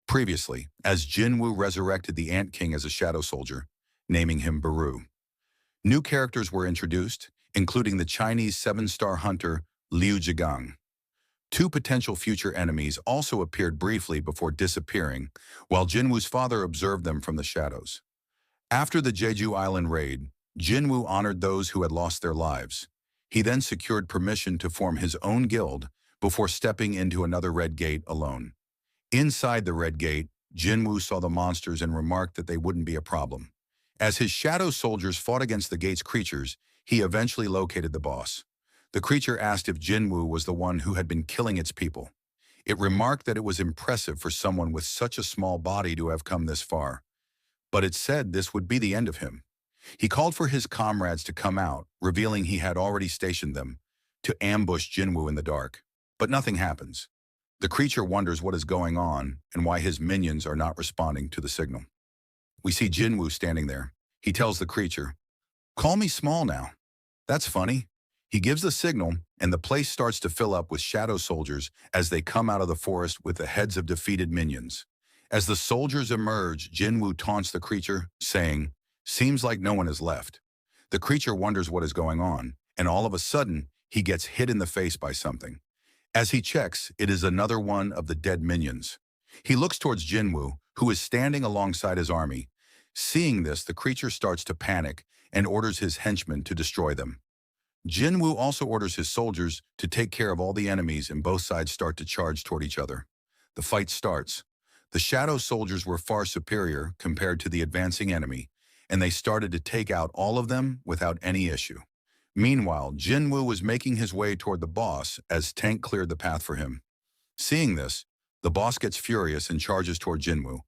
Previously, as Jinwoo resurrected the Ant King as a shadow soldier, naming him Baru. New characters were introduced, including the Chinese seven-star hunter Liu Zhigang. Two potential future enemies also appeared briefly before disappearing, while Jinwoo's father observed them from the shadows. After the Jeju Island raid, Jinwoo honored those who had lost their lives. He then secured permission to form his own guild before stepping into another Red Gate alone. Inside the Red Gate, Jinwoo saw the monsters and remarked that they wouldn't be a problem. As his shadow soldiers fought against the gate's creatures, he eventually located the boss. The creature asked if Jinwoo was the one who had been killing its people. It remarked that it was impressive for someone with such a small body to have come this far. But it said this would be the end of him. He called for his comrades to come out, revealing he had already stationed them to ambush Jinwoo in the dark. But nothing happens. The creature wonders what is going on and why his minions are not responding to the signal. We see Jinwoo standing there. He tells the creature, "Call me small now." That's funny. He gives the signal, and the place starts to fill up with shadow soldiers as they come out of the forest with the heads of defeated minions. As the soldiers emerge, Jinwoo taunts the creature, saying, "Seems like no one is left." The creature wonders what is going on, and all of a sudden, he gets hit in the face by something. As he checks, it is another one of the dead minions. He looks towards Jinwoo, who is standing alongside his army. Seeing this, the creature starts to panic and orders his henchmen to destroy them. Jinwoo also orders his soldiers to take care of all the enemies, and both sides start to charge toward each other. The fight starts. The shadow soldiers were far superior compared to the advancing enemy, and they started to take out all of them without any issue. Meanwhile, Jinwoo was making his way toward the boss as Tank cleared the path for him. Seeing this, the boss gets furious and charges toward Jinwoo.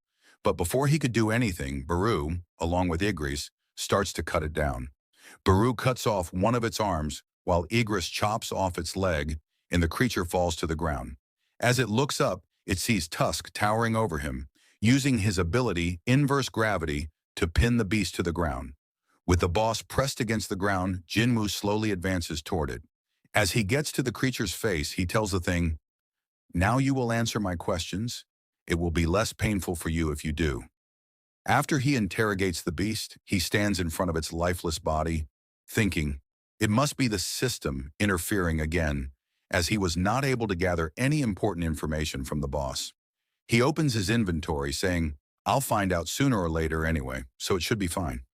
But before he could do anything, Baru, along with Igris, starts to cut it down. Baru cuts off one of its arms, while Igris chops off its leg, and the creature falls to the ground. As it looks up, it sees Tusk towering over him, using his ability, inverse gravity, to pin the beast to the ground. With the boss pressed against the ground, Jinwoo slowly advances toward it. As he gets to the creature's face, he tells the thing, "Now you will answer my questions. It will be less painful for you if you do." After he interrogates the beast, he stands in front of its lifeless body, thinking, it must be the system interfering again, as he was not able to gather any important information from the boss. He opens his inventory, saying, "I'll find out sooner or later anyway, so it should be fine."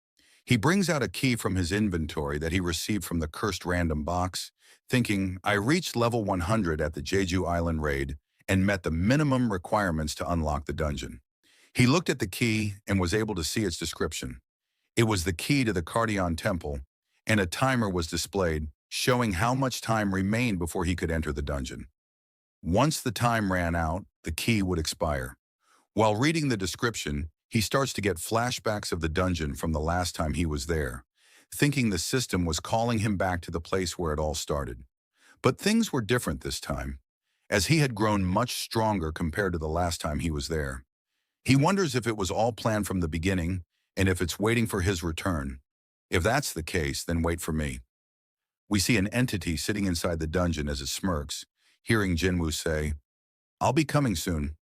He brings out a key from his inventory that he received from the cursed random box, thinking, I reached level 100 at the Jeju Island raid and met the minimum requirements to unlock the dungeon. He looked at the key and was able to see its description. It was the key to the Cardion Temple, and a timer was displayed showing how much time remained before he could enter the dungeon. Once the time ran out, the key would expire. While reading the description, he starts to get flashbacks of the dungeon from the last time he was there, thinking the system was calling him back to the place where it all started. But things were different this time, as he had grown much stronger compared to the last time he was there. He wonders if it was all planned from the beginning and if it's waiting for his return. If that's the case, then wait for me. We see an entity sitting inside the dungeon as it smirks, hearing Jinwoo say, "I'll be coming soon."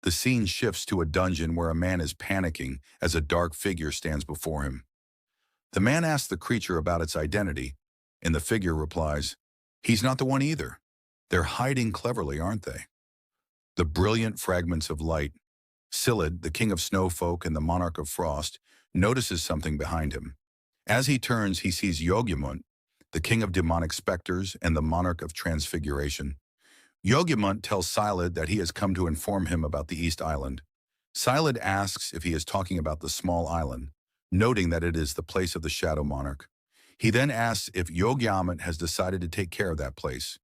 The scene shifts to a dungeon where a man is panicking as a dark figure stands before him. The man asks the creature about its identity, and the figure replies, "He's not the one either. They're hiding cleverly, aren't they?" The brilliant fragments of light. Silid, the king of snowfolk and the monarch of frost, notices something behind him. As he turns, he sees Yogyamunt, the king of demonic specters and the monarch of transfiguration. Yogyamunt tells Silid that he has come to inform him about the East Island. Silid asks if he is talking about the small island, noting that it is the place of the Shadow Monarch. He then asks if Yogyamunt has decided to take care of that place.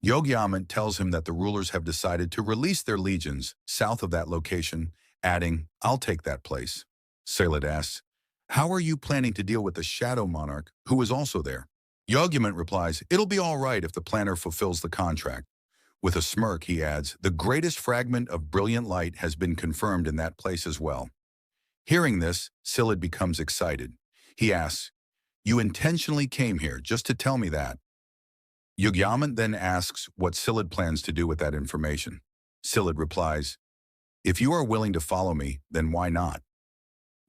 Yogyamunt tells him that the rulers have decided to release their legions south of that location, adding, "I'll take that place." Silid asks, "How are you planning to deal with the Shadow Monarch, who is also there?" Yogyamunt replies, "It'll be all right if the planner fulfills the contract." With a smirk, he adds, "The greatest fragment of brilliant light has been confirmed in that place as well." Hearing this, Silid becomes excited. He asks, "You intentionally came here just to tell me that?" Yogyamunt then asks what Silid plans to do with that information. Silid replies, If you are willing to follow me, then why not?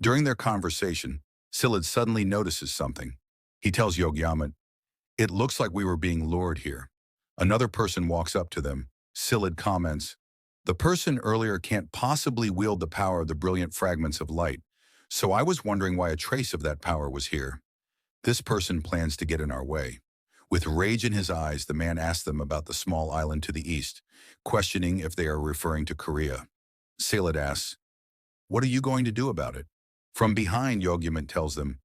During their conversation, Silid suddenly notices something. He tells Yogyamut, "It looks like we were being lured here." Another person walks up to them. Silid comments, "The person earlier can't possibly wield the power of the brilliant fragments of light, so I was wondering why a trace of that power was here. This person plans to get in our way." With rage in his eyes, the man asks them about the small island to the east, questioning if they are referring to Korea. Silid asks, "What are you going to do about it?" From behind, Yogyamut tells them,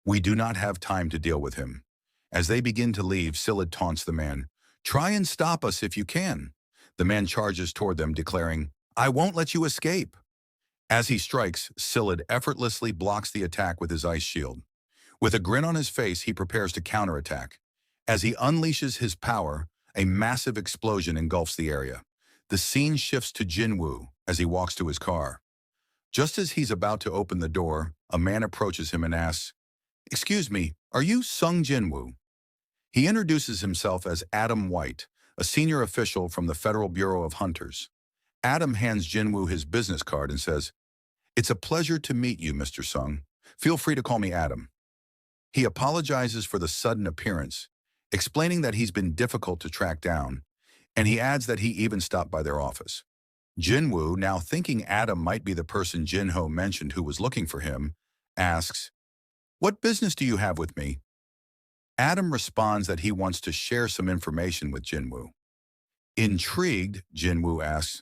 "We do not have time to deal with him." As they begin to leave, Silid taunts the man, "Try and stop us if you can." The man charges toward them, declaring, "I won't let you escape." As he strikes, Silid effortlessly blocks the attack with his ice shield. With a grin on his face, he prepares to counterattack. As he unleashes his power, a massive explosion engulfs the area. The scene shifts to Jinwoo as he walks to his car. Just as he's about to open the door, a man approaches him and asks, "Excuse me, are you Sung Jinwoo?" He introduces himself as Adam White, a senior official from the Federal Bureau of Hunters. Adam hands Jinwoo his business card and says, "It's a pleasure to meet you, Mr. Sung. Feel free to call me Adam." He apologizes for the sudden appearance, explaining that he's been difficult to track down, and he adds that he even stopped by their office. Jinwoo, now thinking Adam might be the person Jinho mentioned who was looking for him, asks, "What business do you have with me?" Adam responds that he wants to share some information with Jinwoo. Intrigued, Jinwoo asks,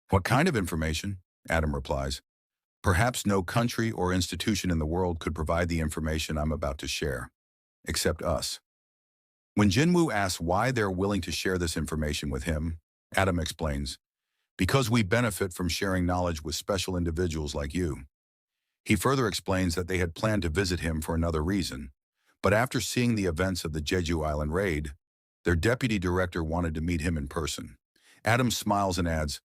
"What kind of information?" Adam replies, "Perhaps no country or institution in the world could provide the information I'm about to share, except us." When Jinwoo asks why they're willing to share this information with him, Adam explains, "Because we benefit from sharing knowledge with special individuals like you." He further explains that they had planned to visit him for another reason, but after seeing the events of the Jeju Island raid, their deputy director wanted to meet him in person. Adam smiles and adds,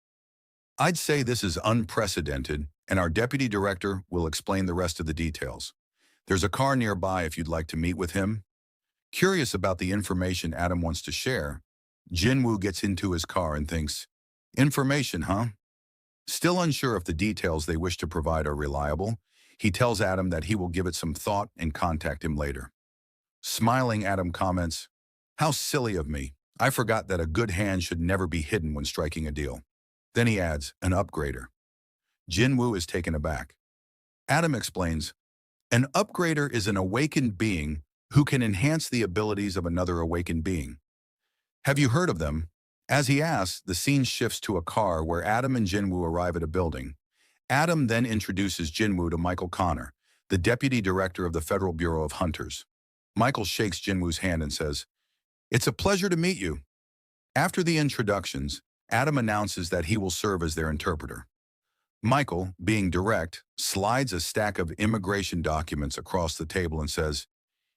"I'd say this is unprecedented, and our deputy director will explain the rest of the details. There's a car nearby if you'd like to meet with him." Curious about the information Adam wants to share, Jinwoo gets into his car and thinks, "Information, huh?" Still unsure if the details they wish to provide are reliable, he tells Adam that he will give it some thought and contact him later. Smiling, Adam comments, "How silly of me. I forgot that a good hand should never be hidden when striking a deal." Then he adds, "An upgrader." Jinwoo is taken aback. Adam explains, "An upgrader is an awakened being who can enhance the abilities of another awakened being. Have you heard of them?" As he asks, the scene shifts to a car where Adam and Jinwoo arrive at a building. Adam then introduces Jinwoo to Michael Connor, the deputy director of the Federal Bureau of Hunters. Michael shakes Jinwoo's hand and says, "It's a pleasure to meet you." After the introductions, Adam announces that he will serve as their interpreter. Michael, being direct, slides a stack of immigration documents across the table and says,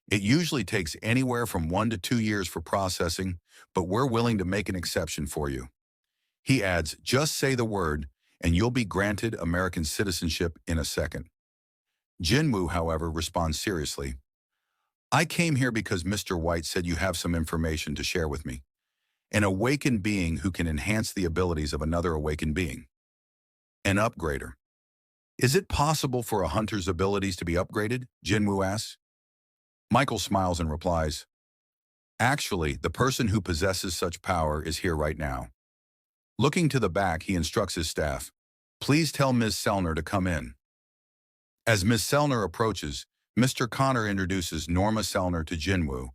"It usually takes anywhere from 1 to 2 years for processing, but we're willing to make an exception for you." He adds, "Just say the word, and you'll be granted American citizenship in a second." Jinwoo, however, responds seriously, "I came here because Mr. White said you have some information to share with me. An awakened being who can enhance the abilities of another awakened being. An upgrader." "Is it possible for a hunter's abilities to be upgraded?" Jinwoo asks. Michael smiles and replies, "Actually, the person who possesses such power is here right now." Looking to the back, he instructs his staff, "Please tell Ms. Sellner to come in." As Ms. Sellner approaches, Mr. Connor introduces Norma Sellner to Jinwoo,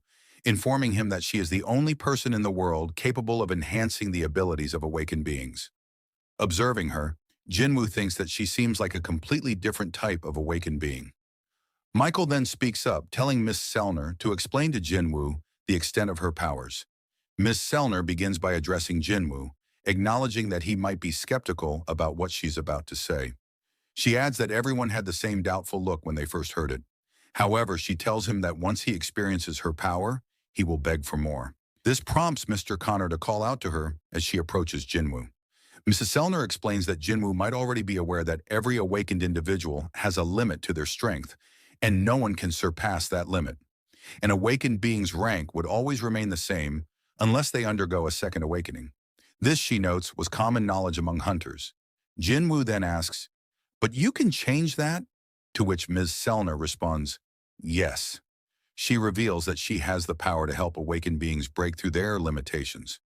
informing him that she is the only person in the world capable of enhancing the abilities of awakened beings. Observing her, Jinwoo thinks that she seems like a completely different type of awakened being. Michael then speaks up, telling Miss Sellner to explain to Jinwoo the extent of her powers. Miss Sellner begins by addressing Jinwoo, acknowledging that he might be skeptical about what she's about to say. She adds that everyone had the same doubtful look when they first heard it. However, she tells him that once he experiences her power, he will beg for more. This prompts Mr. Connor to call out to her as she approaches Jinwoo. Mrs. Sellner explains that Jinwoo might already be aware that every awakened individual has a limit to their strength, and no one can surpass that limit. An awakened being's rank would always remain the same unless they undergo a second awakening. This, she notes, was common knowledge among hunters. Jinwoo then asks, "But you can change that?" To which Ms. Selner responds, "Yes." She reveals that she has the power to help awakened beings break through their limitations.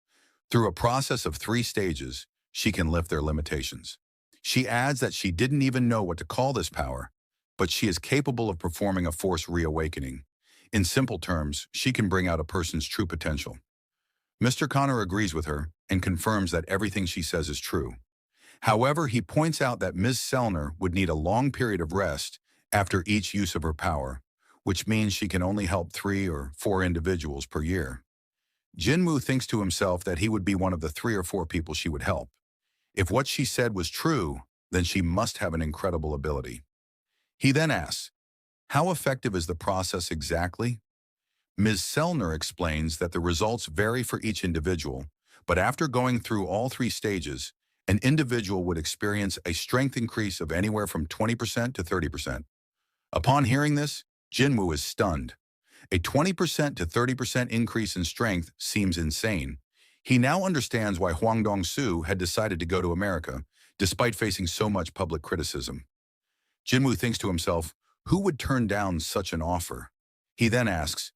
Through a process of 3 stages, she can lift their limitations. She adds that she didn't even know what to call this power, but she is capable of performing a force reawakening. In simple terms, she can bring out a person's true potential. Mr. Connor agrees with her and confirms that everything she says is true. However, he points out that Ms. Selner would need a long period of rest after each use of her power, which means she can only help 3 or 4 individuals per year. Jinwoo thinks to himself that he would be one of the 3 or 4 people she would help. If what she said was true, then she must have an incredible ability. He then asks, "How effective is the process exactly?" Ms. Selner explains that the results vary for each individual, but after going through all 3 stages, an individual would experience a strength increase of anywhere from 20% to 30%. Upon hearing this, Jinwoo is stunned. A 20% to 30% increase in strength seems insane. He now understands why Hwang Dong-soo had decided to go to America, despite facing so much public criticism. Jinwoo thinks to himself, who would turn down such an offer? He then asks,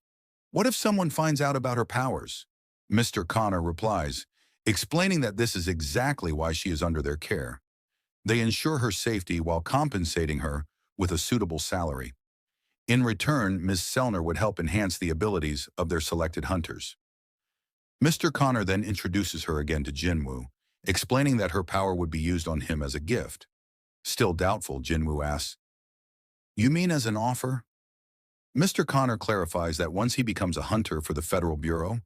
what if someone finds out about her powers? Mr. Connor replies, explaining that this is exactly why she is under their care. They ensure her safety while compensating her with a suitable salary. In return, Ms. Selner would help enhance the abilities of their selected hunters. Mr. Connor then introduces her again to Jinwoo, explaining that her power would be used on him as a gift. Still doubtful, Jinwoo asks, "You mean as an offer?" Mr. Connor clarifies that once he becomes a hunter for the Federal Bureau,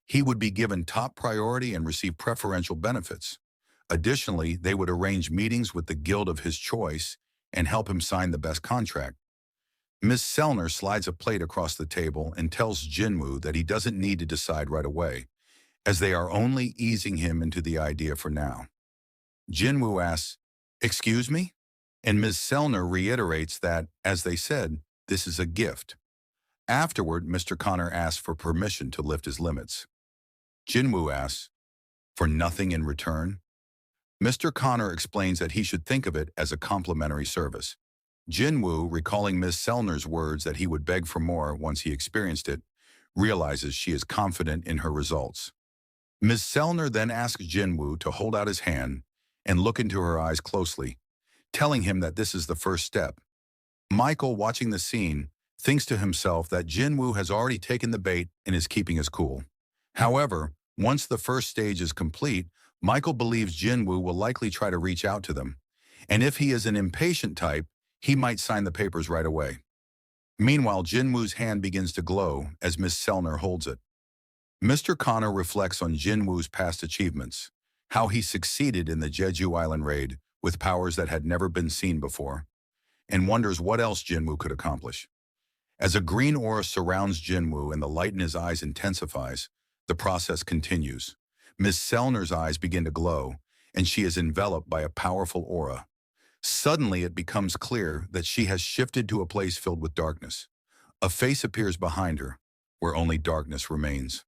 he would be given top priority and receive preferential benefits. Additionally, they would arrange meetings with the guild of his choice and help him sign the best contract. Ms. Selner slides a plate across the table and tells Jinwoo that he doesn't need to decide right away, as they are only easing him into the idea for now. Jinwoo asks, "Excuse me?" And Ms. Selner reiterates that, as they said, this is a gift. Afterward, Mr. Connor asks for permission to lift his limits. Jinwoo asks, "For nothing in return?" Mr. Connor explains that he should think of it as a complimentary service. Jinwoo, recalling Ms. Selner's words that he would beg for more once he experienced it, realizes she is confident in her results. Ms. Selner then asks Jinwoo to hold out his hand and look into her eyes closely, telling him that this is the first step. Michael, watching the scene, thinks to himself that Jinwoo has already taken the bait and is keeping his cool. However, once the first stage is complete, Michael believes Jinwoo will likely try to reach out to them, and if he is an impatient type, he might sign the papers right away. Meanwhile, Jinwoo's hand begins to glow as Miss Selner holds it. Mr. Connor reflects on Jinwoo's past achievements, how he succeeded in the Jeju Island raid with powers that had never been seen before, and wonders what else Jinwoo could accomplish. As a green aura surrounds Jinwoo and the light in his eyes intensifies, the process continues. Miss Selner's eyes begin to glow, and she is enveloped by a powerful aura. Suddenly, it becomes clear that she has shifted to a place filled with darkness. A face appears behind her, where only darkness remains.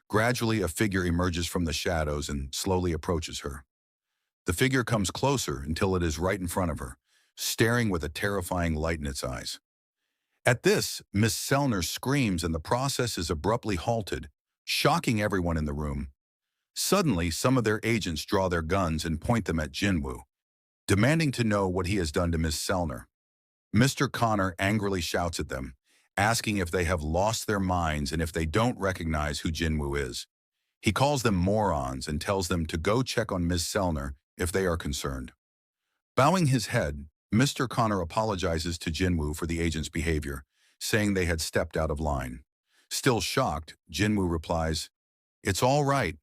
Gradually, a figure emerges from the shadows and slowly approaches her. The figure comes closer until it is right in front of her, staring with a terrifying light in its eyes. At this, Miss Selner screams and the process is abruptly halted, shocking everyone in the room. Suddenly, some of their agents draw their guns and point them at Jinwoo, demanding to know what he has done to Miss Selner. Mr. Connor angrily shouts at them, asking if they have lost their minds and if they don't recognize who Jinwoo is. He calls them morons and tells them to go check on Miss Selner if they are concerned. Bowing his head, Mr. Connor apologizes to Jinwoo for the agent's behavior, saying they had stepped out of line. Still shocked, Jinwoo replies, "It's all right."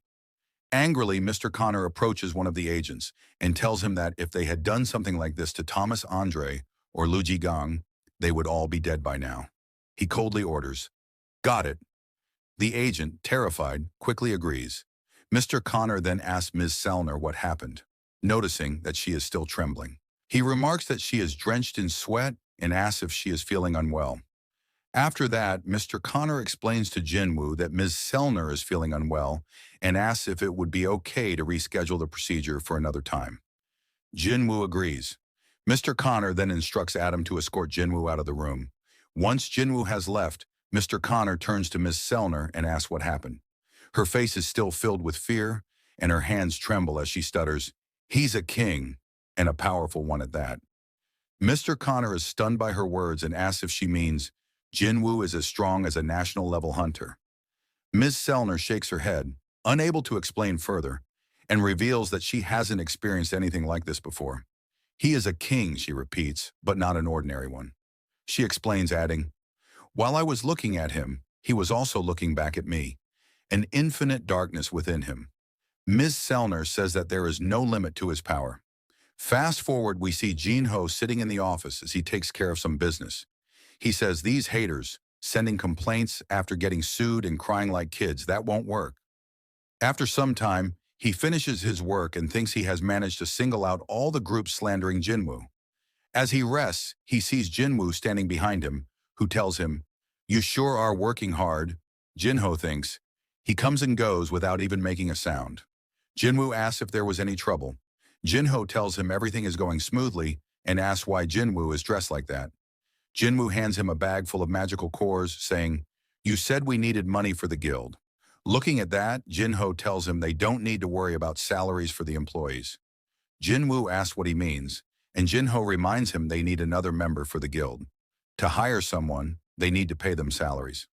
Angrily, Mr. Connor approaches one of the agents and tells him that if they had done something like this to Thomas Andre or Lu Jigang, they would all be dead by now. He coldly orders, "Got it." The agent, terrified, quickly agrees. Mr. Connor then asks Ms. Selner what happened, noticing that she is still trembling. He remarks that she is drenched in sweat and asks if she is feeling unwell. After that, Mr. Connor explains to Jinwoo that Ms. Selner is feeling unwell and asks if it would be okay to reschedule the procedure for another time. Jinwoo agrees. Mr. Connor then instructs Adam to escort Jinwoo out of the room. Once Jinwoo has left, Mr. Connor turns to Miss Sellner and asks what happened. Her face is still filled with fear, and her hands tremble as she stutters, "He's a king, and a powerful one at that." Mr. Connor is stunned by her words and asks if she means Jinwoo is as strong as a national-level hunter. Ms. Sellner shakes her head, unable to explain further, and reveals that she hasn't experienced anything like this before. "He is a king," she repeats, "but not an ordinary one." She explains, adding, "While I was looking at him, he was also looking back at me, an infinite darkness within him." Ms. Sellner says that there is no limit to his power. Fast forward, we see Jin-ho sitting in the office as he takes care of some business. He says, "These haters, sending complaints after getting sued and crying like kids, that won't work." After some time, he finishes his work and thinks he has managed to single out all the groups slandering Jinwoo. As he rests, he sees Jinwoo standing behind him, who tells him, "You sure are working hard." Jinho thinks. He comes and goes without even making a sound. Jinwoo asks if there was any trouble. Jinho tells him everything is going smoothly and asks why Jinwoo is dressed like that. Jinwoo hands him a bag full of magical cores, saying, "You said we needed money for the guild." Looking at that, Jinho tells him they don't need to worry about salaries for the employees. Jinwoo asks what he means, and Jinho reminds him they need another member for the guild. To hire someone, they need to pay them salaries.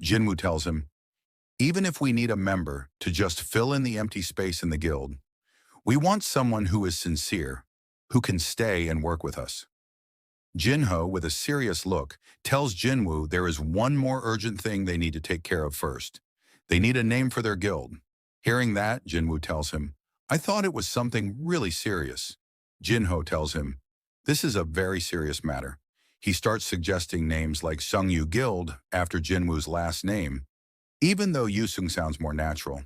Jinwoo tells him, "Even if we need a member to just fill in the empty space in the guild, we want someone who is sincere, who can stay and work with us." Jinho, with a serious look, tells Jinwoo there is one more urgent thing they need to take care of first. They need a name for their guild. Hearing that, Jinwoo tells him, "I thought it was something really serious." Jinho tells him, "This is a very serious matter." He starts suggesting names like Sungyu Guild after Jinwoo's last name, even though Yusung sounds more natural.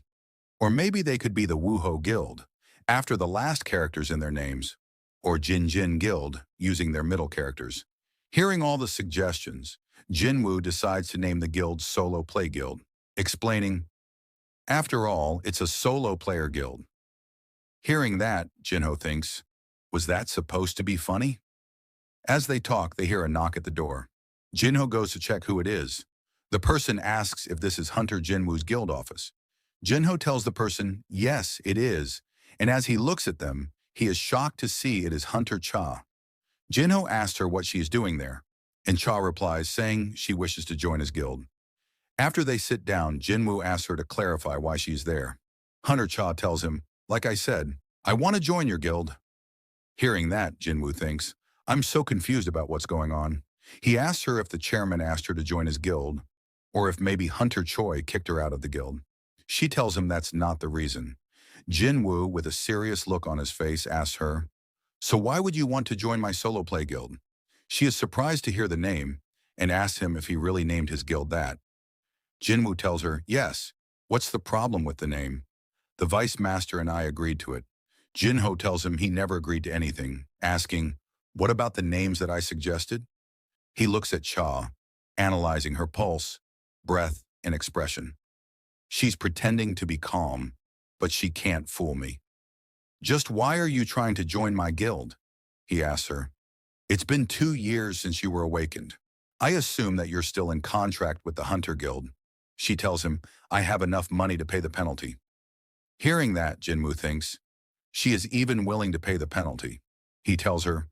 Or maybe they could be the Wuho Guild, after the last characters in their names, or Jin Jin Guild, using their middle characters. Hearing all the suggestions, Jinwoo decides to name the guild Solo Play Guild, explaining, "After all, it's a solo player guild." Hearing that, Jinho thinks, was that supposed to be funny? As they talk, they hear a knock at the door. Jinho goes to check who it is. The person asks if this is Hunter Jinwoo's guild office. Jinho tells the person, yes, it is, and as he looks at them, he is shocked to see it is Hunter Cha. Jinho asks her what she is doing there, and Cha replies, saying she wishes to join his guild. After they sit down, Jinwoo asks her to clarify why she's there. Hunter Cha tells him, "Like I said, I want to join your guild." Hearing that, Jinwoo thinks, "I'm so confused about what's going on." He asks her if the chairman asked her to join his guild, or if maybe Hunter Choi kicked her out of the guild. She tells him that's not the reason. Jinwoo, with a serious look on his face, asks her, "So why would you want to join my solo play guild?" She is surprised to hear the name, and asks him if he really named his guild that. Jinwoo tells her, "Yes, what's the problem with the name? The vice master and I agreed to it." Jinho tells him he never agreed to anything, asking, "What about the names that I suggested?" He looks at Cha, analyzing her pulse, breath, and expression. She's pretending to be calm, but she can't fool me. "Just why are you trying to join my guild?" he asks her. "It's been 2 years since you were awakened. I assume that you're still in contract with the Hunter Guild." She tells him, "I have enough money to pay the penalty." Hearing that, Jinwoo thinks, she is even willing to pay the penalty. He tells her,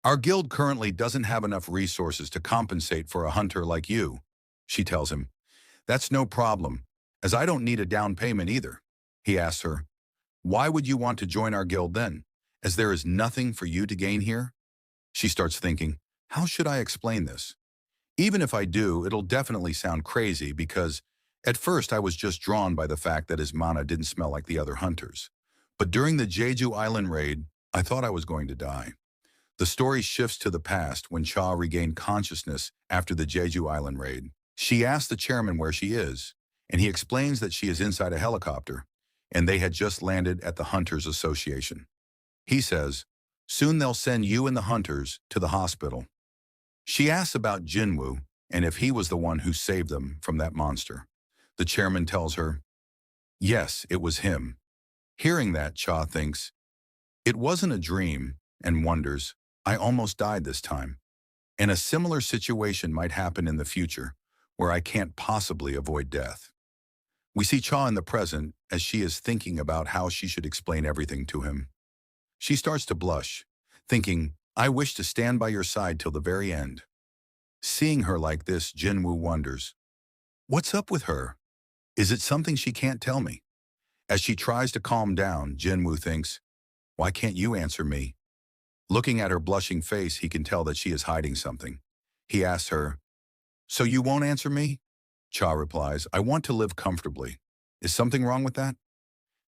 "Our guild currently doesn't have enough resources to compensate for a hunter like you." She tells him, "That's no problem, as I don't need a down payment either." He asks her, "Why would you want to join our guild then, as there is nothing for you to gain here?" She starts thinking, how should I explain this? Even if I do, it'll definitely sound crazy because at first I was just drawn by the fact that his mana didn't smell like the other hunters. But during the Jeju Island raid, I thought I was going to die. The story shifts to the past when Cha regained consciousness after the Jeju Island raid. She asks the chairman where she is, and he explains that she is inside a helicopter, and they had just landed at the Hunters Association. He says, "Soon they'll send you and the Hunters to the hospital." She asks about Jinwoo and if he was the one who saved them from that monster. The chairman tells her, yes, it was him. Hearing that, Cha thinks, It wasn't a dream, and wonders, I almost died this time. And a similar situation might happen in the future, where I can't possibly avoid death. We see Cha in the present as she is thinking about how she should explain everything to him. She starts to blush, thinking, I wish to stand by your side till the very end. Seeing her like this, Jinwoo wonders, what's up with her? Is it something she can't tell me? As she tries to calm down, Jinwoo thinks, why can't you answer me? Looking at her blushing face, he can tell that she is hiding something. He asks her, so you won't answer me? Cha replies, I want to live comfortably. Is something wrong with that?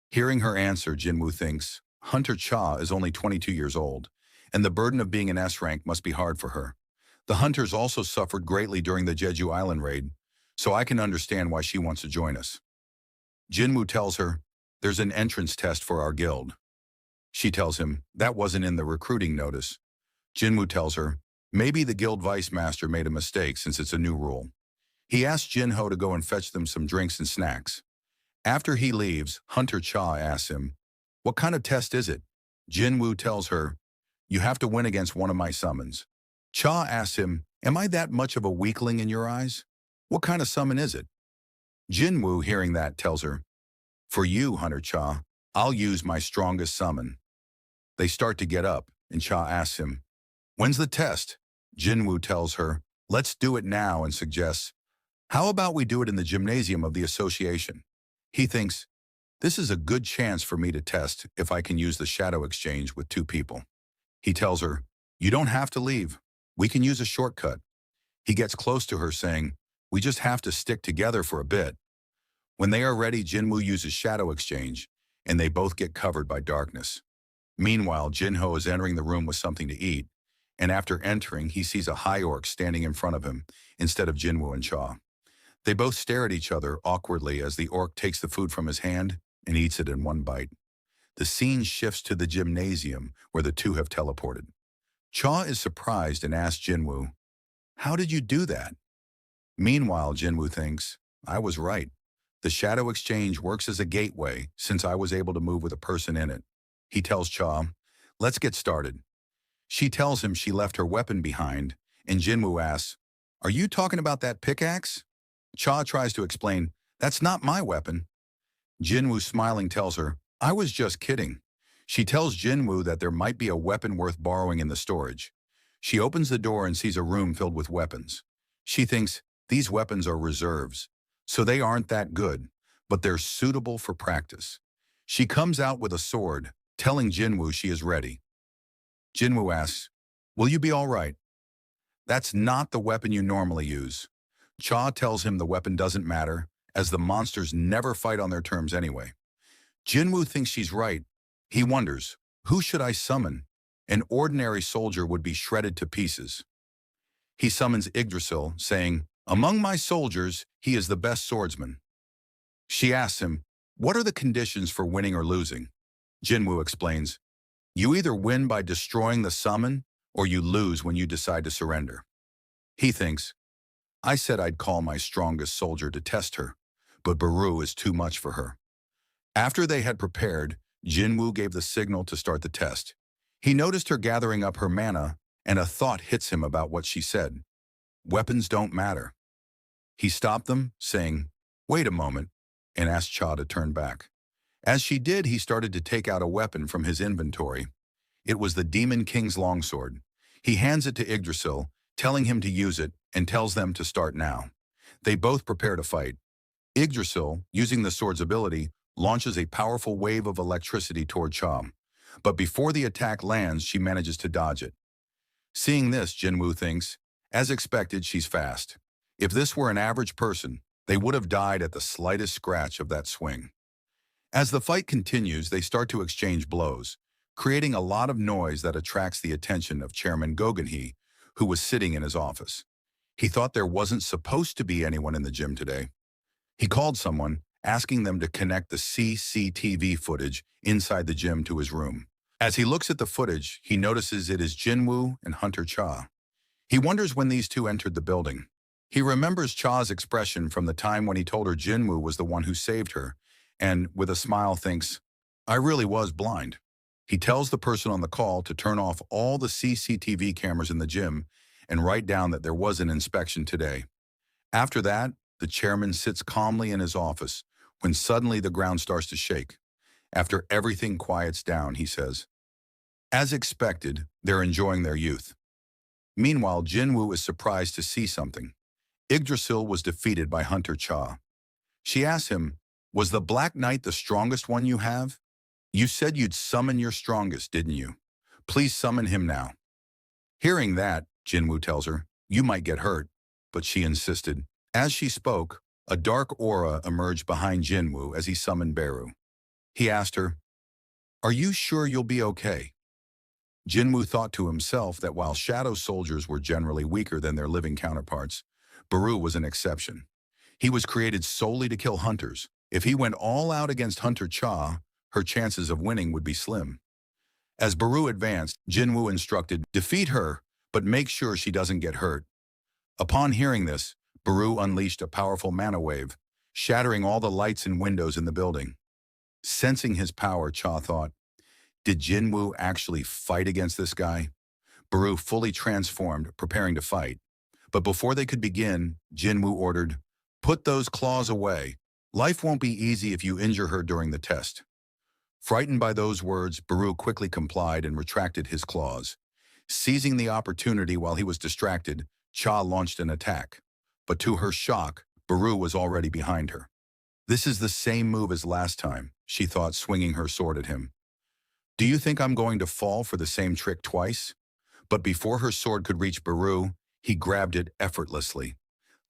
Hearing her answer, Jinwoo thinks, Hunter Cha is only 22 years old, and the burden of being an S rank must be hard for her. The hunters also suffered greatly during the Jeju Island raid, so I can understand why she wants to join us. Jinwoo tells her, there's an entrance test for our guild. She tells him, that wasn't in the recruiting notice. Jinwoo tells her, maybe the guild vice master made a mistake since it's a new rule. He asks Jinho to go and fetch them some drinks and snacks. After he leaves, Hunter Cha asks him, what kind of test is it? Jinwoo tells her, you have to win against one of my summons. Cha asks him, am I that much of a weakling in your eyes? What kind of summon is it? Jinwoo, hearing that, tells her, for you, Hunter Cha, I'll use my strongest summon. They start to get up, and Cha asks him, when's the test? Jinwoo tells her, let's do it now, and suggests, how about we do it in the gymnasium of the association? He thinks, this is a good chance for me to test if I can use the shadow exchange with two people. He tells her, you don't have to leave. We can use a shortcut. He gets close to her saying, we just have to stick together for a bit. When they are ready, Jinwoo uses shadow exchange, and they both get covered by darkness. Meanwhile, Jinho is entering the room with something to eat, and after entering, he sees a high orc standing in front of him instead of Jinwoo and Cha. They both stare at each other awkwardly as the orc takes the food from his hand and eats it in one bite. The scene shifts to the gymnasium where the two have teleported. Cha is surprised and asks Jinwoo, how did you do that? Meanwhile, Jinwoo thinks, I was right. The shadow exchange works as a gateway since I was able to move with a person in it. He tells Cha, let's get started. She tells him she left her weapon behind, and Jinwoo asks, are you talking about that pickaxe? Cha tries to explain, that's not my weapon. Jinwoo, smiling, tells her, I was just kidding. She tells Jinwoo that there might be a weapon worth borrowing in the storage. She opens the door and sees a room filled with weapons. She thinks, these weapons are reserves, so they aren't that good, but they're suitable for practice. She comes out with a sword, telling Jinwoo she is ready. Jinwoo asks, will you be all right? That's not the weapon you normally use. Cha tells him the weapon doesn't matter, as the monsters never fight on their terms anyway. Jinwoo thinks she's right. He wonders, who should I summon? An ordinary soldier would be shredded to pieces. He summons Yggdrasil, saying, among my soldiers, he is the best swordsman. She asks him, what are the conditions for winning or losing? Jinwoo explains, you either win by destroying the summon, or you lose when you decide to surrender. He thinks, I said I'd call my strongest soldier to test her, but Baru is too much for her. After they had prepared, Jinwoo gave the signal to start the test. He noticed her gathering up her mana, and a thought hits him about what she said. Weapons don't matter. He stopped them, saying, wait a moment, and asked Cha to turn back. As she did, he started to take out a weapon from his inventory. It was the Demon King's longsword. He hands it to Yggdrasil, telling him to use it, and tells them to start now. They both prepare to fight. Yggdrasil, using the sword's ability, launches a powerful wave of electricity toward Cha. But before the attack lands, she manages to dodge it. Seeing this, Jinwoo thinks, as expected, she's fast. If this were an average person, they would have died at the slightest scratch of that swing. As the fight continues, they start to exchange blows, creating a lot of noise that attracts the attention of Chairman Gogenhee, who was sitting in his office. He thought there wasn't supposed to be anyone in the gym today. He called someone, asking them to connect the CCTV footage inside the gym to his room. As he looks at the footage, he notices it is Jinwoo and Hunter Cha. He wonders when these two entered the building. He remembers Cha's expression from the time when he told her Jinwoo was the one who saved her, and with a smile thinks, I really was blind. He tells the person on the call to turn off all the CCTV cameras in the gym and write down that there was an inspection today. After that, the chairman sits calmly in his office when suddenly the ground starts to shake. After everything quiets down, he says, as expected, they're enjoying their youth. Meanwhile, Jinwoo is surprised to see something. Yggdrasil was defeated by Hunter Cha. She asks him, was the Black Knight the strongest one you have? You said you'd summon your strongest, didn't you? Please summon him now. Hearing that, Jinwoo tells her, you might get hurt, but she insisted. As she spoke, a dark aura emerged behind Jinwoo as he summoned Beru. He asked her, are you sure you'll be okay? Jinwoo thought to himself that while shadow soldiers were generally weaker than their living counterparts, Beru was an exception. He was created solely to kill hunters. If he went all out against Hunter Cha, her chances of winning would be slim. As Beru advanced, Jinwoo instructed, defeat her, but make sure she doesn't get hurt. Upon hearing this, Beru unleashed a powerful mana wave, shattering all the lights and windows in the building. Sensing his power, Cha thought, did Jinwoo actually fight against this guy? Beru fully transformed, preparing to fight. But before they could begin, Jinwoo ordered, put those claws away. Life won't be easy if you injure her during the test. Frightened by those words, Beru quickly complied and retracted his claws. Seizing the opportunity while he was distracted, Cha launched an attack. But to her shock, Beru was already behind her. This is the same move as last time, she thought, swinging her sword at him. Do you think I'm going to fall for the same trick twice? But before her sword could reach Beru, he grabbed it effortlessly.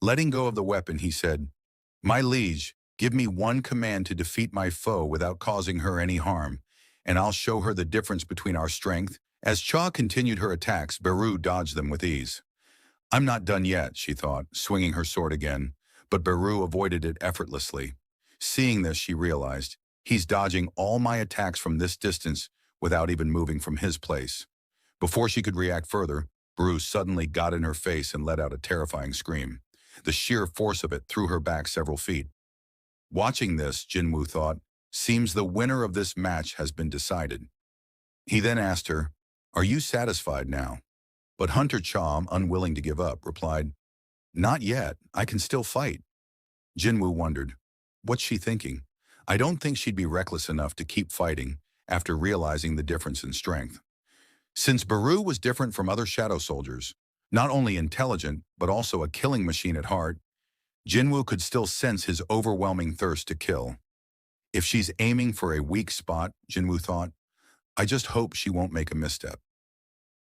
Letting go of the weapon, he said, my liege, give me one command to defeat my foe without causing her any harm, and I'll show her the difference between our strength. As Cha continued her attacks, Beru dodged them with ease. I'm not done yet, she thought, swinging her sword again, but Beru avoided it effortlessly. Seeing this, she realized, he's dodging all my attacks from this distance without even moving from his place. Before she could react further, Beru suddenly got in her face and let out a terrifying scream. The sheer force of it threw her back several feet. Watching this, Jinwoo thought, seems the winner of this match has been decided. He then asked her, are you satisfied now? But Hunter Cha, unwilling to give up, replied, not yet, I can still fight. Jinwoo wondered, what's she thinking? I don't think she'd be reckless enough to keep fighting after realizing the difference in strength. Since Beru was different from other shadow soldiers, not only intelligent, but also a killing machine at heart, Jinwoo could still sense his overwhelming thirst to kill. If she's aiming for a weak spot, Jinwoo thought, I just hope she won't make a misstep.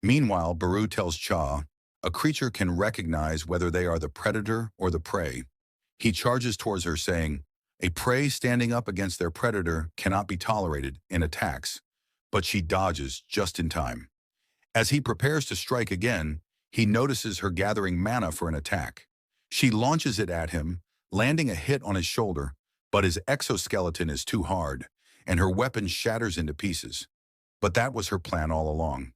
Meanwhile, Beru tells Cha, a creature can recognize whether they are the predator or the prey. He charges towards her saying, a prey standing up against their predator cannot be tolerated in attacks, but she dodges just in time. As he prepares to strike again, he notices her gathering mana for an attack. She launches it at him, landing a hit on his shoulder, but his exoskeleton is too hard, and her weapon shatters into pieces. But that was her plan all along.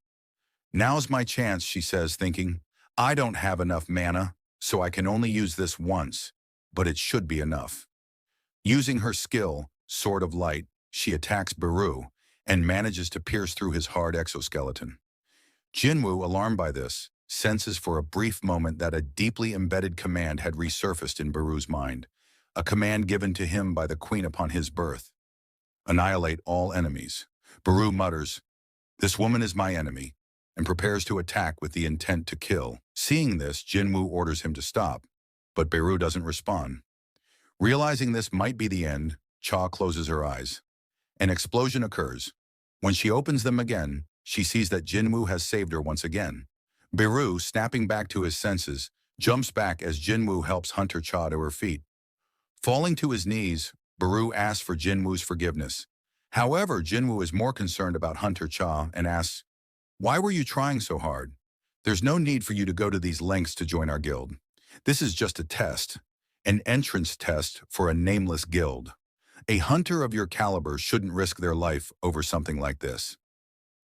Now's my chance, she says, thinking, I don't have enough mana, so I can only use this once, but it should be enough. Using her skill, Sword of Light, she attacks Beru and manages to pierce through his hard exoskeleton. Jinwoo, alarmed by this, senses for a brief moment that a deeply embedded command had resurfaced in Beru's mind, a command given to him by the queen upon his birth. Annihilate all enemies. Beru mutters, this woman is my enemy, and prepares to attack with the intent to kill. Seeing this, Jinwoo orders him to stop, but Beru doesn't respond. Realizing this might be the end, Cha closes her eyes. An explosion occurs. When she opens them again, she sees that Jinwoo has saved her once again. Beru, snapping back to his senses, jumps back as Jinwoo helps Hunter Cha to her feet. Falling to his knees, Beru asks for Jinwoo's forgiveness. However, Jinwoo is more concerned about Hunter Cha and asks, why were you trying so hard? There's no need for you to go to these lengths to join our guild. This is just a test. An entrance test for a nameless guild. A hunter of your caliber shouldn't risk their life over something like this.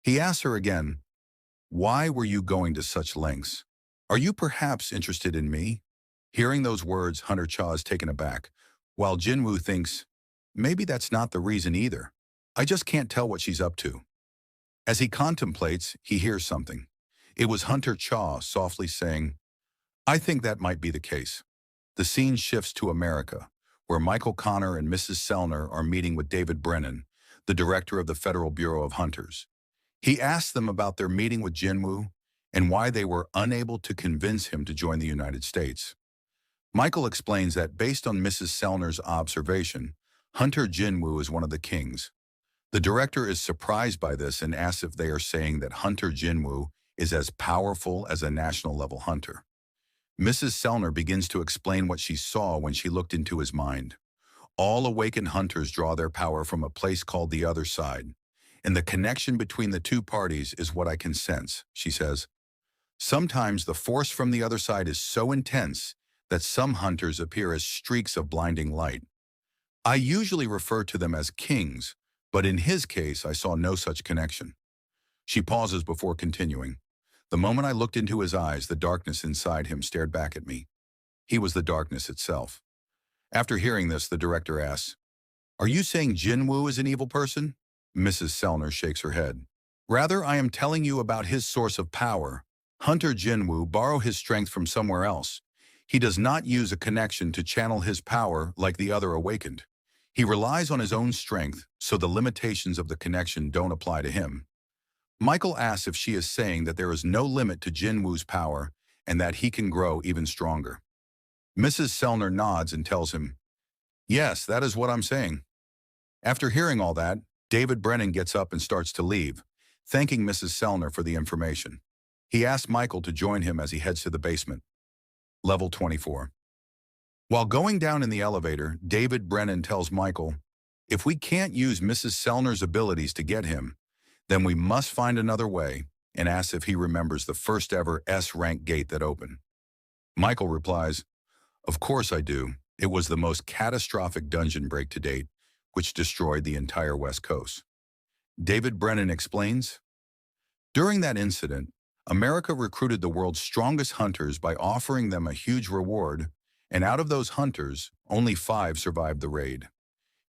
He asks her again, why were you going to such lengths? Are you perhaps interested in me? Hearing those words, Hunter Cha is taken aback, while Jinwoo thinks, maybe that's not the reason either. I just can't tell what she's up to. As he contemplates, he hears something. It was Hunter Cha softly saying, "I think that might be the case." The scene shifts to America, where Michael Connor and Mrs. Sellner are meeting with David Brennan, the director of the Federal Bureau of Hunters. He asks them about their meeting with Jinwoo and why they were unable to convince him to join the United States. Michael explains that based on Mrs. Sellner's observation, Hunter Jinwoo is one of the kings. The director is surprised by this and asks if they are saying that Hunter Jinwoo is as powerful as a national-level hunter. Mrs. Sellner begins to explain what she saw when she looked into his mind. All awakened hunters draw their power from a place called the other side, and the connection between the two parties is what I can sense, she says. Sometimes the force from the other side is so intense that some hunters appear as streaks of blinding light. I usually refer to them as kings, but in his case I saw no such connection. She pauses before continuing. The moment I looked into his eyes, the darkness inside him stared back at me. He was the darkness itself. After hearing this, the director asks, "Are you saying Jinwoo is an evil person?" Mrs. Sellner shakes her head. "Rather, I am telling you about his source of power. Hunter Jinwoo borrows his strength from somewhere else. He does not use a connection to channel his power like the other awakened. He relies on his own strength, so the limitations of the connection don't apply to him." Michael asks if she is saying that there is no limit to Jinwoo's power and that he can grow even stronger. Mrs. Sellner nods and tells him, "Yes, that is what I'm saying." After hearing all that, David Brennan gets up and starts to leave, thanking Mrs. Sellner for the information. He asks Michael to join him as he heads to the basement. Level 24. While going down in the elevator, David Brennan tells Michael, "If we can't use Mrs. Sellner's abilities to get him, then we must find another way," and asks if he remembers the first ever S-rank gate that opened. Michael replies, "Of course I do. It was the most catastrophic dungeon break to date, which destroyed the entire West Coast." David Brennan explains, "During that incident, America recruited the world's strongest hunters by offering them a huge reward, and out of those hunters, only 5 survived the raid.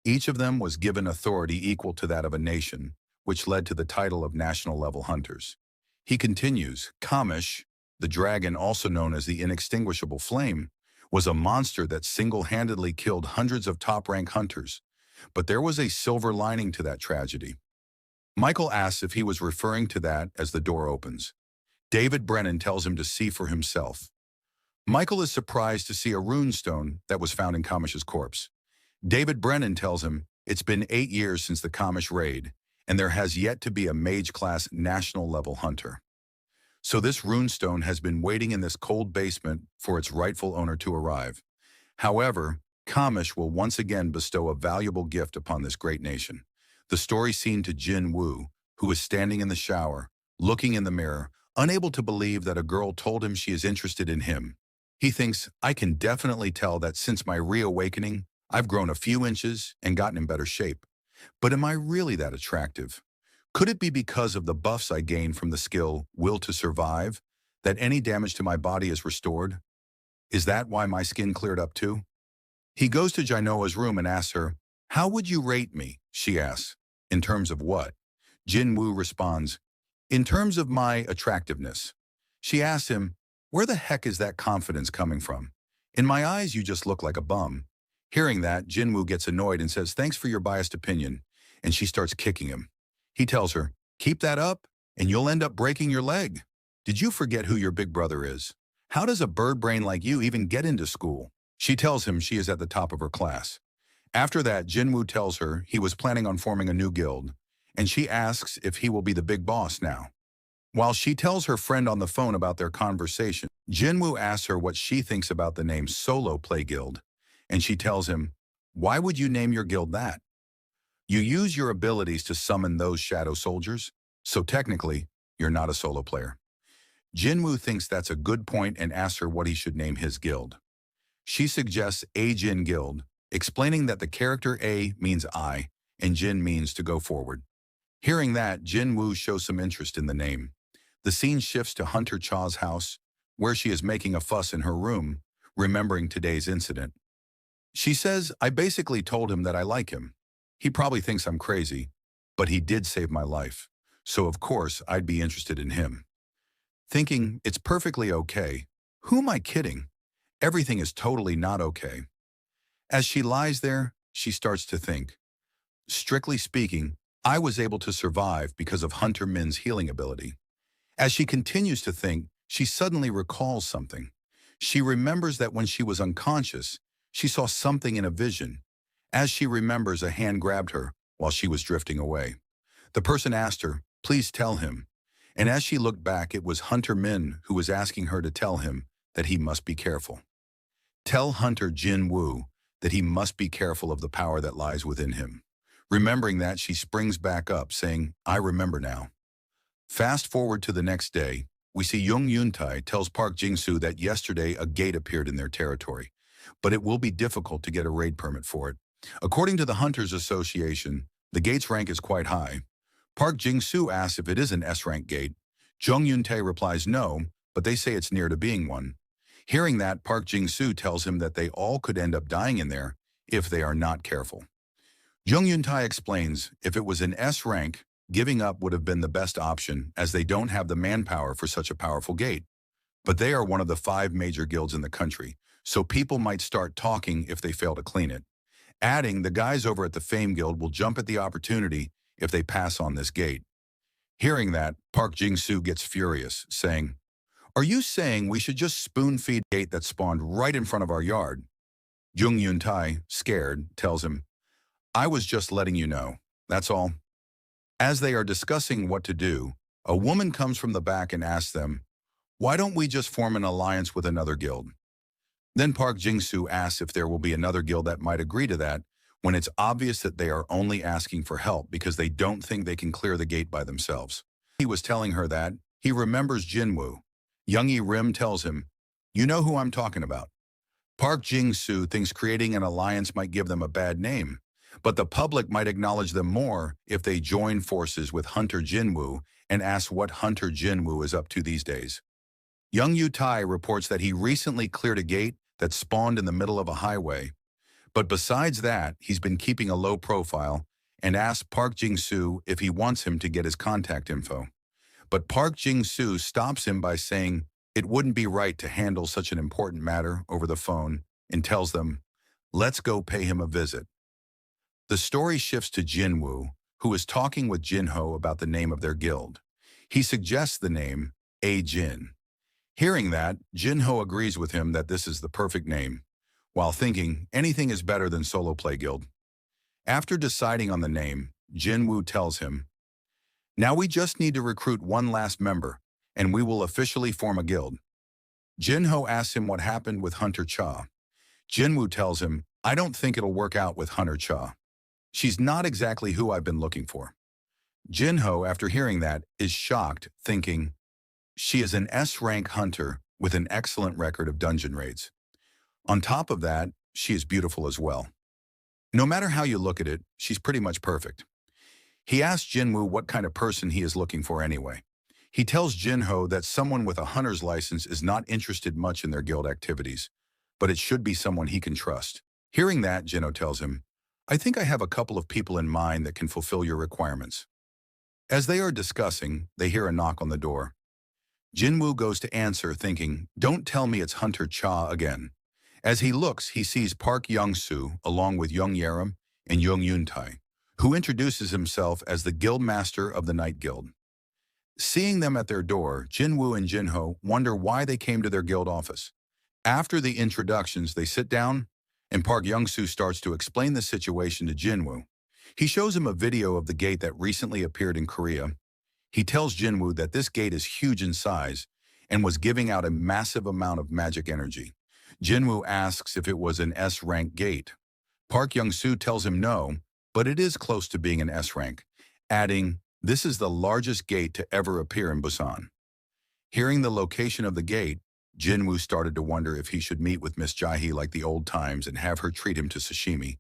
Each of them was given authority equal to that of a nation, which led to the title of national-level hunters." He continues, "Kamish, the dragon also known as the inextinguishable flame, was a monster that single-handedly killed hundreds of top-rank hunters, but there was a silver lining to that tragedy." Michael asks if he was referring to that as the door opens. David Brennan tells him to see for himself. Michael is surprised to see a runestone that was found in Kamish's corpse. David Brennan tells him it's been 8 years since the Kamish raid, and there has yet to be a mage-class national-level hunter. So this runestone has been waiting in this cold basement for its rightful owner to arrive. However, Kamish will once again bestow a valuable gift upon this great nation. The story scene to Jin Woo, who is standing in the shower, looking in the mirror, unable to believe that a girl told him she is interested in him. He thinks, "I can definitely tell that since my reawakening, I've grown a few inches and gotten in better shape. But am I really that attractive? Could it be because of the buffs I gained from the skill Will to Survive that any damage to my body is restored? Is that why my skin cleared up too?" He goes to Jainoa's room and asks her, "How would you rate me?" she asks. "In terms of what?" Jin Woo responds, "In terms of my attractiveness." She asks him, "Where the heck is that confidence coming from? In my eyes, you just look like a bum." Hearing that, Jin Woo gets annoyed and says, "Thanks for your biased opinion," and she starts kicking him. He tells her, "Keep that up, and you'll end up breaking your leg. Did you forget who your big brother is? How does a bird brain like you even get into school?" She tells him she is at the top of her class. After that, Jinwoo tells her he was planning on forming a new guild, and she asks if he will be the big boss now. While she tells her friend on the phone about their conversation, Jinwoo asks her what she thinks about the name Solo Play Guild, and she tells him, "Why would you name your guild that? You use your abilities to summon those shadow soldiers, so technically, you're not a solo player." Jinwoo thinks that's a good point and asks her what he should name his guild. She suggests A Jin Guild, explaining that the character A means I, and Jin means to go forward. Hearing that, Jin Woo shows some interest in the name. The scene shifts to Hunter Cha's house, where she is making a fuss in her room, remembering today's incident. She says, "I basically told him that I like him. He probably thinks I'm crazy, but he did save my life. so of course I'd be interested in him. Thinking, it's perfectly okay. Who am I kidding? Everything is totally not okay. As she lies there, she starts to think. Strictly speaking, I was able to survive because of Hunter Min's healing ability. As she continues to think, she suddenly recalls something. She remembers that when she was unconscious, she saw something in a vision. As she remembers, a hand grabbed her while she was drifting away. The person asked her, "Please tell him." And as she looked back, it was Hunter Min who was asking her to tell him that he must be careful. Tell Hunter Jin Woo that he must be careful of the power that lies within him. Remembering that, she springs back up, saying, "I remember now." Fast forward to the next day, we see Jung Yun-tae tells Park Jing-soo that yesterday a gate appeared in their territory, but it will be difficult to get a raid permit for it. According to the Hunters Association, the gate's rank is quite high. Park Jing-soo asks if it is an S-rank gate. Jung Yun-tae replies no, but they say it's near to being one. Hearing that, Park Jing-soo tells him that they all could end up dying in there if they are not careful. Jung Yun-tae explains if it was an S rank, giving up would have been the best option as they don't have the manpower for such a powerful gate. But they are one of the 5 major guilds in the country, so people might start talking if they fail to clean it. Adding, the guys over at the Fame Guild will jump at the opportunity if they pass on this gate. Hearing that, Park Jing-soo gets furious, saying, "Are you saying we should just spoon-feed a gate that spawned right in front of our yard?" Jung Yun-tae, scared, tells him, "I was just letting you know, that's all." As they are discussing what to do, a woman comes from the back and asks them, "Why don't we just form an alliance with another guild?" Then Park Jing-soo asks if there will be another guild that might agree to that, when it's obvious that they are only asking for help because they don't think they can clear the gate by themselves. He was telling her that he remembers Jinwoo. Youngie Rim tells him, "You know who I'm talking about." Park Jing-soo thinks creating an alliance might give them a bad name, but the public might acknowledge them more if they join forces with Hunter Jinwoo and ask what Hunter Jinwoo is up to these days. Young Yu-tai reports that he recently cleared a gate that spawned in the middle of a highway, but besides that, he's been keeping a low profile and asked Park Jing-soo if he wants him to get his contact info. But Park Jing-soo stops him by saying it wouldn't be right to handle such an important matter over the phone and tells them, "Let's go pay him a visit." The story shifts to Jinwoo, who is talking with Jinho about the name of their guild. He suggests the name A-Jin. Hearing that, Jinho agrees with him that this is the perfect name, while thinking anything is better than Solo Play Guild. After deciding on the name, Jinwoo tells him, "Now we just need to recruit one last member, and we will officially form a guild." Jinho asks him what happened with Hunter Cha. Jinwoo tells him, "I don't think it'll work out with Hunter Cha. She's not exactly who I've been looking for." Jinho, after hearing that, is shocked, thinking, she is an S-rank hunter with an excellent record of dungeon raids. On top of that, she is beautiful as well. No matter how you look at it, she's pretty much perfect. He asks Jinwoo what kind of person he is looking for anyway. He tells Jinho that someone with a hunter's license is not interested much in their guild activities, but it should be someone he can trust. Hearing that, Jinho tells him, "I think I have a couple of people in mind that can fulfill your requirements." As they are discussing, they hear a knock on the door. Jinwoo goes to answer, thinking, "Don't tell me it's Hunter Cha again." As he looks, he sees Park Young-soo along with Young Yerim and Jung Yun-tae, who introduces himself as the guild master of the Night Guild. Seeing them at their door, Jinwoo and Jinho wonder why they came to their guild office. After the introductions, they sit down, and Park Young-soo starts to explain the situation to Jinwoo. He shows him a video of the gate that recently appeared in Korea. He tells Jinwoo that this gate is huge in size and was giving out a massive amount of magic energy. Jinwoo asks if it was an S-rank gate. Park Young-soo tells him no, but it is close to being an S-rank, adding, "This is the largest gate to ever appear in Busan." Hearing the location of the gate, Jinwoo started to wonder if he should meet with Miss Jae-hee like the old times and have her treat him to sashimi.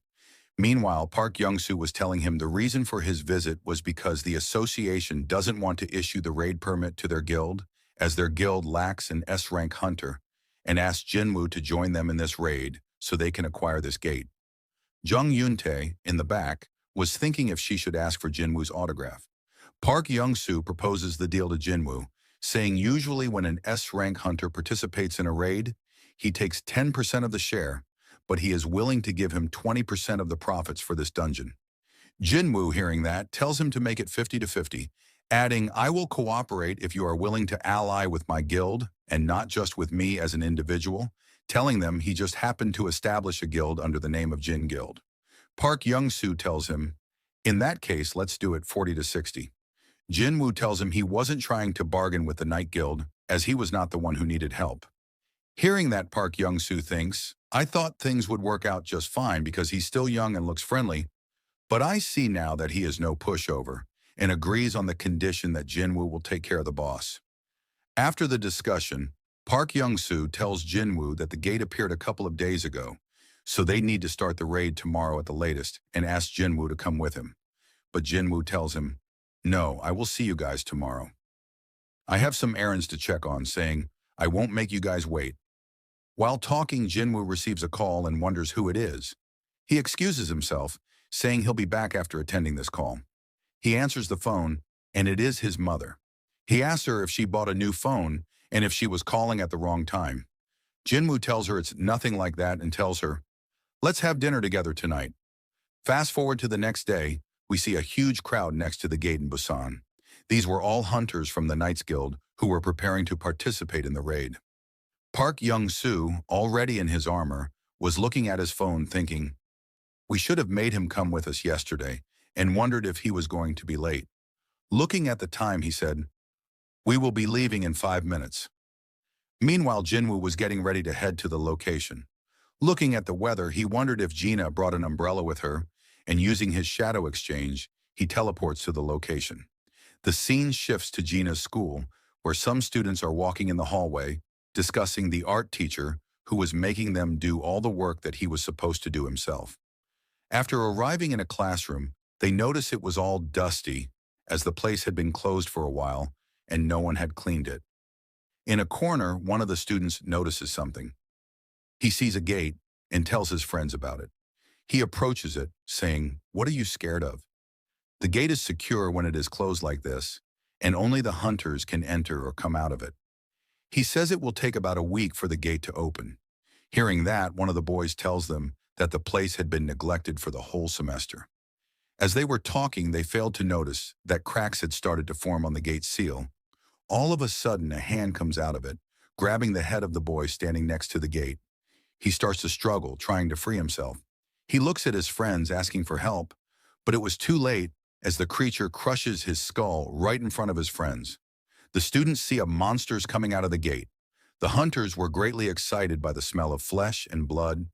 Meanwhile, Park Young-soo was telling him the reason for his visit was because the association doesn't want to issue the raid permit to their guild, as their guild lacks an S-rank hunter, and asked Jinwoo to join them in this raid so they can acquire this gate. Jung Yun-tae, in the back, was thinking if she should ask for Jinwoo's autograph. Park Young-soo proposes the deal to Jinwoo, saying usually when an S-rank hunter participates in a raid, he takes 10% of the share, but he is willing to give him 20% of the profits for this dungeon. Jinwoo, hearing that, tells him to make it 50 to 50, adding, "I will cooperate if you are willing to ally with my guild and not just with me as an individual," telling them he just happened to establish a guild under the name of Jin Guild. Park Young-soo tells him, "In that case, let's do it 40 to 60. Jinwoo tells him he wasn't trying to bargain with the Night Guild, as he was not the one who needed help. Hearing that, Park Young-soo thinks, "I thought things would work out just fine because he's still young and looks friendly, but I see now that he is no pushover," and agrees on the condition that Jinwoo will take care of the boss. After the discussion, Park Young-soo tells Jinwoo that the gate appeared a couple of days ago, so they need to start the raid tomorrow at the latest, and asks Jinwoo to come with him. But Jinwoo tells him, "No, I will see you guys tomorrow. I have some errands to check on," saying, "I won't make you guys wait." While talking, Jinwoo receives a call and wonders who it is. He excuses himself, saying he'll be back after attending this call. He answers the phone, and it is his mother. He asks her if she bought a new phone and if she was calling at the wrong time. Jinwoo tells her it's nothing like that and tells her, "Let's have dinner together tonight." Fast forward to the next day, we see a huge crowd next to the gate in Busan. These were all hunters from the Knights Guild who were preparing to participate in the raid. Park Young-soo, already in his armor, was looking at his phone thinking, "We should have made him come with us yesterday," and wondered if he was going to be late. Looking at the time, he said, "We will be leaving in 5 minutes." Meanwhile, Jinwoo was getting ready to head to the location. Looking at the weather, he wondered if Gina brought an umbrella with her, and using his shadow exchange, he teleports to the location. The scene shifts to Gina's school, where some students are walking in the hallway, discussing the art teacher who was making them do all the work that he was supposed to do himself. After arriving in a classroom, they notice it was all dusty, as the place had been closed for a while and no one had cleaned it. In a corner, one of the students notices something. He sees a gate and tells his friends about it. He approaches it, saying, "What are you scared of? The gate is secure when it is closed like this, and only the hunters can enter or come out of it. He says it will take about a week for the gate to open." Hearing that, one of the boys tells them that the place had been neglected for the whole semester. As they were talking, they failed to notice that cracks had started to form on the gate seal. All of a sudden, a hand comes out of it, grabbing the head of the boy standing next to the gate. He starts to struggle, trying to free himself. He looks at his friends, asking for help, but it was too late as the creature crushes his skull right in front of his friends. The students see a monsters coming out of the gate. The hunters were greatly excited by the smell of flesh and blood,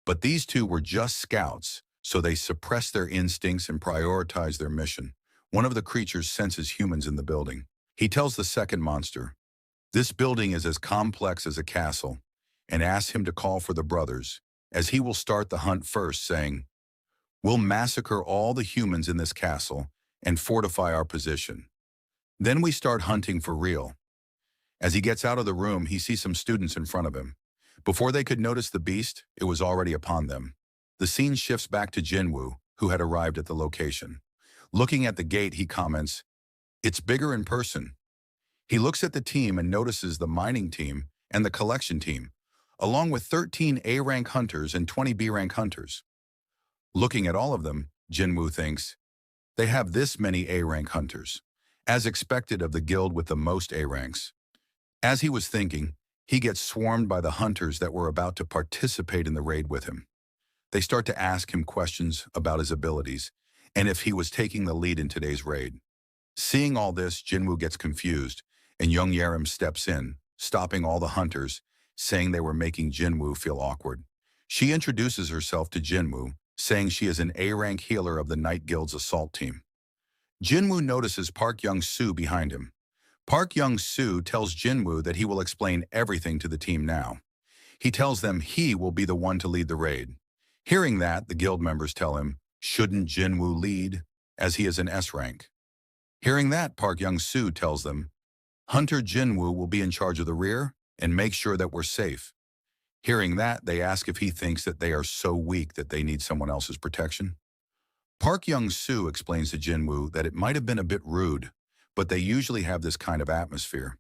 but these two were just scouts, so they suppressed their instincts and prioritized their mission. One of the creatures senses humans in the building. He tells the second monster, "This building is as complex as a castle," and asks him to call for the brothers, as he will start the hunt first, saying, "We'll massacre all the humans in this castle and fortify our position. Then we start hunting for real." As he gets out of the room, he sees some students in front of him. Before they could notice the beast, it was already upon them. The scene shifts back to Jinwoo, who had arrived at the location. Looking at the gate, he comments, "It's bigger in person." He looks at the team and notices the mining team and the collection team, along with 13 A-rank hunters and 20 B-rank hunters. Looking at all of them, Jinwoo thinks, they have this many A-rank hunters, as expected of the guild with the most A-ranks. As he was thinking, he gets swarmed by the hunters that were about to participate in the raid with him. They start to ask him questions about his abilities and if he was taking the lead in today's raid. Seeing all this, Jinwoo gets confused, and Young Yerim steps in, stopping all the hunters, saying they were making Jinwoo feel awkward. She introduces herself to Jinwoo, saying she is an A-rank healer of the Night Guild's assault team. Jinwoo notices Park Young-soo behind him. Park Young-soo tells Jinwoo that he will explain everything to the team now. He tells them he will be the one to lead the raid. Hearing that, the guild members tell him, shouldn't Jinwoo lead, as he is an S-rank. Hearing that, Park Young-soo tells them, Hunter Jinwoo will be in charge of the rear and make sure that we're safe. Hearing that, they ask if he thinks that they are so weak that they need someone else's protection. Park Young-soo explains to Jinwoo that it might have been a bit rude, but they usually have this kind of atmosphere.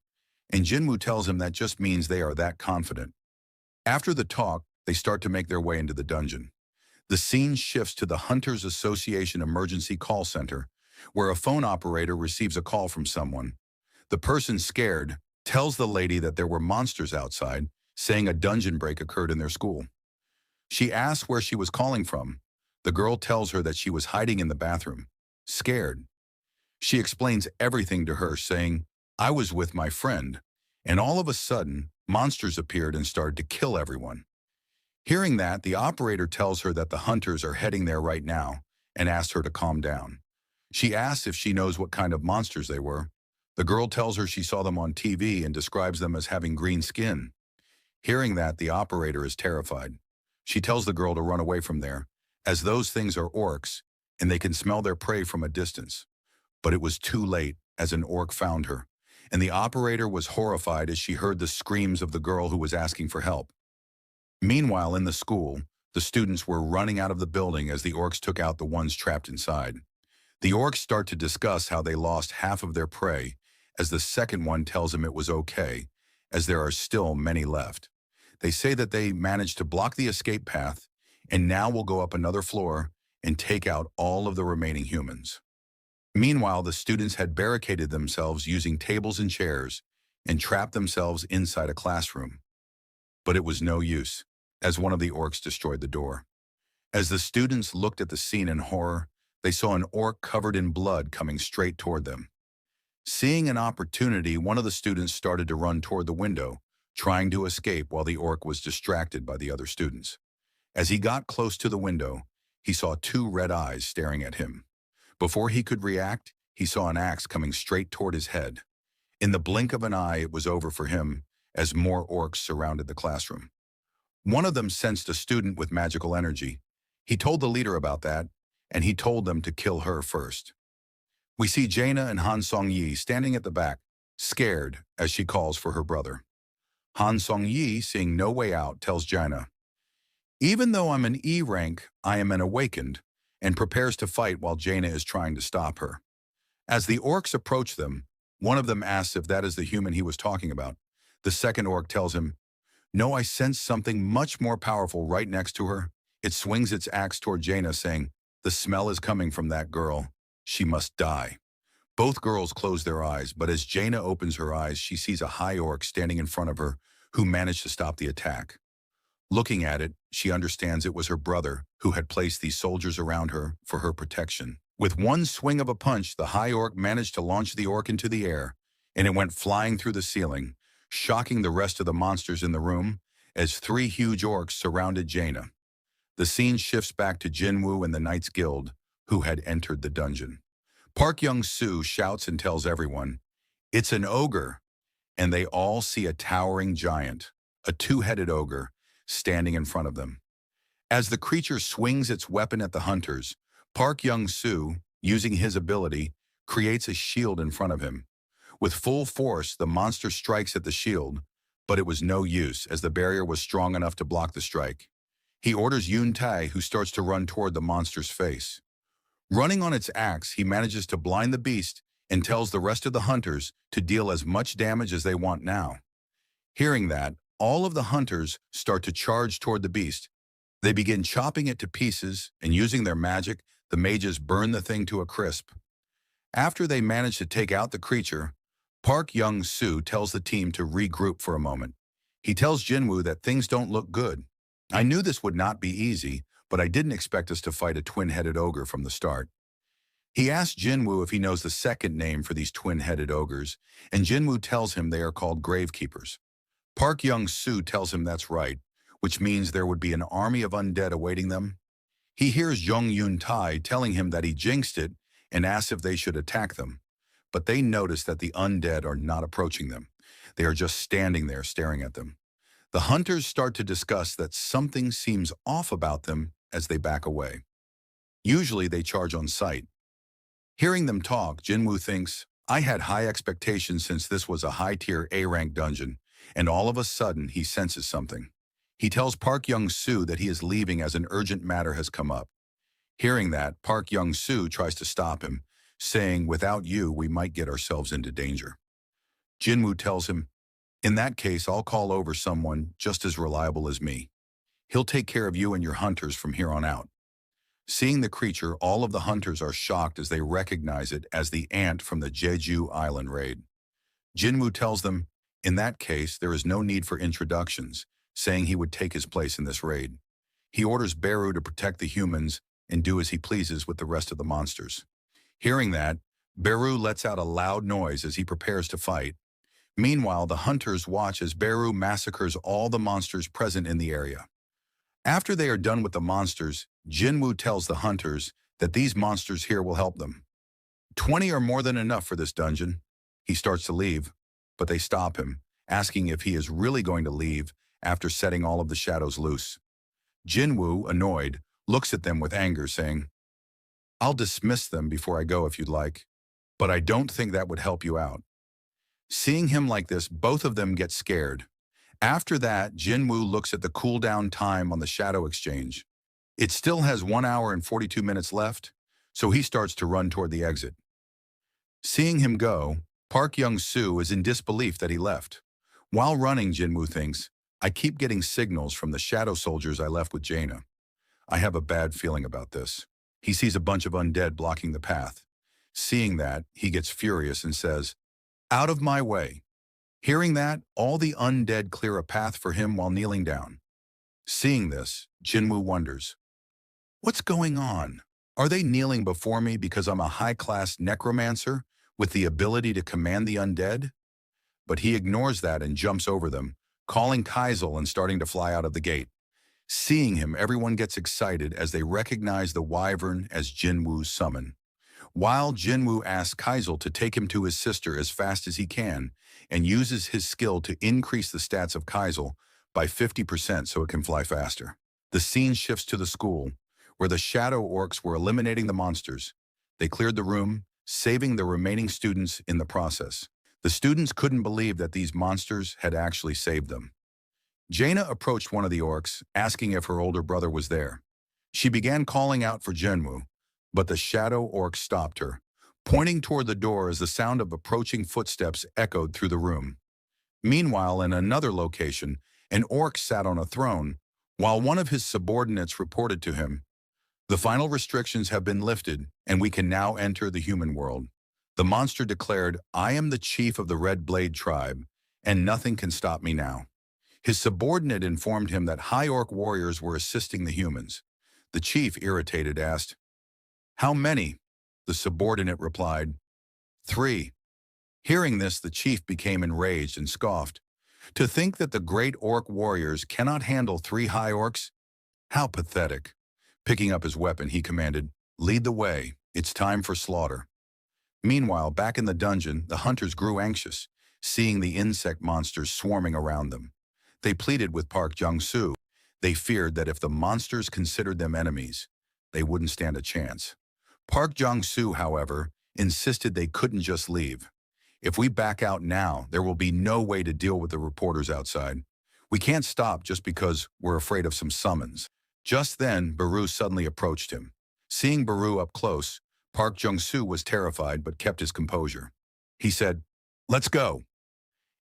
And Jinwoo tells him that just means they are that confident. After the talk, they start to make their way into the dungeon. The scene shifts to the Hunters Association Emergency Call Center, where a phone operator receives a call from someone. The person, scared, tells the lady that there were monsters outside, saying a dungeon break occurred in their school. She asks where she was calling from. The girl tells her that she was hiding in the bathroom, scared. She explains everything to her, saying, "I was with my friend," and all of a sudden, monsters appeared and started to kill everyone. Hearing that, the operator tells her that the hunters are heading there right now and asks her to calm down. She asks if she knows what kind of monsters they were. The girl tells her she saw them on TV and describes them as having green skin. Hearing that, the operator is terrified. She tells the girl to run away from there, as those things are orcs and they can smell their prey from a distance. But it was too late, as an orc found her, and the operator was horrified as she heard the screams of the girl who was asking for help. Meanwhile, in the school, the students were running out of the building as the orcs took out the ones trapped inside. The orcs start to discuss how they lost half of their prey, as the second one tells them it was okay, as there are still many left. They say that they managed to block the escape path, and now will go up another floor and take out all of the remaining humans. Meanwhile, the students had barricaded themselves using tables and chairs and trapped themselves inside a classroom. But it was no use, as one of the orcs destroyed the door. As the students looked at the scene in horror, they saw an orc covered in blood coming straight toward them. Seeing an opportunity, one of the students started to run toward the window, trying to escape while the orc was distracted by the other students. As he got close to the window, he saw two red eyes staring at him. Before he could react, he saw an axe coming straight toward his head. In the blink of an eye, it was over for him, as more orcs surrounded the classroom. One of them sensed a student with magical energy. He told the leader about that, and he told them to kill her first. We see Jaina and Han Song-yi standing at the back, scared as she calls for her brother. Han Song-yi, seeing no way out, tells Jaina, "Even though I'm an E rank, I am an awakened," and prepares to fight while Jaina is trying to stop her. As the orcs approach them, one of them asks if that is the human he was talking about. The second orc tells him, "No, I sense something much more powerful right next to her." It swings its axe toward Jaina, saying, "The smell is coming from that girl. She must die." Both girls close their eyes, but as Jaina opens her eyes, she sees a high orc standing in front of her who managed to stop the attack. Looking at it, she understands it was her brother who had placed these soldiers around her for her protection. With one swing of a punch, the high orc managed to launch the orc into the air, and it went flying through the ceiling, shocking the rest of the monsters in the room as three huge orcs surrounded Jaina. The scene shifts back to Jinwoo and the Knights Guild, who had entered the dungeon. Park Young-soo shouts and tells everyone, "It's an ogre," and they all see a towering giant, a two-headed ogre, standing in front of them. As the creature swings its weapon at the hunters, Park Young-soo, using his ability, creates a shield in front of him. With full force, the monster strikes at the shield, but it was no use as the barrier was strong enough to block the strike. He orders Yoon Tae, who starts to run toward the monster's face. Running on its axe, he manages to blind the beast and tells the rest of the hunters to deal as much damage as they want now. Hearing that, all of the hunters start to charge toward the beast. They begin chopping it to pieces, and using their magic, the mages burn the thing to a crisp. After they manage to take out the creature, Park Young-soo tells the team to regroup for a moment. He tells Jinwoo that things don't look good. "I knew this would not be easy, but I didn't expect us to fight a twin-headed ogre from the start." He asks Jinwoo if he knows the second name for these twin-headed ogres, and Jinwoo tells him they are called gravekeepers. Park Young-soo tells him that's right, which means there would be an army of undead awaiting them. He hears Jung Yoon Tae telling him that he jinxed it and asks if they should attack them. But they notice that the undead are not approaching them. They are just standing there staring at them. The hunters start to discuss that something seems off about them as they back away. Usually they charge on sight. Hearing them talk, Jinwoo thinks, "I had high expectations since this was a high-tier A-rank dungeon," and all of a sudden he senses something. He tells Park Young-soo that he is leaving as an urgent matter has come up. Hearing that, Park Young-soo tries to stop him, saying, "Without you, we might get ourselves into danger." Jinwoo tells him, "In that case, I'll call over someone just as reliable as me. He'll take care of you and your hunters from here on out." Seeing the creature, all of the hunters are shocked as they recognize it as the ant from the Jeju Island raid. Jinwoo tells them, in that case, there is no need for introductions, saying he would take his place in this raid. He orders Beru to protect the humans and do as he pleases with the rest of the monsters. Hearing that, Beru lets out a loud noise as he prepares to fight. Meanwhile, the hunters watch as Beru massacres all the monsters present in the area. After they are done with the monsters, Jinwoo tells the hunters that these monsters here will help them. 20 are more than enough for this dungeon. He starts to leave, but they stop him, asking if he is really going to leave after setting all of the shadows loose. Jinwoo, annoyed, looks at them with anger, saying, "I'll dismiss them before I go if you'd like, but I don't think that would help you out." Seeing him like this, both of them get scared. After that, Jinwoo looks at the cooldown time on the shadow exchange. It still has 1 hour and 42 minutes left, so he starts to run toward the exit. Seeing him go, Park Young-soo is in disbelief that he left. While running, Jinwoo thinks, "I keep getting signals from the shadow soldiers I left with Jaina. I have a bad feeling about this." He sees a bunch of undead blocking the path. Seeing that, he gets furious and says, "Out of my way." Hearing that, all the undead clear a path for him while kneeling down. Seeing this, Jinwoo wonders, "What's going on? Are they kneeling before me because I'm a high-class necromancer with the ability to command the undead?" But he ignores that and jumps over them, calling Kaisel and starting to fly out of the gate. Seeing him, everyone gets excited as they recognize the wyvern as Jinwoo's summon. While Jinwoo asks Kaisel to take him to his sister as fast as he can and uses his skill to increase the stats of Kaisel by 50% so it can fly faster. The scene shifts to the school, where the shadow orcs were eliminating the monsters. They cleared the room, saving the remaining students in the process. The students couldn't believe that these monsters had actually saved them. Jaina approached one of the orcs, asking if her older brother was there. She began calling out for Jinwoo, but the shadow orc stopped her, pointing toward the door as the sound of approaching footsteps echoed through the room. Meanwhile, in another location, an orc sat on a throne, while one of his subordinates reported to him, "The final restrictions have been lifted, and we can now enter the human world." The monster declared, "I am the chief of the Red Blade tribe, and nothing can stop me now." His subordinate informed him that high orc warriors were assisting the humans. The chief, irritated, asked, "How many?" The subordinate replied, "3." Hearing this, the chief became enraged and scoffed. "To think that the great orc warriors cannot handle 3 high orcs? How pathetic." Picking up his weapon, he commanded, "Lead the way. It's time for slaughter." Meanwhile, back in the dungeon, the hunters grew anxious, seeing the insect monsters swarming around them. They pleaded with Park Jung-soo. They feared that if the monsters considered them enemies, they wouldn't stand a chance. Park Jung-soo, however, insisted they couldn't just leave. "If we back out now, there will be no way to deal with the reporters outside. We can't stop just because we're afraid of some summons." Just then, Beru suddenly approached him. Seeing Beru up close, Park Jung-soo was terrified but kept his composure. He said, "Let's go."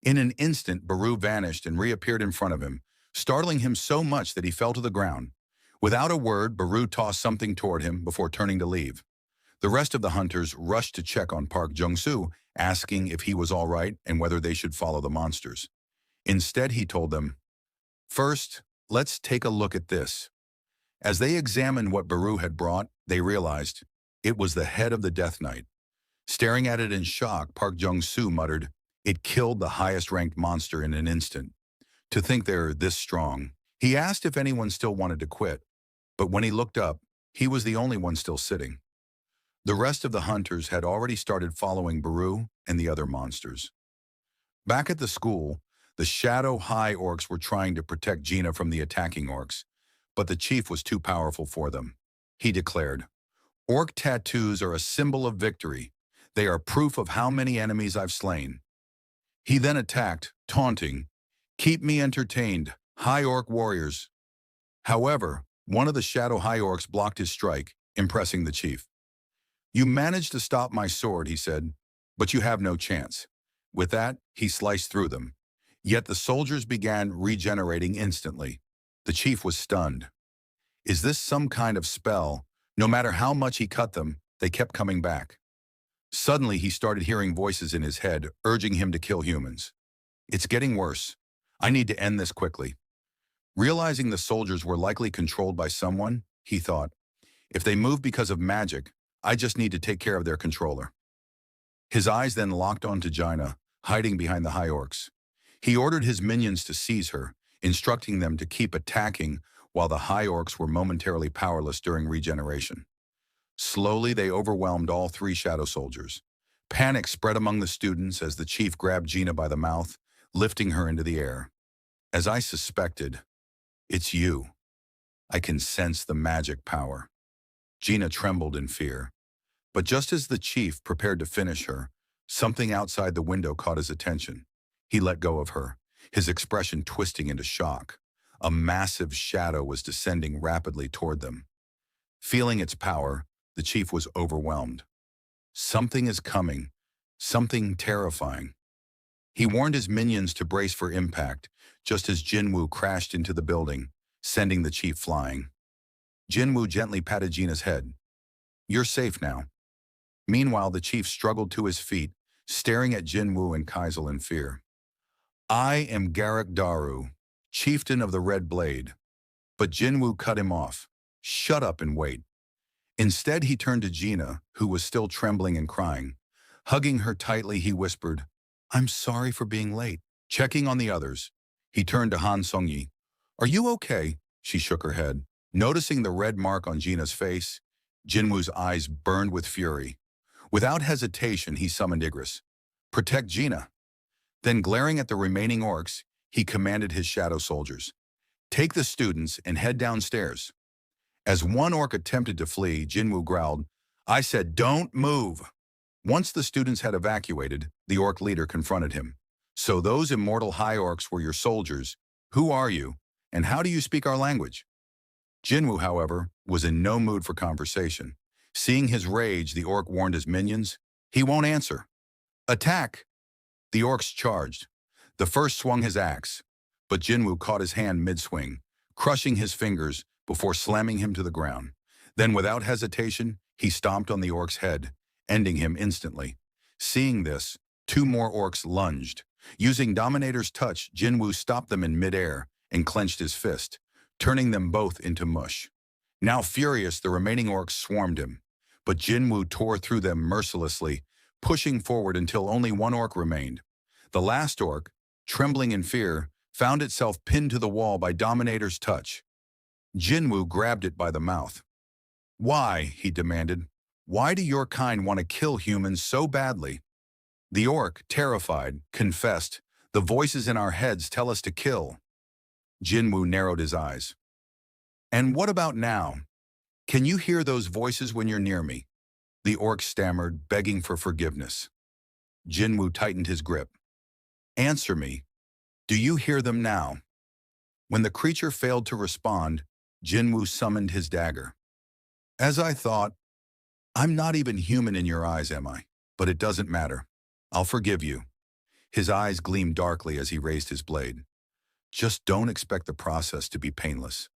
In an instant, Beru vanished and reappeared in front of him, startling him so much that he fell to the ground. Without a word, Beru tossed something toward him before turning to leave. The rest of the hunters rushed to check on Park Jung-soo, asking if he was all right and whether they should follow the monsters. Instead, he told them, "First, let's take a look at this." As they examined what Beru had brought, they realized it was the head of the Death Knight. Staring at it in shock, Park Jung-soo muttered, "It killed the highest-ranked monster in an instant. To think they're this strong." He asked if anyone still wanted to quit, but when he looked up, he was the only one still sitting. The rest of the hunters had already started following Beru and the other monsters. Back at the school, the Shadow High Orcs were trying to protect Gina from the attacking orcs, but the chief was too powerful for them. He declared, "Orc tattoos are a symbol of victory. They are proof of how many enemies I've slain." He then attacked, taunting, "Keep me entertained, High Orc warriors." However, one of the Shadow High Orcs blocked his strike, impressing the chief. "You managed to stop my sword," he said, "but you have no chance." With that, he sliced through them. Yet the soldiers began regenerating instantly. The chief was stunned. Is this some kind of spell? No matter how much he cut them, they kept coming back. Suddenly, he started hearing voices in his head, urging him to kill humans. "It's getting worse. I need to end this quickly." Realizing the soldiers were likely controlled by someone, he thought, if they move because of magic, I just need to take care of their controller. His eyes then locked onto Jaina, hiding behind the high orcs. He ordered his minions to seize her, instructing them to keep attacking while the high orcs were momentarily powerless during regeneration. Slowly, they overwhelmed all three shadow soldiers. Panic spread among the students as the chief grabbed Jaina by the mouth, lifting her into the air. "As I suspected, it's you. I can sense the magic power." Jaina trembled in fear. But just as the chief prepared to finish her, something outside the window caught his attention. He let go of her, his expression twisting into shock. A massive shadow was descending rapidly toward them. Feeling its power, the chief was overwhelmed. Something is coming, something terrifying. He warned his minions to brace for impact, just as Jinwoo crashed into the building, sending the chief flying. Jinwoo gently patted Jaina's head. "You're safe now." Meanwhile, the chief struggled to his feet, staring at Jinwoo and Kaisel in fear. "I am Garak Daru, chieftain of the Red Blade." But Jinwoo cut him off. "Shut up and wait." Instead, he turned to Jaina, who was still trembling and crying. Hugging her tightly, he whispered, "I'm sorry for being late." Checking on the others, he turned to Han Songyi. "Are you okay?" She shook her head. Noticing the red mark on Jaina's face, Jinwoo's eyes burned with fury. Without hesitation, he summoned Igris. "Protect Jaina." Then, glaring at the remaining orcs, he commanded his shadow soldiers, "Take the students and head downstairs." As one orc attempted to flee, Jinwoo growled, "I said don't move." Once the students had evacuated, the orc leader confronted him. "So those immortal high orcs were your soldiers. Who are you, and how do you speak our language?" Jinwoo, however, was in no mood for conversation. Seeing his rage, the orc warned his minions, "He won't answer." "Attack!" The orcs charged. The first swung his axe, but Jinwoo caught his hand mid-swing, crushing his fingers before slamming him to the ground. Then, without hesitation, he stomped on the orc's head, ending him instantly. Seeing this, two more orcs lunged. Using Dominator's touch, Jinwoo stopped them in midair and clenched his fist, turning them both into mush. Now furious, the remaining orcs swarmed him, but Jinwoo tore through them mercilessly, pushing forward until only one orc remained. The last orc, trembling in fear, found itself pinned to the wall by Dominator's touch. Jinwoo grabbed it by the mouth. "Why?" he demanded. "Why do your kind want to kill humans so badly?" The orc, terrified, confessed, "The voices in our heads tell us to kill." Jinwoo narrowed his eyes. "And what about now? Can you hear those voices when you're near me?" The orc stammered, begging for forgiveness. Jinwoo tightened his grip. "Answer me. Do you hear them now?" When the creature failed to respond, Jinwoo summoned his dagger. "As I thought, I'm not even human in your eyes, am I? But it doesn't matter. I'll forgive you." His eyes gleamed darkly as he raised his blade. "Just don't expect the process to be painless."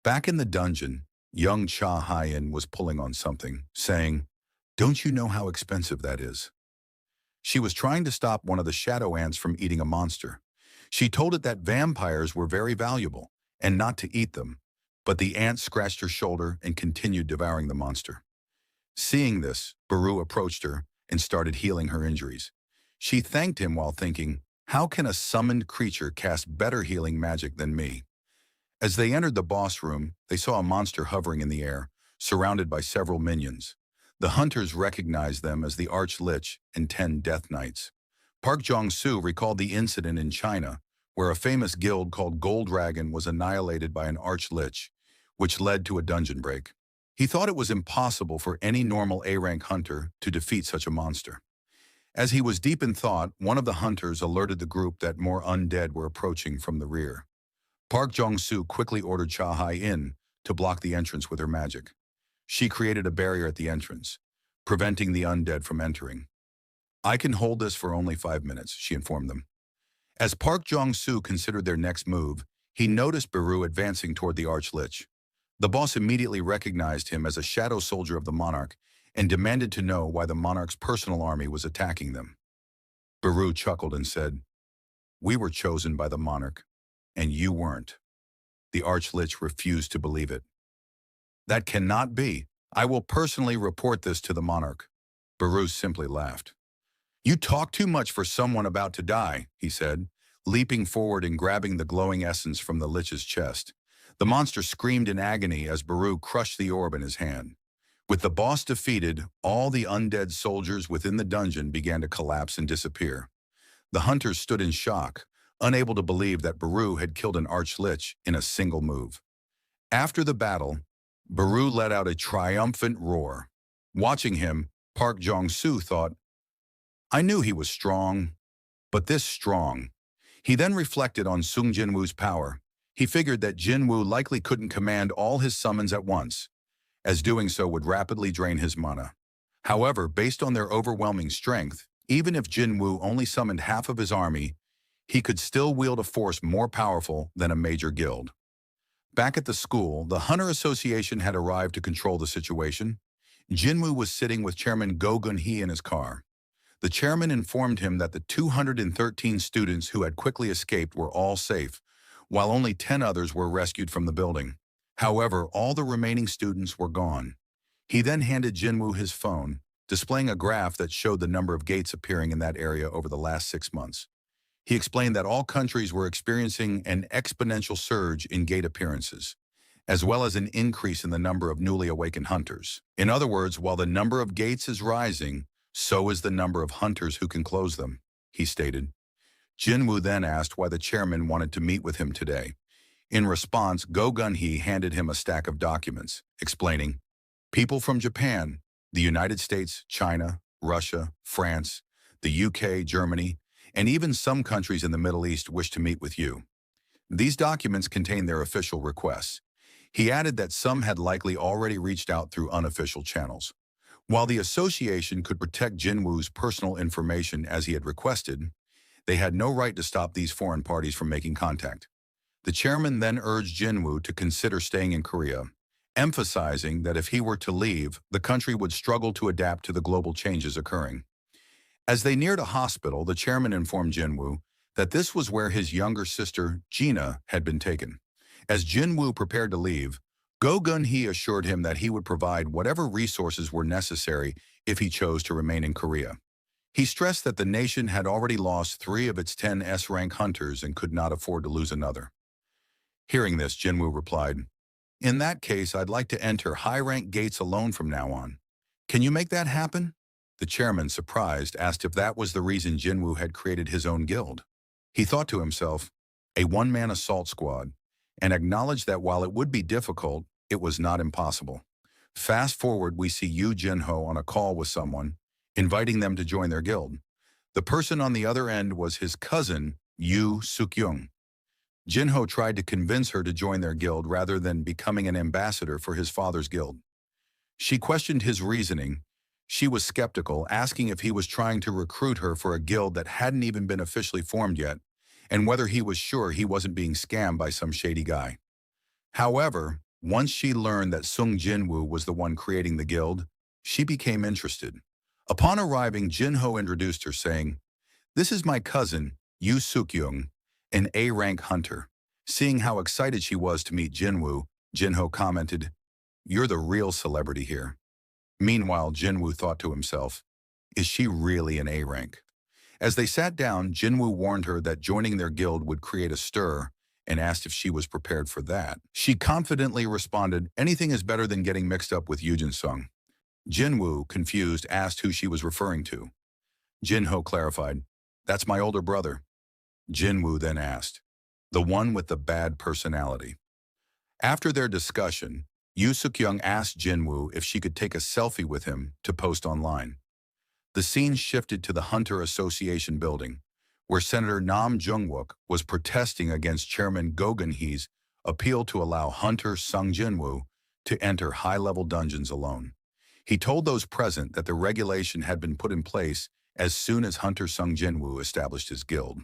Back in the dungeon, young Cha Hyen was pulling on something, saying, "Don't you know how expensive that is?" She was trying to stop one of the shadow ants from eating a monster. She told it that vampires were very valuable, and not to eat them, but the ant scratched her shoulder and continued devouring the monster. Seeing this, Baru approached her and started healing her injuries. She thanked him while thinking, "How can a summoned creature cast better healing magic than me?" As they entered the boss room, they saw a monster hovering in the air, surrounded by several minions. The hunters recognized them as the Arch-Lich and 10 Death Knights. Park Jong-soo recalled the incident in China, where a famous guild called Gold Dragon was annihilated by an Arch-Lich, which led to a dungeon break. He thought it was impossible for any normal A-rank hunter to defeat such a monster. As he was deep in thought, one of the hunters alerted the group that more undead were approaching from the rear. Park Jong-soo quickly ordered Cha Hai in to block the entrance with her magic. She created a barrier at the entrance, preventing the undead from entering. I can hold this for only 5 minutes, she informed them. As Park Jong-soo considered their next move, he noticed Baru advancing toward the Archlich. The boss immediately recognized him as a shadow soldier of the monarch and demanded to know why the monarch's personal army was attacking them. Baru chuckled and said, "We were chosen by the monarch, and you weren't." The Archlich refused to believe it. "That cannot be. I will personally report this to the monarch." Baru simply laughed. "You talk too much for someone about to die," he said, leaping forward and grabbing the glowing essence from the Lich's chest. The monster screamed in agony as Baru crushed the orb in his hand. With the boss defeated, all the undead soldiers within the dungeon began to collapse and disappear. The hunters stood in shock, unable to believe that Baru had killed an Archlich in a single move. After the battle, Baru let out a triumphant roar. Watching him, Park Jong-soo thought, "I knew he was strong, but this strong." He then reflected on Sung Jinwoo's power. He figured that Jinwoo likely couldn't command all his summons at once, as doing so would rapidly drain his mana. However, based on their overwhelming strength, even if Jinwoo only summoned half of his army, he could still wield a force more powerful than a major guild. Back at the school, the Hunter Association had arrived to control the situation. Jinwoo was sitting with Chairman Go Gun-hee in his car. The chairman informed him that the 213 students who had quickly escaped were all safe, while only 10 others were rescued from the building. However, all the remaining students were gone. He then handed Jinwoo his phone, displaying a graph that showed the number of gates appearing in that area over the last 6 months. He explained that all countries were experiencing an exponential surge in gate appearances, as well as an increase in the number of newly awakened hunters. In other words, while the number of gates is rising, so is the number of hunters who can close them, he stated. Jinwoo then asked why the chairman wanted to meet with him today. In response, Go Gun-hee handed him a stack of documents, explaining, "People from Japan, the United States, China, Russia, France, the UK, Germany, and even some countries in the Middle East wish to meet with you. These documents contain their official requests." He added that some had likely already reached out through unofficial channels. While the association could protect Jinwoo's personal information as he had requested, they had no right to stop these foreign parties from making contact. The chairman then urged Jinwoo to consider staying in Korea, emphasizing that if he were to leave, the country would struggle to adapt to the global changes occurring. As they neared a hospital, the chairman informed Jinwoo that this was where his younger sister, Gina, had been taken. As Jinwoo prepared to leave, Go Gun-hee assured him that he would provide whatever resources were necessary if he chose to remain in Korea. He stressed that the nation had already lost 3 of its 10 S-rank hunters and could not afford to lose another. Hearing this, Jinwoo replied, "In that case, I'd like to enter high-rank gates alone from now on. Can you make that happen?" The chairman, surprised, asked if that was the reason Jinwoo had created his own guild. He thought to himself, a one-man assault squad, and acknowledged that while it would be difficult, it was not impossible. Fast forward, we see Yu Jinho on a call with someone, inviting them to join their guild. The person on the other end was his cousin, Yu Suk-young. Jinho tried to convince her to join their guild rather than becoming an ambassador for his father's guild. She questioned his reasoning. She was skeptical, asking if he was trying to recruit her for a guild that hadn't even been officially formed yet, and whether he was sure he wasn't being scammed by some shady guy. However, once she learned that Sung Jinwoo was the one creating the guild, she became interested. Upon arriving, Jinho introduced her, saying, "This is my cousin, Yu Suk-young, an A-rank hunter." Seeing how excited she was to meet Jinwoo, Jinho commented, "You're the real celebrity here." Meanwhile, Jinwoo thought to himself, is she really an A-rank? As they sat down, Jinwoo warned her that joining their guild would create a stir and asked if she was prepared for that. She confidently responded, "Anything is better than getting mixed up with Yujin Sung." Jinwoo, confused, asked who she was referring to. Jinho clarified, "That's my older brother." Jinwoo then asked, "The one with the bad personality?" After their discussion, Yu Suk-young asked Jinwoo if she could take a selfie with him to post online. The scene shifted to the Hunter Association building, where Senator Nam Jung-wook was protesting against Chairman Go Gun-hee's appeal to allow Hunter Sung Jinwoo to enter high-level dungeons alone. He told those present that the regulation had been put in place as soon as Hunter Sung Jinwoo established his guild.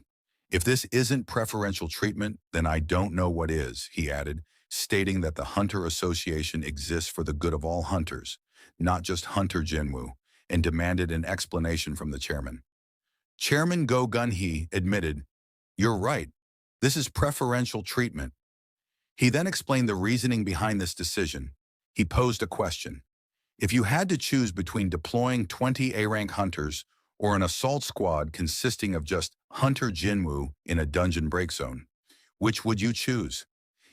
"If this isn't preferential treatment, then I don't know what is," he added, stating that the Hunter Association exists for the good of all hunters, not just Hunter Jinwoo, and demanded an explanation from the chairman. Chairman Go Gun-hee admitted, "You're right. This is preferential treatment." He then explained the reasoning behind this decision. He posed a question. If you had to choose between deploying 20 A-rank hunters or an assault squad consisting of just Hunter Jinwoo in a dungeon break zone, which would you choose?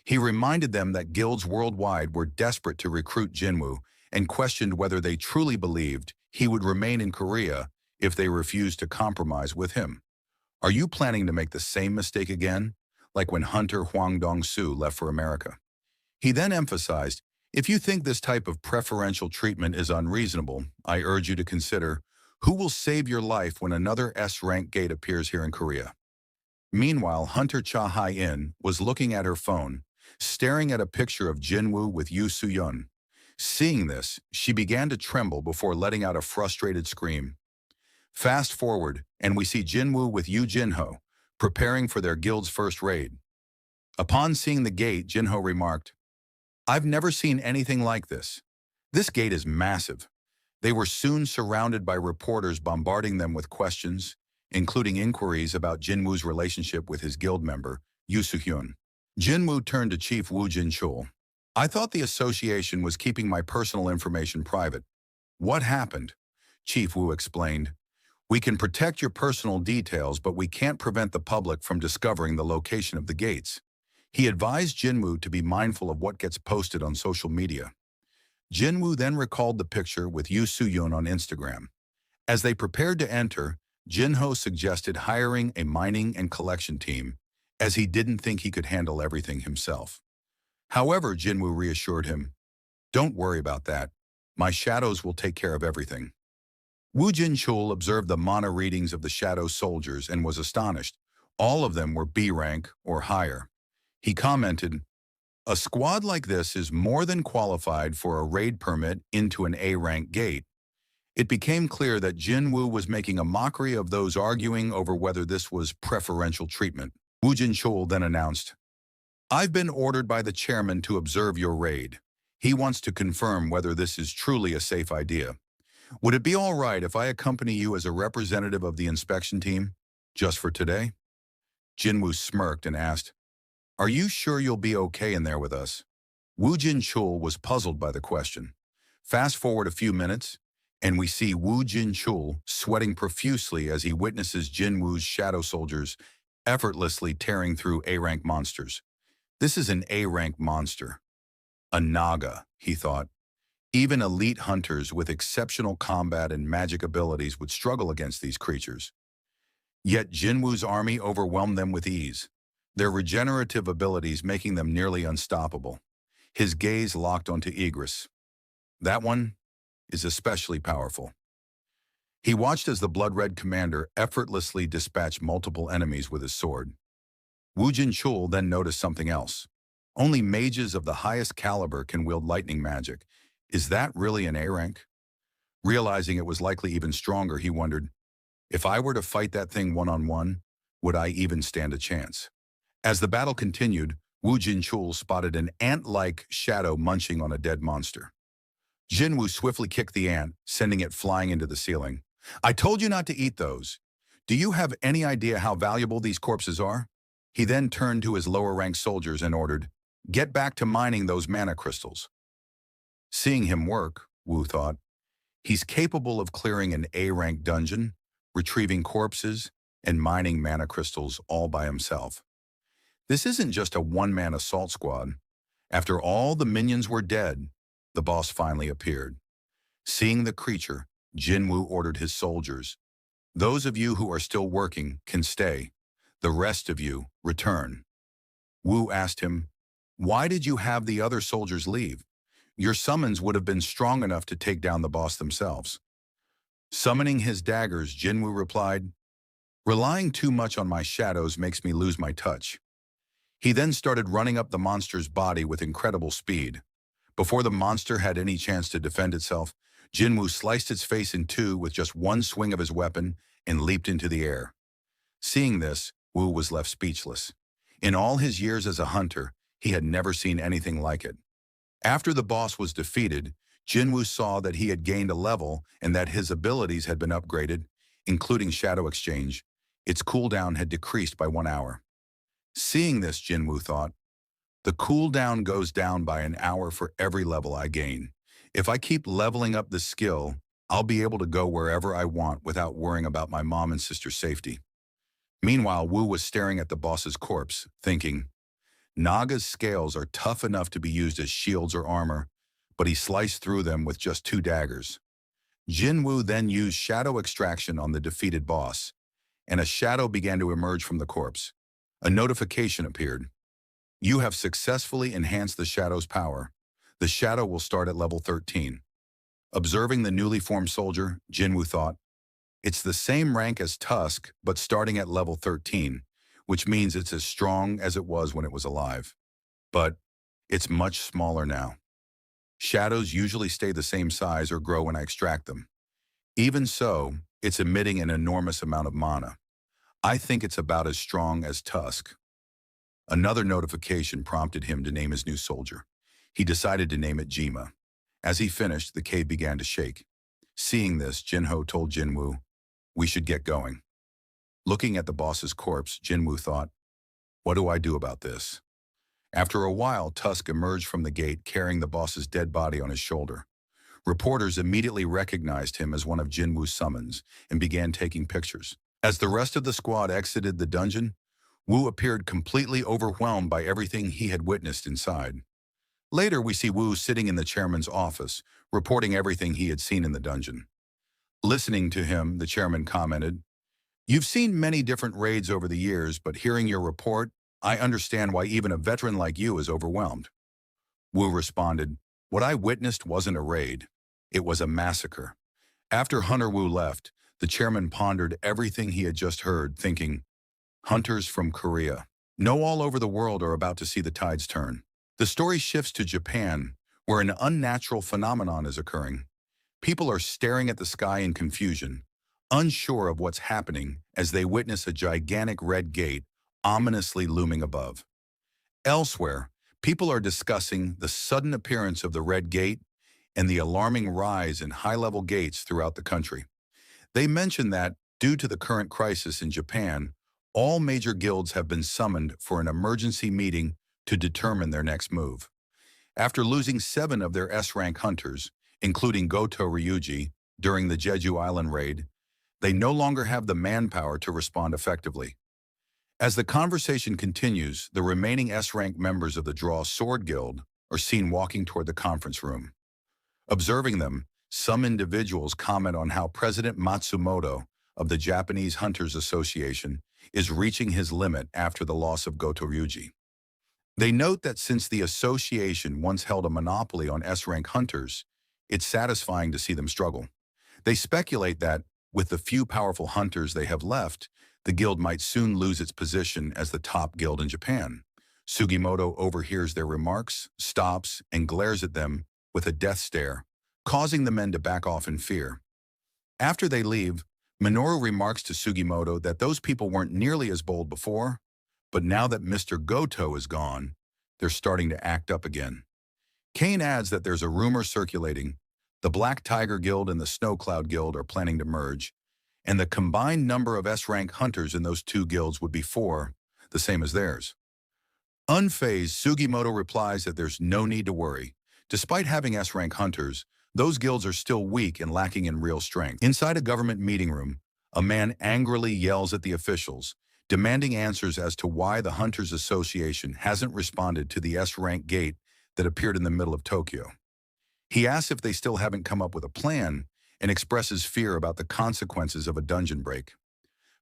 He reminded them that guilds worldwide were desperate to recruit Jinwoo and questioned whether they truly believed he would remain in Korea if they refused to compromise with him. "Are you planning to make the same mistake again, like when Hunter Hwang Dong-soo left for America?" He then emphasized, "If you think this type of preferential treatment is unreasonable, I urge you to consider who will save your life when another S-rank gate appears here in Korea." Meanwhile, Hunter Cha Hai-in was looking at her phone, staring at a picture of Jinwoo with Yoo Soo-yeon. Seeing this, she began to tremble before letting out a frustrated scream. Fast forward, and we see Jinwoo with Yoo Jinho, preparing for their guild's first raid. Upon seeing the gate, Jinho remarked, "I've never seen anything like this. This gate is massive." They were soon surrounded by reporters bombarding them with questions, including inquiries about Jinwoo's relationship with his guild member, Yoo Soo-hyun. Jinwoo turned to Chief Woo Jin-chul. "I thought the association was keeping my personal information private. What happened?" Chief Woo explained, "We can protect your personal details, but we can't prevent the public from discovering the location of the gates." He advised Jinwoo to be mindful of what gets posted on social media. Jinwoo then recalled the picture with Yoo Soo-yeon on Instagram. As they prepared to enter, Jinho suggested hiring a mining and collection team, as he didn't think he could handle everything himself. However, Jinwoo reassured him, "Don't worry about that. My shadows will take care of everything." Woo Jin-chul observed the mana readings of the shadow soldiers and was astonished. All of them were B rank or higher. He commented, "A squad like this is more than qualified for a raid permit into an A-rank gate." It became clear that Jinwoo was making a mockery of those arguing over whether this was preferential treatment. Woo Jin-chul then announced, "I've been ordered by the chairman to observe your raid. He wants to confirm whether this is truly a safe idea. Would it be all right if I accompany you as a representative of the inspection team, just for today?" Jinwoo smirked and asked, "Are you sure you'll be okay in there with us?" Woo Jin-chul was puzzled by the question. Fast forward a few minutes, and we see Woo Jin-chul sweating profusely as he witnesses Jinwoo's shadow soldiers effortlessly tearing through A-rank monsters. This is an A-rank monster. A Naga, he thought. Even elite hunters with exceptional combat and magic abilities would struggle against these creatures. Yet Jinwoo's army overwhelmed them with ease, their regenerative abilities making them nearly unstoppable. His gaze locked onto Igris. "That one is especially powerful." He watched as the blood-red commander effortlessly dispatched multiple enemies with his sword. Woo Jin-chul then noticed something else. Only mages of the highest caliber can wield lightning magic. Is that really an A-rank? Realizing it was likely even stronger, he wondered, if I were to fight that thing one-on-one, would I even stand a chance? As the battle continued, Woo Jin-chul spotted an ant-like shadow munching on a dead monster. Jinwoo swiftly kicked the ant, sending it flying into the ceiling. "I told you not to eat those. Do you have any idea how valuable these corpses are?" He then turned to his lower-ranked soldiers and ordered, "Get back to mining those mana crystals." Seeing him work, Woo thought, he's capable of clearing an A-rank dungeon, retrieving corpses, and mining mana crystals all by himself. This isn't just a one-man assault squad. After all the minions were dead, the boss finally appeared. Seeing the creature, Jinwoo ordered his soldiers, "Those of you who are still working can stay. The rest of you return." Woo asked him, "Why did you have the other soldiers leave? Your summons would have been strong enough to take down the boss themselves." Summoning his daggers, Jinwoo replied, "Relying too much on my shadows makes me lose my touch." He then started running up the monster's body with incredible speed. Before the monster had any chance to defend itself, Jinwoo sliced its face in two with just one swing of his weapon and leaped into the air. Seeing this, Wu was left speechless. In all his years as a hunter, he had never seen anything like it. After the boss was defeated, Jinwoo saw that he had gained a level and that his abilities had been upgraded, including Shadow Exchange. Its cooldown had decreased by 1 hour. Seeing this, Jinwoo thought, the cooldown goes down by an hour for every level I gain. If I keep leveling up this skill, I'll be able to go wherever I want without worrying about my mom and sister's safety. Meanwhile, Wu was staring at the boss's corpse, thinking, Naga's scales are tough enough to be used as shields or armor, but he sliced through them with just 2 daggers. Jinwoo then used shadow extraction on the defeated boss, and a shadow began to emerge from the corpse. A notification appeared. You have successfully enhanced the shadow's power. The shadow will start at level 13. Observing the newly formed soldier, Jinwoo thought, it's the same rank as Tusk, but starting at level 13, which means it's as strong as it was when it was alive. But it's much smaller now. Shadows usually stay the same size or grow when I extract them. Even so, it's emitting an enormous amount of mana. I think it's about as strong as Tusk. Another notification prompted him to name his new soldier. He decided to name it Jima. As he finished, the cave began to shake. Seeing this, Jinho told Jinwoo, we should get going. Looking at the boss's corpse, Jinwoo thought, what do I do about this? After a while, Tusk emerged from the gate carrying the boss's dead body on his shoulder. Reporters immediately recognized him as one of Jinwoo's summons and began taking pictures. As the rest of the squad exited the dungeon, Wu appeared completely overwhelmed by everything he had witnessed inside. Later, we see Wu sitting in the chairman's office, reporting everything he had seen in the dungeon. Listening to him, the chairman commented, you've seen many different raids over the years, but hearing your report, I understand why even a veteran like you is overwhelmed. Wu responded, what I witnessed wasn't a raid. It was a massacre. After Hunter Wu left, the chairman pondered everything he had just heard, thinking, hunters from Korea. No, all over the world are about to see the tides turn. The story shifts to Japan, where an unnatural phenomenon is occurring. People are staring at the sky in confusion, unsure of what's happening as they witness a gigantic red gate ominously looming above. Elsewhere, people are discussing the sudden appearance of the red gate and the alarming rise in high-level gates throughout the country. They mention that, due to the current crisis in Japan, all major guilds have been summoned for an emergency meeting to determine their next move. After losing 7 of their S-rank hunters, including Goto Ryuji, during the Jeju Island raid, they no longer have the manpower to respond effectively. As the conversation continues, the remaining S-rank members of the Draw Sword Guild are seen walking toward the conference room. Observing them, some individuals comment on how President Matsumoto of the Japanese Hunters Association is reaching his limit after the loss of Goto Ryuji. They note that since the association once held a monopoly on S-rank hunters, it's satisfying to see them struggle. They speculate that, with the few powerful hunters they have left, the guild might soon lose its position as the top guild in Japan. Sugimoto overhears their remarks, stops, and glares at them with a death stare, causing the men to back off in fear. After they leave, Minoru remarks to Sugimoto that those people weren't nearly as bold before, but now that Mr. Goto is gone, they're starting to act up again. Kane adds that there's a rumor circulating. The Black Tiger Guild and the Snow Cloud Guild are planning to merge, and the combined number of S-rank hunters in those 2 guilds would be 4, the same as theirs. Unfazed, Sugimoto replies that there's no need to worry. Despite having S-rank hunters, those guilds are still weak and lacking in real strength. Inside a government meeting room, a man angrily yells at the officials, demanding answers as to why the Hunters Association hasn't responded to the S-rank gate that appeared in the middle of Tokyo. He asks if they still haven't come up with a plan and expresses fear about the consequences of a dungeon break.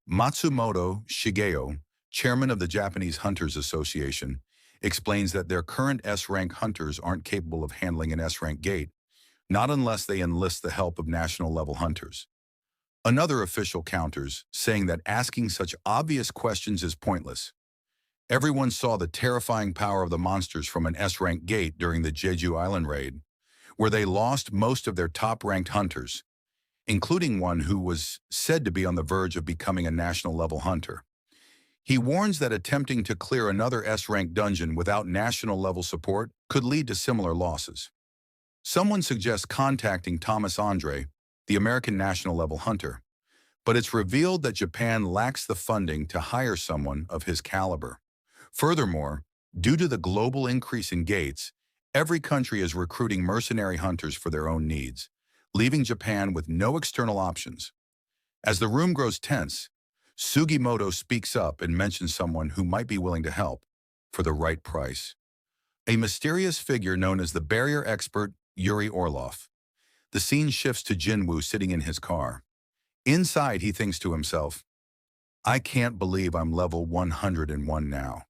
Matsumoto Shigeo, chairman of the Japanese Hunters Association, explains that their current S-rank hunters aren't capable of handling an S-rank gate, not unless they enlist the help of national-level hunters. Another official counters, saying that asking such obvious questions is pointless. Everyone saw the terrifying power of the monsters from an S-rank gate during the Jeju Island raid, where they lost most of their top-ranked hunters, including one who was said to be on the verge of becoming a national-level hunter. He warns that attempting to clear another S-rank dungeon without national-level support could lead to similar losses. Someone suggests contacting Thomas Andre, the American national-level hunter, but it's revealed that Japan lacks the funding to hire someone of his caliber. Furthermore, due to the global increase in gates, every country is recruiting mercenary hunters for their own needs, leaving Japan with no external options. As the room grows tense, Sugimoto speaks up and mentions someone who might be willing to help for the right price. A mysterious figure known as the barrier expert Yuri Orlov. The scene shifts to Jinwoo sitting in his car. Inside, he thinks to himself, I can't believe I'm level 101 now.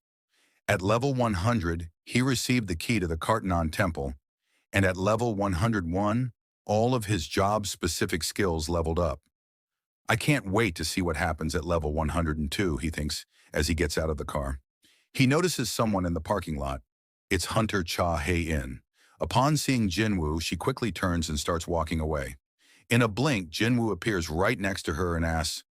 At level 100, he received the key to the Kartanon Temple, and at level 101, all of his job-specific skills leveled up. I can't wait to see what happens at level 102, he thinks as he gets out of the car. He notices someone in the parking lot. It's Hunter Cha Hae-in. Upon seeing Jinwoo, she quickly turns and starts walking away. In a blink, Jinwoo appears right next to her and asks,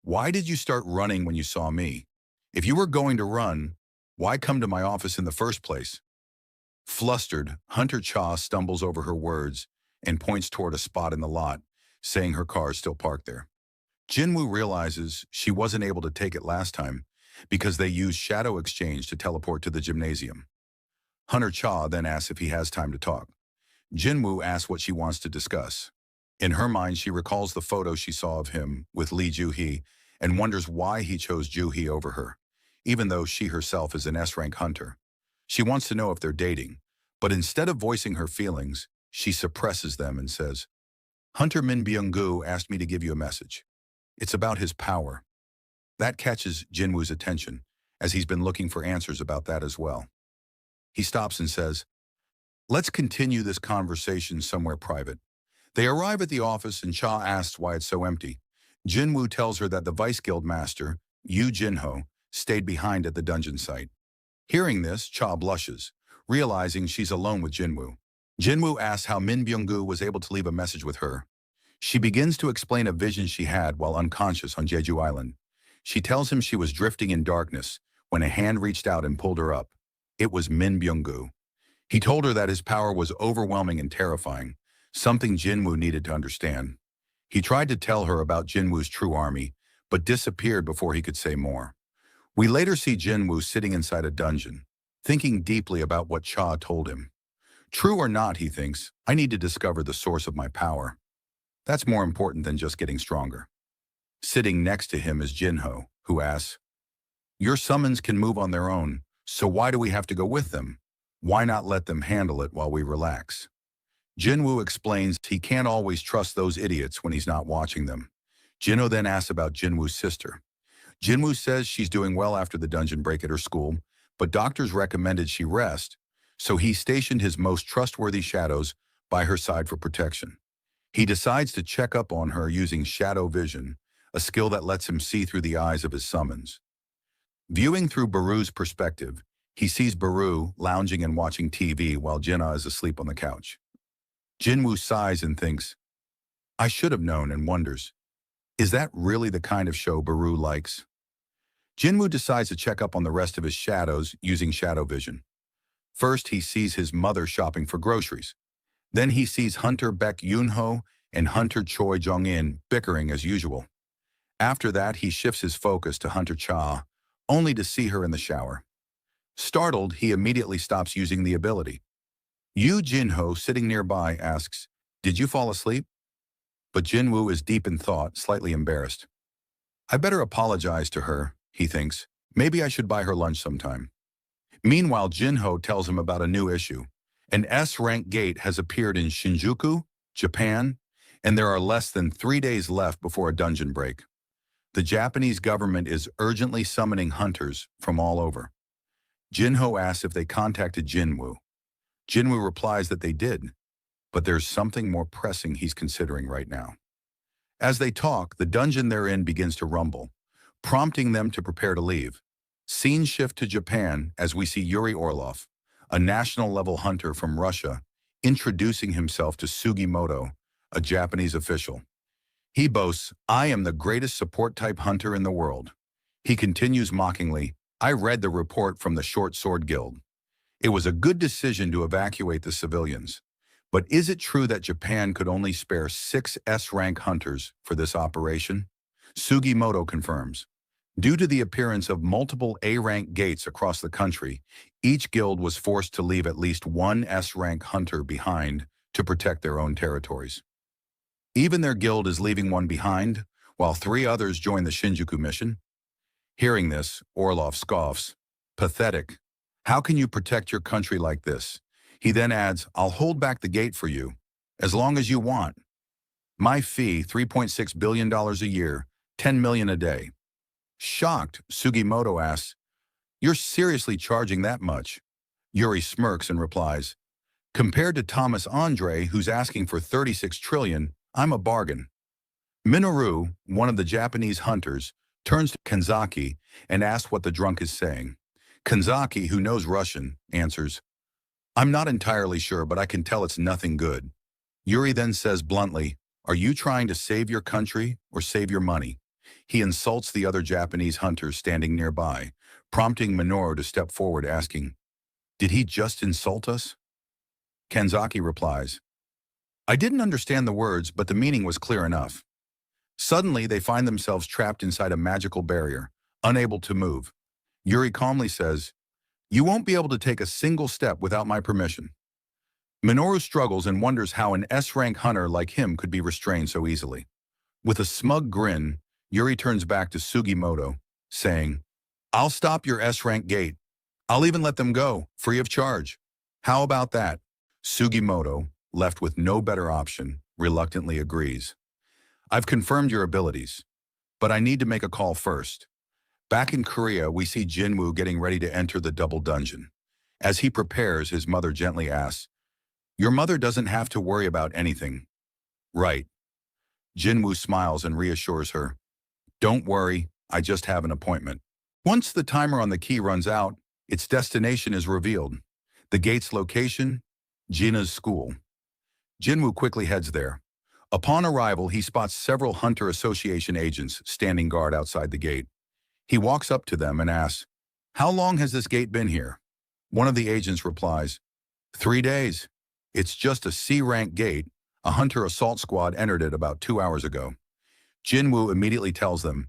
Why did you start running when you saw me? If you were going to run, why come to my office in the first place? Flustered, Hunter Cha stumbles over her words and points toward a spot in the lot, saying her car is still parked there. Jinwoo realizes she wasn't able to take it last time because they used Shadow Exchange to teleport to the gymnasium. Hunter Cha then asks if he has time to talk. Jinwoo asks what she wants to discuss. In her mind, she recalls the photo she saw of him with Lee Joo-hee and wonders why he chose Joo-hee over her, even though she herself is an S-rank hunter. She wants to know if they're dating, but instead of voicing her feelings, she suppresses them and says, Hunter Min Byung-gu asked me to give you a message. It's about his power. That catches Jinwoo's attention, as he's been looking for answers about that as well. He stops and says, Let's continue this conversation somewhere private. They arrive at the office and Cha asks why it's so empty. Jinwoo tells her that the Vice Guild Master, Yu Jinho, stayed behind at the dungeon site. Hearing this, Cha blushes, realizing she's alone with Jinwoo. Jinwoo asks how Min Byung-gu was able to leave a message with her. She begins to explain a vision she had while unconscious on Jeju Island. She tells him she was drifting in darkness when a hand reached out and pulled her up. It was Min Byung-gu. He told her that his power was overwhelming and terrifying, something Jinwoo needed to understand. He tried to tell her about Jinwoo's true army, but disappeared before he could say more. We later see Jinwoo sitting inside a dungeon, thinking deeply about what Cha told him. True or not, he thinks, I need to discover the source of my power. That's more important than just getting stronger. Sitting next to him is Jinho, who asks, Your summons can move on their own, so why do we have to go with them? Why not let them handle it while we relax? Jinwoo explains he can't always trust those idiots when he's not watching them. Jinho then asks about Jinwoo's sister. Jinwoo says she's doing well after the dungeon break at her school, but doctors recommended she rest, so he stationed his most trustworthy shadows by her side for protection. He decides to check up on her using shadow vision, a skill that lets him see through the eyes of his summons. Viewing through Baru's perspective, he sees Baru lounging and watching TV while Jinna is asleep on the couch. Jinwoo sighs and thinks, I should have known, and wonders, is that really the kind of show Baru likes? Jinwoo decides to check up on the rest of his shadows using shadow vision. First, he sees his mother shopping for groceries. Then he sees Hunter Baek Yoonho and Hunter Choi Jong-in bickering as usual. After that, he shifts his focus to Hunter Cha, only to see her in the shower. Startled, he immediately stops using the ability. Yu Jinho, sitting nearby, asks, Did you fall asleep? But Jinwoo is deep in thought, slightly embarrassed. I better apologize to her, he thinks. Maybe I should buy her lunch sometime. Meanwhile, Jinho tells him about a new issue. An S-rank gate has appeared in Shinjuku, Japan, and there are less than 3 days left before a dungeon break. The Japanese government is urgently summoning hunters from all over. Jinho asks if they contacted Jinwoo. Jinwoo replies that they did, but there's something more pressing he's considering right now. As they talk, the dungeon they're in begins to rumble, prompting them to prepare to leave. Scene shift to Japan as we see Yuri Orlov, a national-level hunter from Russia, introducing himself to Sugimoto, a Japanese official. He boasts, "I am the greatest support-type hunter in the world." He continues mockingly, "I read the report from the Short Sword Guild. It was a good decision to evacuate the civilians. But is it true that Japan could only spare 6 S-rank hunters for this operation?" Sugimoto confirms. Due to the appearance of multiple A-rank gates across the country, each guild was forced to leave at least one S-rank hunter behind to protect their own territories. Even their guild is leaving one behind, while 3 others join the Shinjuku mission. Hearing this, Orlov scoffs. "Pathetic. How can you protect your country like this?" He then adds, "I'll hold back the gate for you, as long as you want. My fee, $3.6 billion a year, $10 million a day." Shocked, Sugimoto asks, "You're seriously charging that much?" Yuri smirks and replies, "Compared to Thomas Andre, who's asking for 36 trillion, I'm a bargain." Minoru, one of the Japanese hunters, turns to Kanzaki and asks what the drunk is saying. Kanzaki, who knows Russian, answers, "I'm not entirely sure, but I can tell it's nothing good." Yuri then says bluntly, "Are you trying to save your country or save your money?" He insults the other Japanese hunters standing nearby, prompting Minoru to step forward asking, "Did he just insult us?" Kanzaki replies, "I didn't understand the words, but the meaning was clear enough." Suddenly, they find themselves trapped inside a magical barrier, unable to move. Yuri calmly says, "You won't be able to take a single step without my permission." Minoru struggles and wonders how an S-rank hunter like him could be restrained so easily. With a smug grin, Yuri turns back to Sugimoto, saying, "I'll stop your S-rank gate. I'll even let them go, free of charge. How about that?" Sugimoto, left with no better option, reluctantly agrees. "I've confirmed your abilities, but I need to make a call first." Back in Korea, we see Jinwoo getting ready to enter the double dungeon. As he prepares, his mother gently asks, "Your mother doesn't have to worry about anything, right?" Jinwoo smiles and reassures her, "Don't worry, I just have an appointment." Once the timer on the key runs out, its destination is revealed. The gate's location? Gina's school. Jinwoo quickly heads there. Upon arrival, he spots several Hunter Association agents standing guard outside the gate. He walks up to them and asks, "How long has this gate been here?" One of the agents replies, 3 days. It's just a C-rank gate. A Hunter assault squad entered it about 2 hours ago." Jinwoo immediately tells them,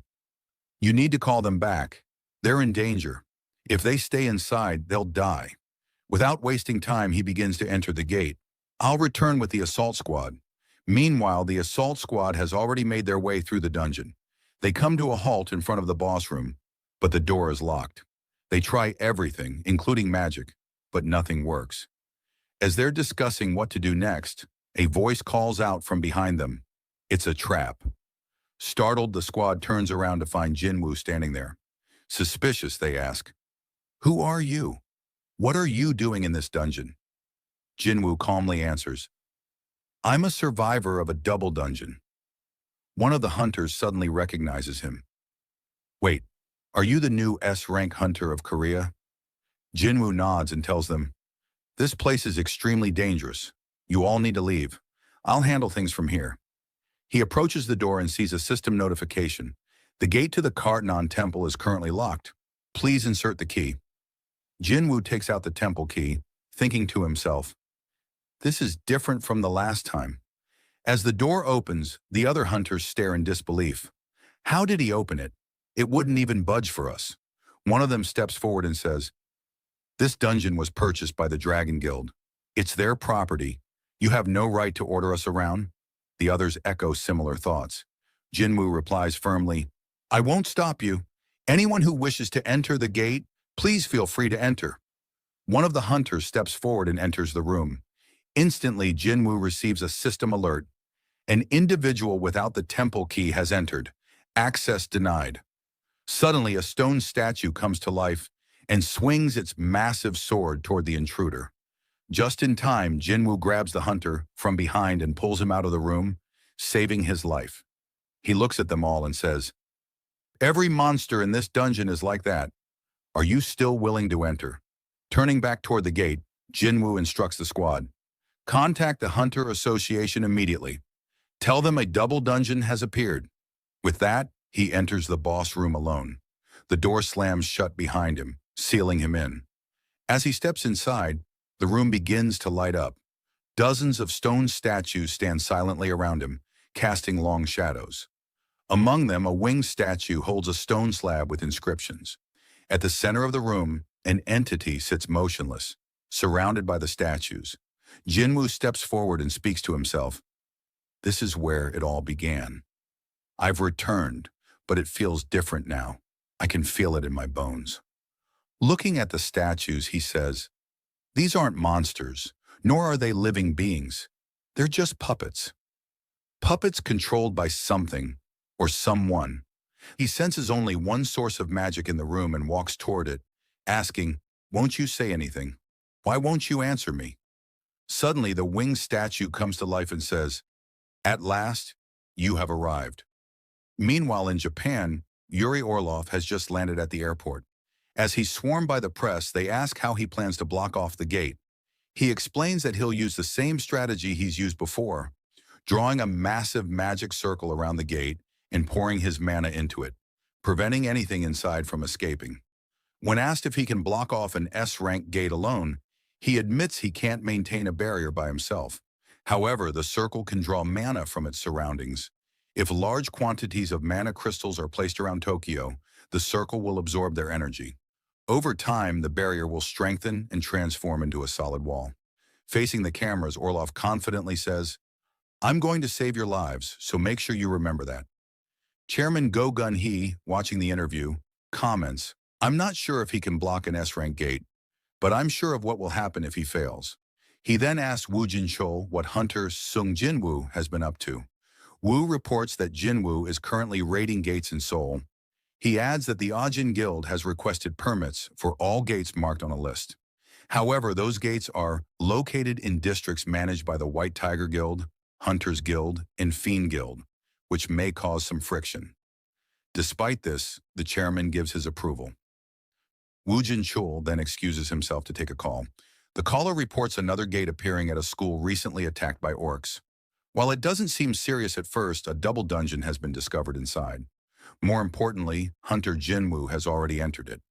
"You need to call them back. They're in danger. If they stay inside, they'll die." Without wasting time, he begins to enter the gate. "I'll return with the assault squad." Meanwhile, the assault squad has already made their way through the dungeon. They come to a halt in front of the boss room, but the door is locked. They try everything, including magic, but nothing works. As they're discussing what to do next, a voice calls out from behind them, "It's a trap." Startled, the squad turns around to find Jinwoo standing there. Suspicious, they ask, "Who are you? What are you doing in this dungeon?" Jinwoo calmly answers, "I'm a survivor of a double dungeon." One of the hunters suddenly recognizes him. "Wait, are you the new S-rank hunter of Korea?" Jinwoo nods and tells them, "This place is extremely dangerous. You all need to leave. I'll handle things from here." He approaches the door and sees a system notification. "The gate to the Kartanon temple is currently locked. Please insert the key." Jinwoo takes out the temple key, thinking to himself, "This is different from the last time." As the door opens, the other hunters stare in disbelief. "How did he open it? It wouldn't even budge for us." One of them steps forward and says, "This dungeon was purchased by the Dragon Guild. It's their property. You have no right to order us around." The others echo similar thoughts. Jinwoo replies firmly, "I won't stop you. Anyone who wishes to enter the gate, please feel free to enter." One of the hunters steps forward and enters the room. Instantly, Jinwoo receives a system alert. An individual without the temple key has entered. Access denied. Suddenly, a stone statue comes to life and swings its massive sword toward the intruder. Just in time, Jinwoo grabs the hunter from behind and pulls him out of the room, saving his life. He looks at them all and says, "Every monster in this dungeon is like that. Are you still willing to enter? Turning back toward the gate, Jinwoo instructs the squad. Contact the Hunter Association immediately. Tell them a double dungeon has appeared. With that, he enters the boss room alone. The door slams shut behind him, sealing him in. As he steps inside, the room begins to light up. Dozens of stone statues stand silently around him, casting long shadows. Among them, a winged statue holds a stone slab with inscriptions. At the center of the room, an entity sits motionless, surrounded by the statues. Jinwoo steps forward and speaks to himself. This is where it all began. I've returned, but it feels different now. I can feel it in my bones. Looking at the statues, he says, these aren't monsters, nor are they living beings. They're just puppets. Puppets controlled by something or someone. He senses only one source of magic in the room and walks toward it, asking, won't you say anything? Why won't you answer me? Suddenly, the winged statue comes to life and says, at last, you have arrived. Meanwhile, in Japan, Yuri Orlov has just landed at the airport. As he's swarmed by the press, they ask how he plans to block off the gate. He explains that he'll use the same strategy he's used before, drawing a massive magic circle around the gate and pouring his mana into it, preventing anything inside from escaping. When asked if he can block off an S-rank gate alone, he admits he can't maintain a barrier by himself. However, the circle can draw mana from its surroundings. If large quantities of mana crystals are placed around Tokyo, the circle will absorb their energy. Over time, the barrier will strengthen and transform into a solid wall. Facing the cameras, Orlov confidently says, I'm going to save your lives, so make sure you remember that. Chairman Go Gun-hee, watching the interview, comments, I'm not sure if he can block an S-rank gate, but I'm sure of what will happen if he fails. He then asks Woo Jin-chul what Hunter Sung Jinwoo has been up to. Woo reports that Jinwoo is currently raiding gates in Seoul. He adds that the Ajin Guild has requested permits for all gates marked on a list. However, those gates are located in districts managed by the White Tiger Guild, Hunters Guild, and Fiend Guild, which may cause some friction. Despite this, the chairman gives his approval. Woo Jin-chul then excuses himself to take a call. The caller reports another gate appearing at a school recently attacked by orcs. While it doesn't seem serious at first, a double dungeon has been discovered inside. More importantly, Hunter Jinwoo has already entered it.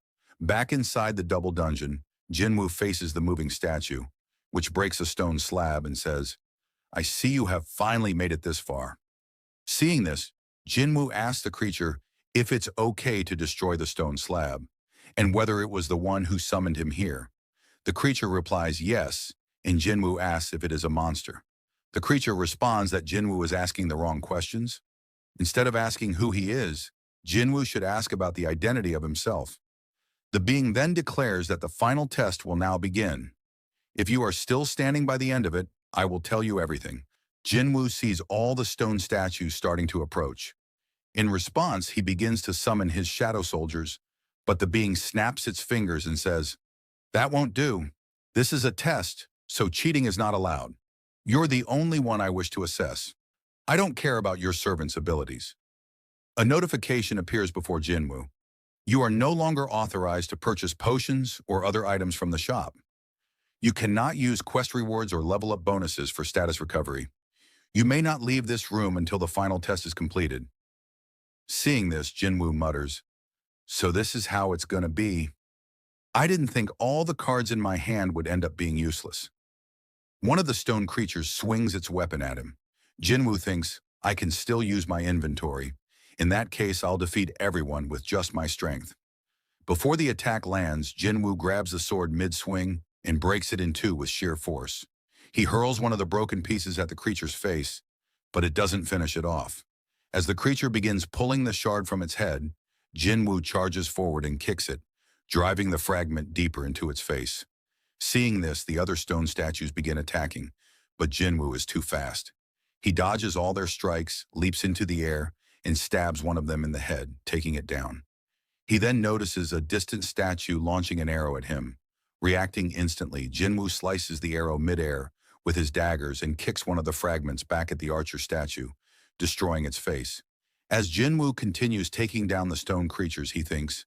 Back inside the double dungeon, Jinwoo faces the moving statue, which breaks a stone slab and says, I see you have finally made it this far. Seeing this, Jinwoo asks the creature if it's okay to destroy the stone slab, and whether it was the one who summoned him here. The creature replies yes, and Jinwoo asks if it is a monster. The creature responds that Jinwoo is asking the wrong questions. Instead of asking who he is, Jinwoo should ask about the identity of himself. The being then declares that the final test will now begin. If you are still standing by the end of it, I will tell you everything. Jinwoo sees all the stone statues starting to approach. In response, he begins to summon his shadow soldiers, but the being snaps its fingers and says, that won't do. This is a test, so cheating is not allowed. You're the only one I wish to assess. I don't care about your servant's abilities. A notification appears before Jinwoo. You are no longer authorized to purchase potions or other items from the shop. You cannot use quest rewards or level up bonuses for status recovery. You may not leave this room until the final test is completed. Seeing this, Jinwoo mutters, so this is how it's gonna be. I didn't think all the cards in my hand would end up being useless. One of the stone creatures swings its weapon at him. Jinwoo thinks, I can still use my inventory. In that case, I'll defeat everyone with just my strength. Before the attack lands, Jinwoo grabs the sword mid-swing and breaks it in two with sheer force. He hurls one of the broken pieces at the creature's face, but it doesn't finish it off. As the creature begins pulling the shard from its head, Jinwoo charges forward and kicks it, driving the fragment deeper into its face. Seeing this, the other stone statues begin attacking, but Jinwoo is too fast. He dodges all their strikes, leaps into the air, and stabs one of them in the head, taking it down. He then notices a distant statue launching an arrow at him. Reacting instantly, Jinwoo slices the arrow mid-air with his daggers and kicks one of the fragments back at the archer statue, destroying its face. As Jinwoo continues taking down the stone creatures, he thinks,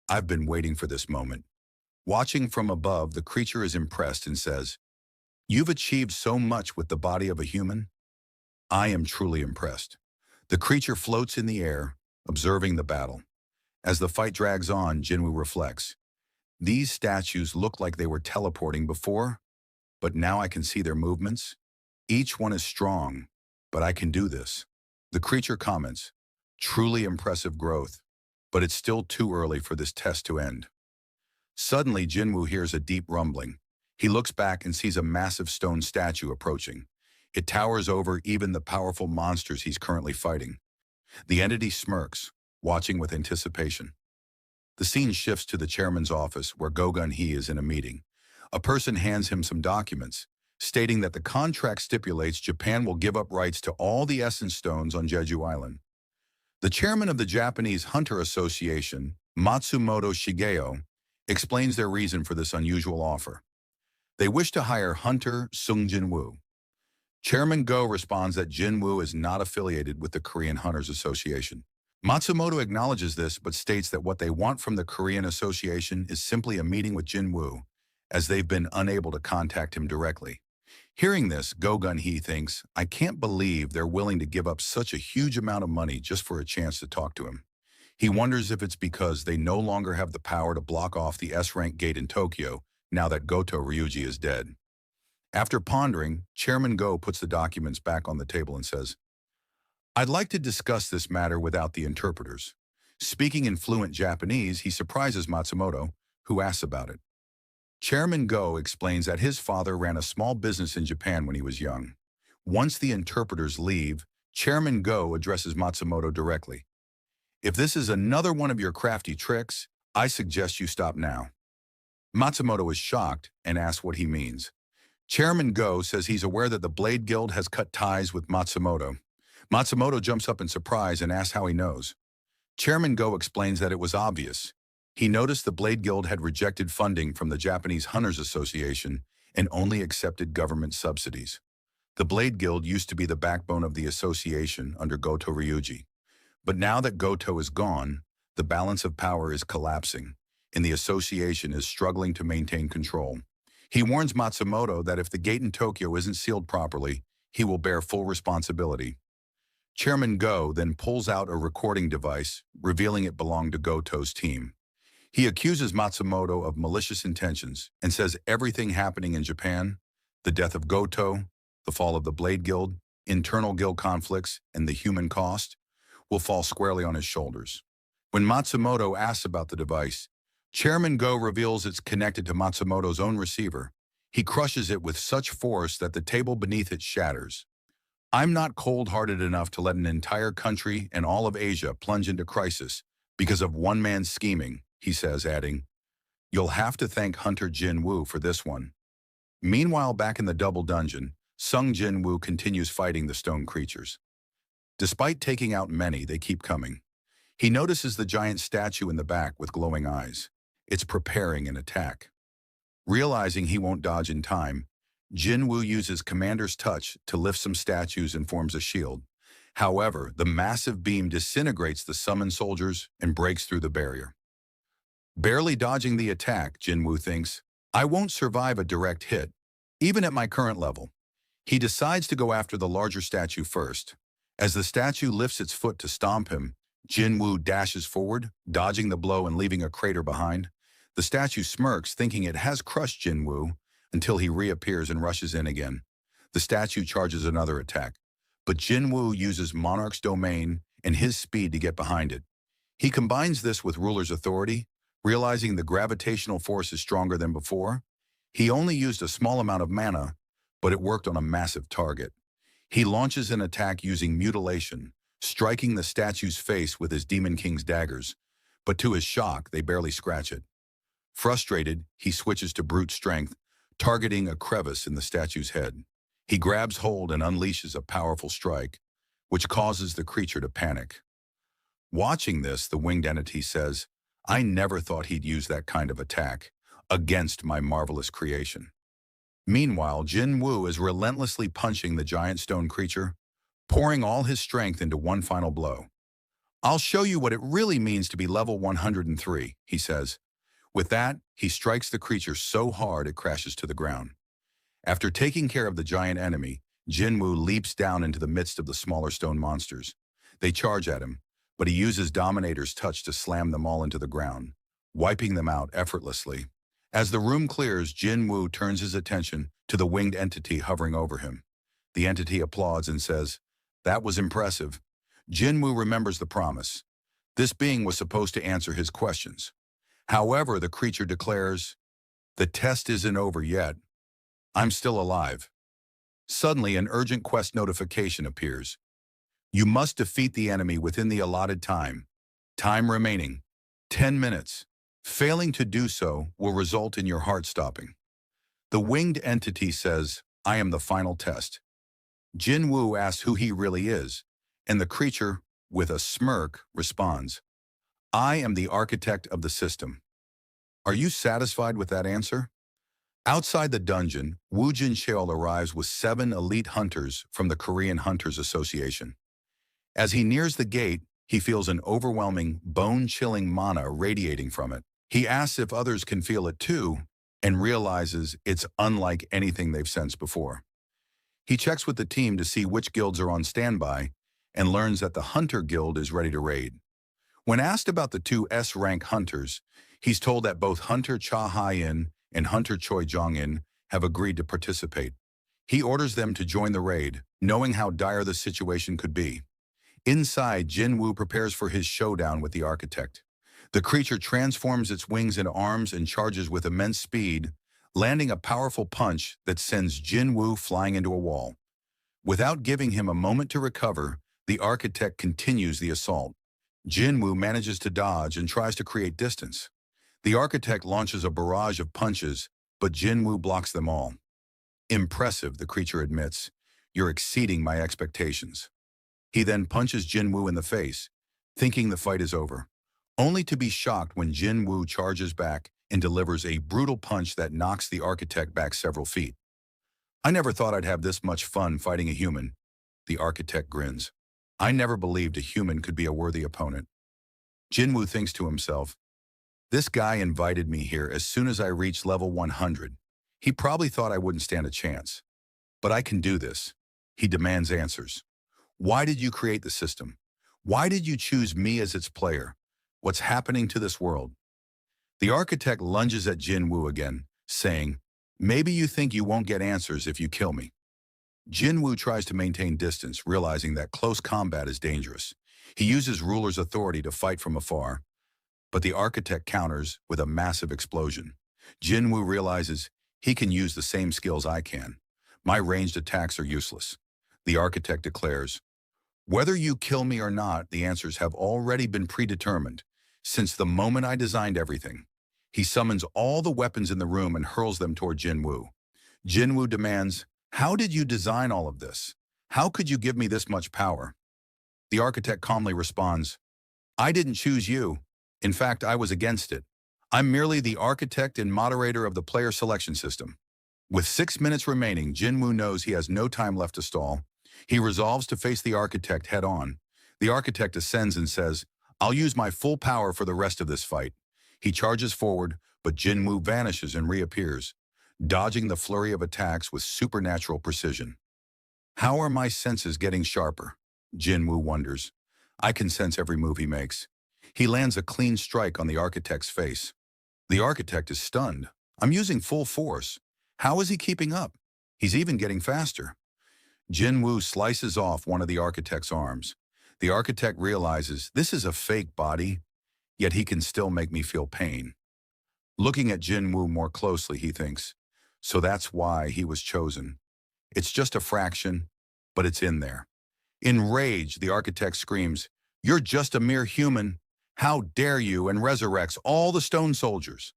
I've been waiting for this moment. Watching from above, the creature is impressed and says, "You've achieved so much with the body of a human. I am truly impressed." The creature floats in the air, observing the battle. As the fight drags on, Jinwoo reflects. These statues look like they were teleporting before, but now I can see their movements. Each one is strong, but I can do this. The creature comments, truly impressive growth, but it's still too early for this test to end. Suddenly, Jinwoo hears a deep rumbling. He looks back and sees a massive stone statue approaching. It towers over even the powerful monsters he's currently fighting. The entity smirks, watching with anticipation. The scene shifts to the chairman's office where Go Gun-hee is in a meeting. A person hands him some documents, stating that the contract stipulates Japan will give up rights to all the essence stones on Jeju Island. The chairman of the Japanese Hunter Association, Matsumoto Shigeo, explains their reason for this unusual offer. They wish to hire Hunter Sung Jinwoo. Chairman Go responds that Jinwoo is not affiliated with the Korean Hunters Association. Matsumoto acknowledges this but states that what they want from the Korean Association is simply a meeting with Jinwoo, as they've been unable to contact him directly. Hearing this, Go Gun-hee thinks, I can't believe they're willing to give up such a huge amount of money just for a chance to talk to him. He wonders if it's because they no longer have the power to block off the S-rank gate in Tokyo now that Goto Ryuji is dead. After pondering, Chairman Go puts the documents back on the table and says, I'd like to discuss this matter without the interpreters. Speaking in fluent Japanese, he surprises Matsumoto, who asks about it. Chairman Go explains that his father ran a small business in Japan when he was young. Once the interpreters leave, Chairman Go addresses Matsumoto directly. If this is another one of your crafty tricks, I suggest you stop now. Matsumoto is shocked and asks what he means. Chairman Go says he's aware that the Blade Guild has cut ties with Matsumoto. Matsumoto jumps up in surprise and asks how he knows. Chairman Go explains that it was obvious. He noticed the Blade Guild had rejected funding from the Japanese Hunters Association and only accepted government subsidies. The Blade Guild used to be the backbone of the association under Goto Ryuji. But now that Goto is gone, the balance of power is collapsing, and the association is struggling to maintain control. He warns Matsumoto that if the gate in Tokyo isn't sealed properly, he will bear full responsibility. Chairman Go then pulls out a recording device, revealing it belonged to Goto's team. He accuses Matsumoto of malicious intentions and says everything happening in Japan, the death of Goto, the fall of the Blade Guild, internal guild conflicts, and the human cost, will fall squarely on his shoulders. When Matsumoto asks about the device, Chairman Go reveals it's connected to Matsumoto's own receiver. He crushes it with such force that the table beneath it shatters. I'm not cold-hearted enough to let an entire country and all of Asia plunge into crisis because of one man's scheming, he says, adding, You'll have to thank Hunter Jinwoo for this one. Meanwhile, back in the double dungeon, Sung Jinwoo continues fighting the stone creatures. Despite taking out many, they keep coming. He notices the giant statue in the back with glowing eyes. It's preparing an attack. Realizing he won't dodge in time, Jinwoo uses Commander's Touch to lift some statues and forms a shield. However, the massive beam disintegrates the summoned soldiers and breaks through the barrier. Barely dodging the attack, Jinwoo thinks, I won't survive a direct hit, even at my current level. He decides to go after the larger statue first. As the statue lifts its foot to stomp him, Jinwoo dashes forward, dodging the blow and leaving a crater behind. The statue smirks, thinking it has crushed Jinwoo, until he reappears and rushes in again. The statue charges another attack, but Jinwoo uses Monarch's domain and his speed to get behind it. He combines this with Ruler's authority, realizing the gravitational force is stronger than before. He only used a small amount of mana, but it worked on a massive target. He launches an attack using mutilation, striking the statue's face with his Demon King's daggers, but to his shock, they barely scratch it. Frustrated, he switches to brute strength, targeting a crevice in the statue's head. He grabs hold and unleashes a powerful strike, which causes the creature to panic. Watching this, the winged entity says, I never thought he'd use that kind of attack against my marvelous creation. Meanwhile, Jinwoo is relentlessly punching the giant stone creature, pouring all his strength into one final blow. I'll show you what it really means to be level 103, he says. With that, he strikes the creature so hard it crashes to the ground. After taking care of the giant enemy, Jinwoo leaps down into the midst of the smaller stone monsters. They charge at him, but he uses Dominator's touch to slam them all into the ground, wiping them out effortlessly. As the room clears, Jinwoo turns his attention to the winged entity hovering over him. The entity applauds and says, "That was impressive." Jinwoo remembers the promise. This being was supposed to answer his questions. However, the creature declares, "The test isn't over yet. I'm still alive." Suddenly, an urgent quest notification appears. You must defeat the enemy within the allotted time. Time remaining, 10 minutes. Failing to do so will result in your heart stopping. The winged entity says, "I am the final test." Jinwoo asks who he really is, and the creature, with a smirk, responds, "I am the architect of the system." Are you satisfied with that answer? Outside the dungeon, Woo Jin Cheol arrives with 7 elite hunters from the Korean Hunters Association. As he nears the gate, he feels an overwhelming, bone-chilling mana radiating from it. He asks if others can feel it too, and realizes it's unlike anything they've sensed before. He checks with the team to see which guilds are on standby, and learns that the Hunter Guild is ready to raid. When asked about the 2 S-rank hunters, he's told that both Hunter Cha Hai-in and Hunter Choi Jong-in have agreed to participate. He orders them to join the raid, knowing how dire the situation could be. Inside, Jinwoo prepares for his showdown with the architect. The creature transforms its wings into arms and charges with immense speed, landing a powerful punch that sends Jinwoo flying into a wall. Without giving him a moment to recover, the architect continues the assault. Jinwoo manages to dodge and tries to create distance. The architect launches a barrage of punches, but Jinwoo blocks them all. "Impressive," the creature admits. "You're exceeding my expectations." He then punches Jinwoo in the face, thinking the fight is over, only to be shocked when Jinwoo charges back and delivers a brutal punch that knocks the architect back several feet. "I never thought I'd have this much fun fighting a human," the architect grins. "I never believed a human could be a worthy opponent." Jinwoo thinks to himself, "This guy invited me here as soon as I reached level 100. He probably thought I wouldn't stand a chance. But I can do this." He demands answers. "Why did you create the system? Why did you choose me as its player? What's happening to this world?" The architect lunges at Jinwoo again, saying, "Maybe you think you won't get answers if you kill me." Jinwoo tries to maintain distance, realizing that close combat is dangerous. He uses ruler's authority to fight from afar, but the architect counters with a massive explosion. Jinwoo realizes he can use the same skills I can. "My ranged attacks are useless." The architect declares, "Whether you kill me or not, the answers have already been predetermined, since the moment I designed everything." He summons all the weapons in the room and hurls them toward Jinwoo. Jinwoo demands, "How did you design all of this? How could you give me this much power?" The architect calmly responds, "I didn't choose you. In fact, I was against it. I'm merely the architect and moderator of the player selection system." With 6 minutes remaining, Jinwoo knows he has no time left to stall. He resolves to face the architect head-on. The architect ascends and says, "I'll use my full power for the rest of this fight." He charges forward, but Jinwoo vanishes and reappears, dodging the flurry of attacks with supernatural precision. "How are my senses getting sharper?" Jinwoo wonders. "I can sense every move he makes." He lands a clean strike on the architect's face. The architect is stunned. "I'm using full force. How is he keeping up? He's even getting faster." Jinwoo slices off one of the architect's arms. The architect realizes this is a fake body, yet he can still make me feel pain. Looking at Jinwoo more closely, he thinks, so that's why he was chosen. It's just a fraction, but it's in there. In rage, the architect screams, "You're just a mere human. How dare you?" and resurrects all the stone soldiers.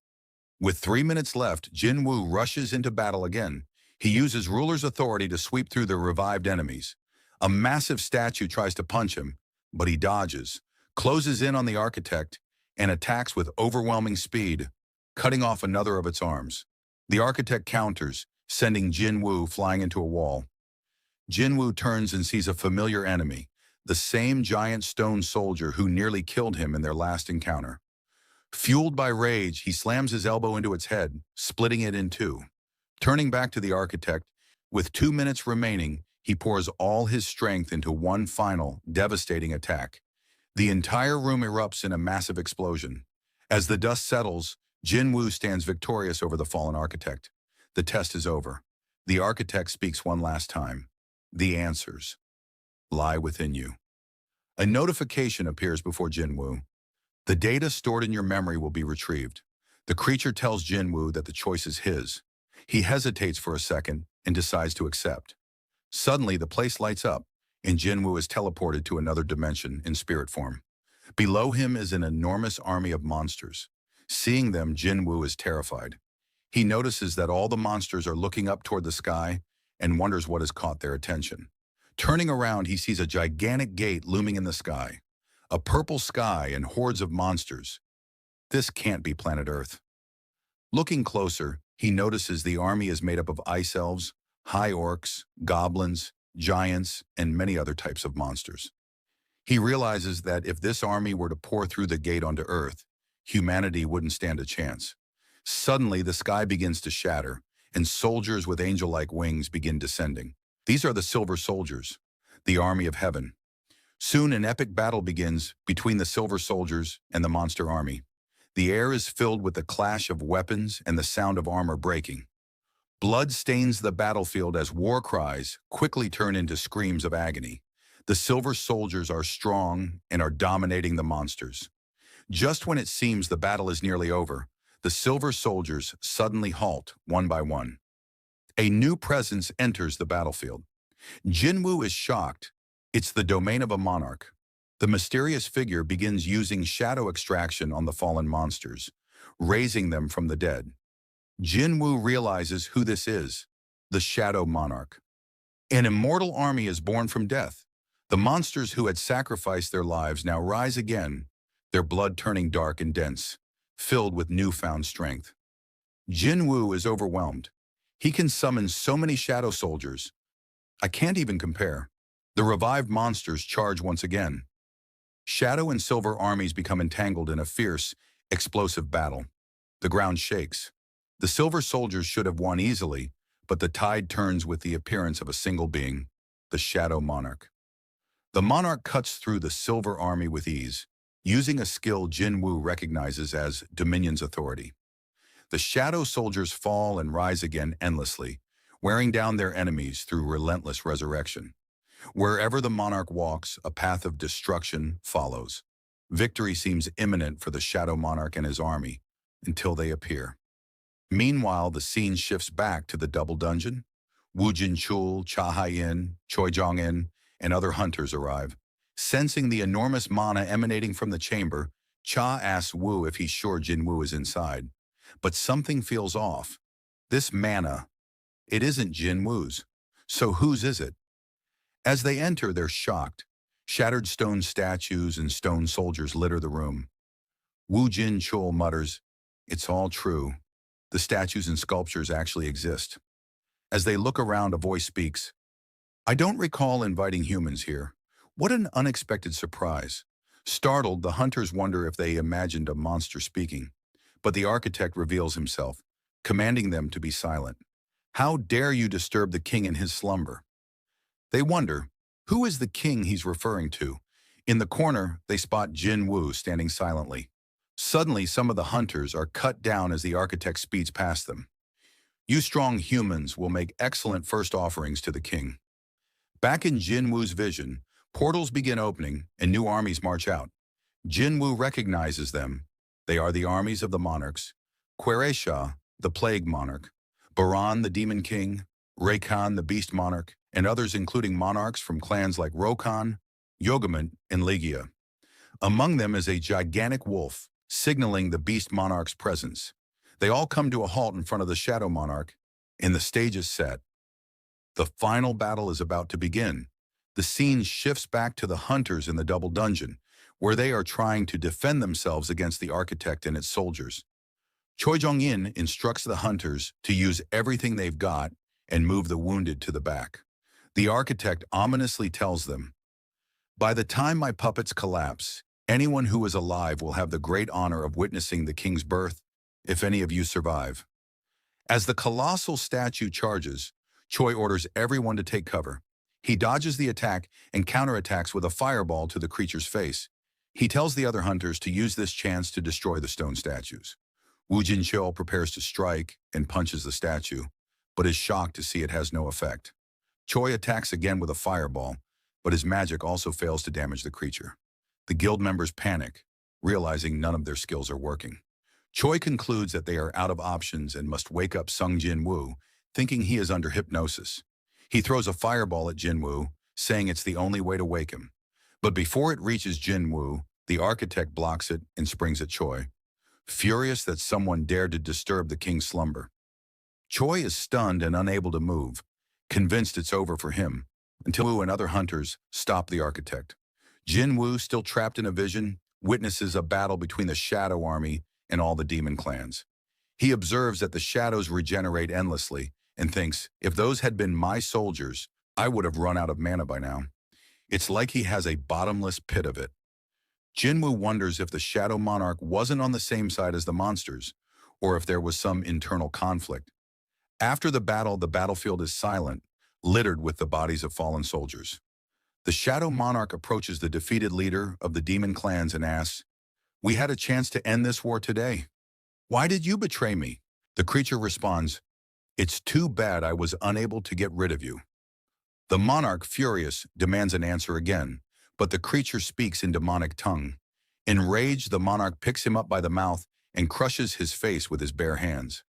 With 3 minutes left, Jinwoo rushes into battle again. He uses ruler's authority to sweep through the revived enemies. A massive statue tries to punch him, but he dodges, closes in on the architect, and attacks with overwhelming speed, cutting off another of its arms. The architect counters, sending Jinwoo flying into a wall. Jinwoo turns and sees a familiar enemy, the same giant stone soldier who nearly killed him in their last encounter. Fueled by rage, he slams his elbow into its head, splitting it in two. Turning back to the architect, with 2 minutes remaining, he pours all his strength into one final, devastating attack. The entire room erupts in a massive explosion. As the dust settles, Jinwoo stands victorious over the fallen architect. The test is over. The architect speaks one last time. The answers lie within you. A notification appears before Jinwoo. The data stored in your memory will be retrieved. The creature tells Jinwoo that the choice is his. He hesitates for a second and decides to accept. Suddenly, the place lights up, and Jinwoo is teleported to another dimension in spirit form. Below him is an enormous army of monsters. Seeing them, Jinwoo is terrified. He notices that all the monsters are looking up toward the sky and wonders what has caught their attention. Turning around, he sees a gigantic gate looming in the sky. A purple sky and hordes of monsters. This can't be planet Earth. Looking closer, he notices the army is made up of ice elves, high orcs, goblins, giants, and many other types of monsters. He realizes that if this army were to pour through the gate onto Earth, humanity wouldn't stand a chance. Suddenly, the sky begins to shatter, and soldiers with angel-like wings begin descending. These are the Silver Soldiers, the army of heaven. Soon, an epic battle begins between the Silver Soldiers and the monster army. The air is filled with the clash of weapons and the sound of armor breaking. Blood stains the battlefield as war cries quickly turn into screams of agony. The Silver Soldiers are strong and are dominating the monsters. Just when it seems the battle is nearly over, the Silver Soldiers suddenly halt one by one. A new presence enters the battlefield. Jinwoo is shocked. It's the domain of a monarch. The mysterious figure begins using shadow extraction on the fallen monsters, raising them from the dead. Jinwoo realizes who this is, the Shadow Monarch. An immortal army is born from death. The monsters who had sacrificed their lives now rise again, their blood turning dark and dense, filled with newfound strength. Jinwoo is overwhelmed. He can summon so many shadow soldiers. I can't even compare. The revived monsters charge once again. Shadow and Silver armies become entangled in a fierce, explosive battle. The ground shakes. The Silver Soldiers should have won easily, but the tide turns with the appearance of a single being, the Shadow Monarch. The monarch cuts through the Silver army with ease, using a skill Jinwoo recognizes as Dominion's authority. The Shadow Soldiers fall and rise again endlessly, wearing down their enemies through relentless resurrection. Wherever the monarch walks, a path of destruction follows. Victory seems imminent for the Shadow Monarch and his army, until they appear. Meanwhile, the scene shifts back to the double dungeon. Woo Jin-chul, Cha Hai-in, Choi Jong-in, and other hunters arrive. Sensing the enormous mana emanating from the chamber, Cha asks Woo if he's sure Jinwoo is inside. But something feels off. This mana, it isn't Jinwoo's. So whose is it? As they enter, they're shocked. Shattered stone statues and stone soldiers litter the room. Woo Jin-chul mutters, "It's all true. The statues and sculptures actually exist." As they look around, a voice speaks. "I don't recall inviting humans here. What an unexpected surprise." Startled, the hunters wonder if they imagined a monster speaking. But the architect reveals himself, commanding them to be silent. "How dare you disturb the king in his slumber?" They wonder, who is the king he's referring to? In the corner, they spot Jinwoo standing silently. Suddenly, some of the hunters are cut down as the architect speeds past them. "You strong humans will make excellent first offerings to the king." Back in Jinwoo's vision, portals begin opening and new armies march out. Jinwoo recognizes them. They are the armies of the monarchs: Queresha, the plague monarch; Baran, the demon king; Rakan, the beast monarch, and others including monarchs from clans like Rokan, Yogamint, and Ligia. Among them is a gigantic wolf, signaling the beast monarch's presence. They all come to a halt in front of the Shadow Monarch, and the stage is set. The final battle is about to begin. The scene shifts back to the hunters in the double dungeon, where they are trying to defend themselves against the architect and its soldiers. Choi Jong-in instructs the hunters to use everything they've got and move the wounded to the back. The architect ominously tells them, By the time my puppets collapse, anyone who is alive will have the great honor of witnessing the king's birth, if any of you survive. As the colossal statue charges, Choi orders everyone to take cover. He dodges the attack and counterattacks with a fireball to the creature's face. He tells the other hunters to use this chance to destroy the stone statues. Wu Jinqiu prepares to strike and punches the statue, but is shocked to see it has no effect. Choi attacks again with a fireball, but his magic also fails to damage the creature. The guild members panic, realizing none of their skills are working. Choi concludes that they are out of options and must wake up Sung Jin-woo, thinking he is under hypnosis. He throws a fireball at Jin-woo, saying it's the only way to wake him. But before it reaches Jin-woo, the architect blocks it and springs at Choi, furious that someone dared to disturb the king's slumber. Choi is stunned and unable to move, convinced it's over for him, until Wu and other hunters stop the architect. Jin-woo, still trapped in a vision, witnesses a battle between the Shadow Army and all the demon clans. He observes that the shadows regenerate endlessly and thinks, if those had been my soldiers, I would have run out of mana by now. It's like he has a bottomless pit of it. Jinwoo wonders if the Shadow Monarch wasn't on the same side as the monsters, or if there was some internal conflict. After the battlefield is silent, littered with the bodies of fallen soldiers. The Shadow Monarch approaches the defeated leader of the demon clans and asks, "We had a chance to end this war today. Why did you betray me?" The creature responds, "It's too bad I was unable to get rid of you." The monarch, furious, demands an answer again, but the creature speaks in demonic tongue. Enraged, the monarch picks him up by the mouth and crushes his face with his bare hands.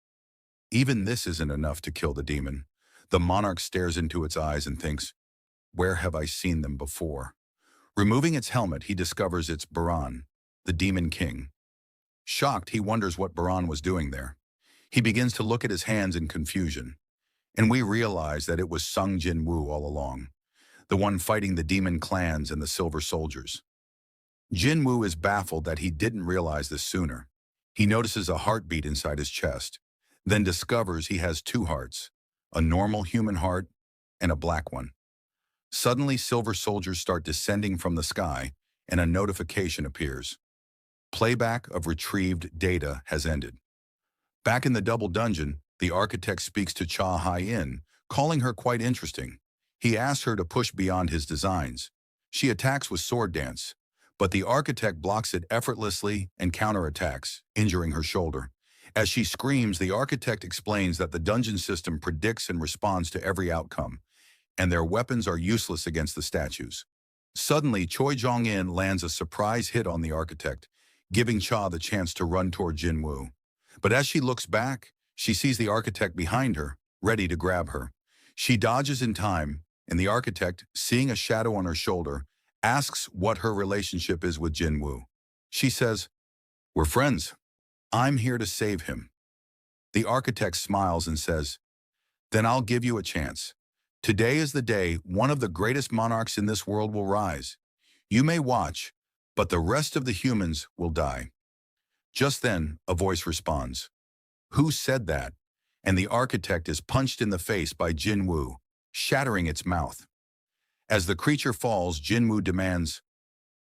Even this isn't enough to kill the demon. The monarch stares into its eyes and thinks, "Where have I seen them before?" Removing its helmet, he discovers it's Baran, the demon king. Shocked, he wonders what Baran was doing there. He begins to look at his hands in confusion, and we realize that it was Sung Jin-woo all along, the one fighting the demon clans and the silver soldiers. Jin-woo is baffled that he didn't realize this sooner. He notices a heartbeat inside his chest, then discovers he has two hearts, a normal human heart and a black one. Suddenly, silver soldiers start descending from the sky, and a notification appears. Playback of retrieved data has ended. Back in the double dungeon, the architect speaks to Cha Hai-in, calling her quite interesting. He asks her to push beyond his designs. She attacks with sword dance, but the architect blocks it effortlessly and counterattacks, injuring her shoulder. As she screams, the architect explains that the dungeon system predicts and responds to every outcome, and their weapons are useless against the statues. Suddenly, Choi Jong-in lands a surprise hit on the architect, giving Cha the chance to run toward Jin-woo. But as she looks back, she sees the architect behind her, ready to grab her. She dodges in time, and the architect, seeing a shadow on her shoulder, asks what her relationship is with Jin-woo. She says, "We're friends. I'm here to save him." The architect smiles and says, "Then I'll give you a chance. Today is the day one of the greatest monarchs in this world will rise. You may watch, but the rest of the humans will die." Just then, a voice responds, "Who said that?" And the architect is punched in the face by Jin-woo, shattering its mouth. As the creature falls, Jin-woo demands,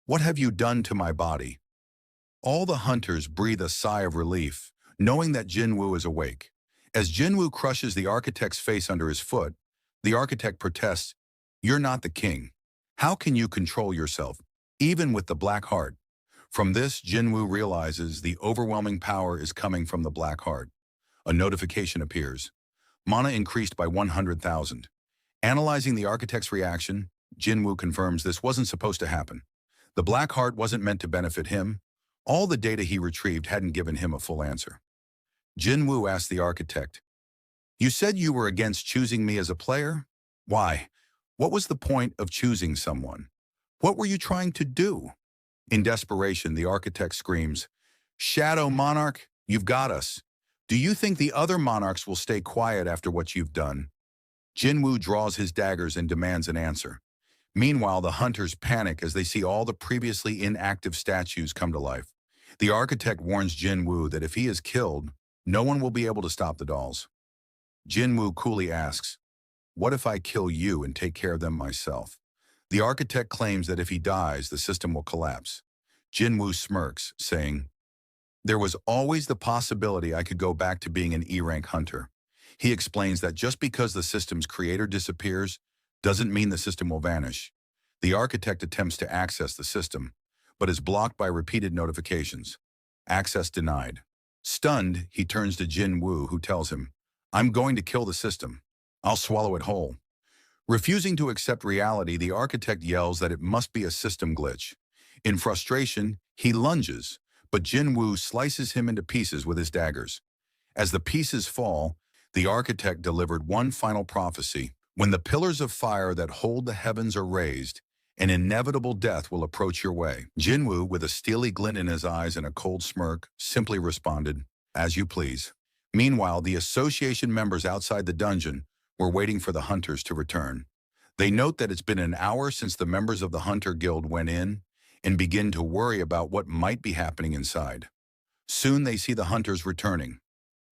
"What have you done to my body?" All the hunters breathe a sigh of relief, knowing that Jin-woo is awake. As Jin-woo crushes the architect's face under his foot, the architect protests, "You're not the king. How can you control yourself, even with the black heart?" From this, Jin-woo realizes the overwhelming power is coming from the black heart. A notification appears. Mana increased by 100,000. Analyzing the architect's reaction, Jin-woo confirms this wasn't supposed to happen. The black heart wasn't meant to benefit him. All the data he retrieved hadn't given him a full answer. Jin-woo asked the architect, "You said you were against choosing me as a player? Why? What was the point of choosing someone? What were you trying to do?" In desperation, the architect screams, "Shadow Monarch, you've got us. Do you think the other monarchs will stay quiet after what you've done?" Jin-woo draws his daggers and demands an answer. Meanwhile, the hunters panic as they see all the previously inactive statues come to life. The architect warns Jin-woo that if he is killed, no one will be able to stop the dolls. Jin-woo coolly asks, "What if I kill you and take care of them myself?" The architect claims that if he dies, the system will collapse. Jinwoo smirks, saying, "There was always the possibility I could go back to being an E-rank hunter." He explains that just because the system's creator disappears doesn't mean the system will vanish. The architect attempts to access the system, but is blocked by repeated notifications. Access denied. Stunned, he turns to Jin Woo, who tells him, "I'm going to kill the system. I'll swallow it whole." Refusing to accept reality, the architect yells that it must be a system glitch. In frustration, he lunges, but Jin Woo slices him into pieces with his daggers. As the pieces fall, the architect delivered one final prophecy. When the pillars of fire that hold the heavens are raised, an inevitable death will approach your way. Jinwoo, with a steely glint in his eyes and a cold smirk, simply responded, "As you please." Meanwhile, the association members outside the dungeon were waiting for the hunters to return. They note that it's been an hour since the members of the Hunter Guild went in and begin to worry about what might be happening inside. Soon they see the hunters returning.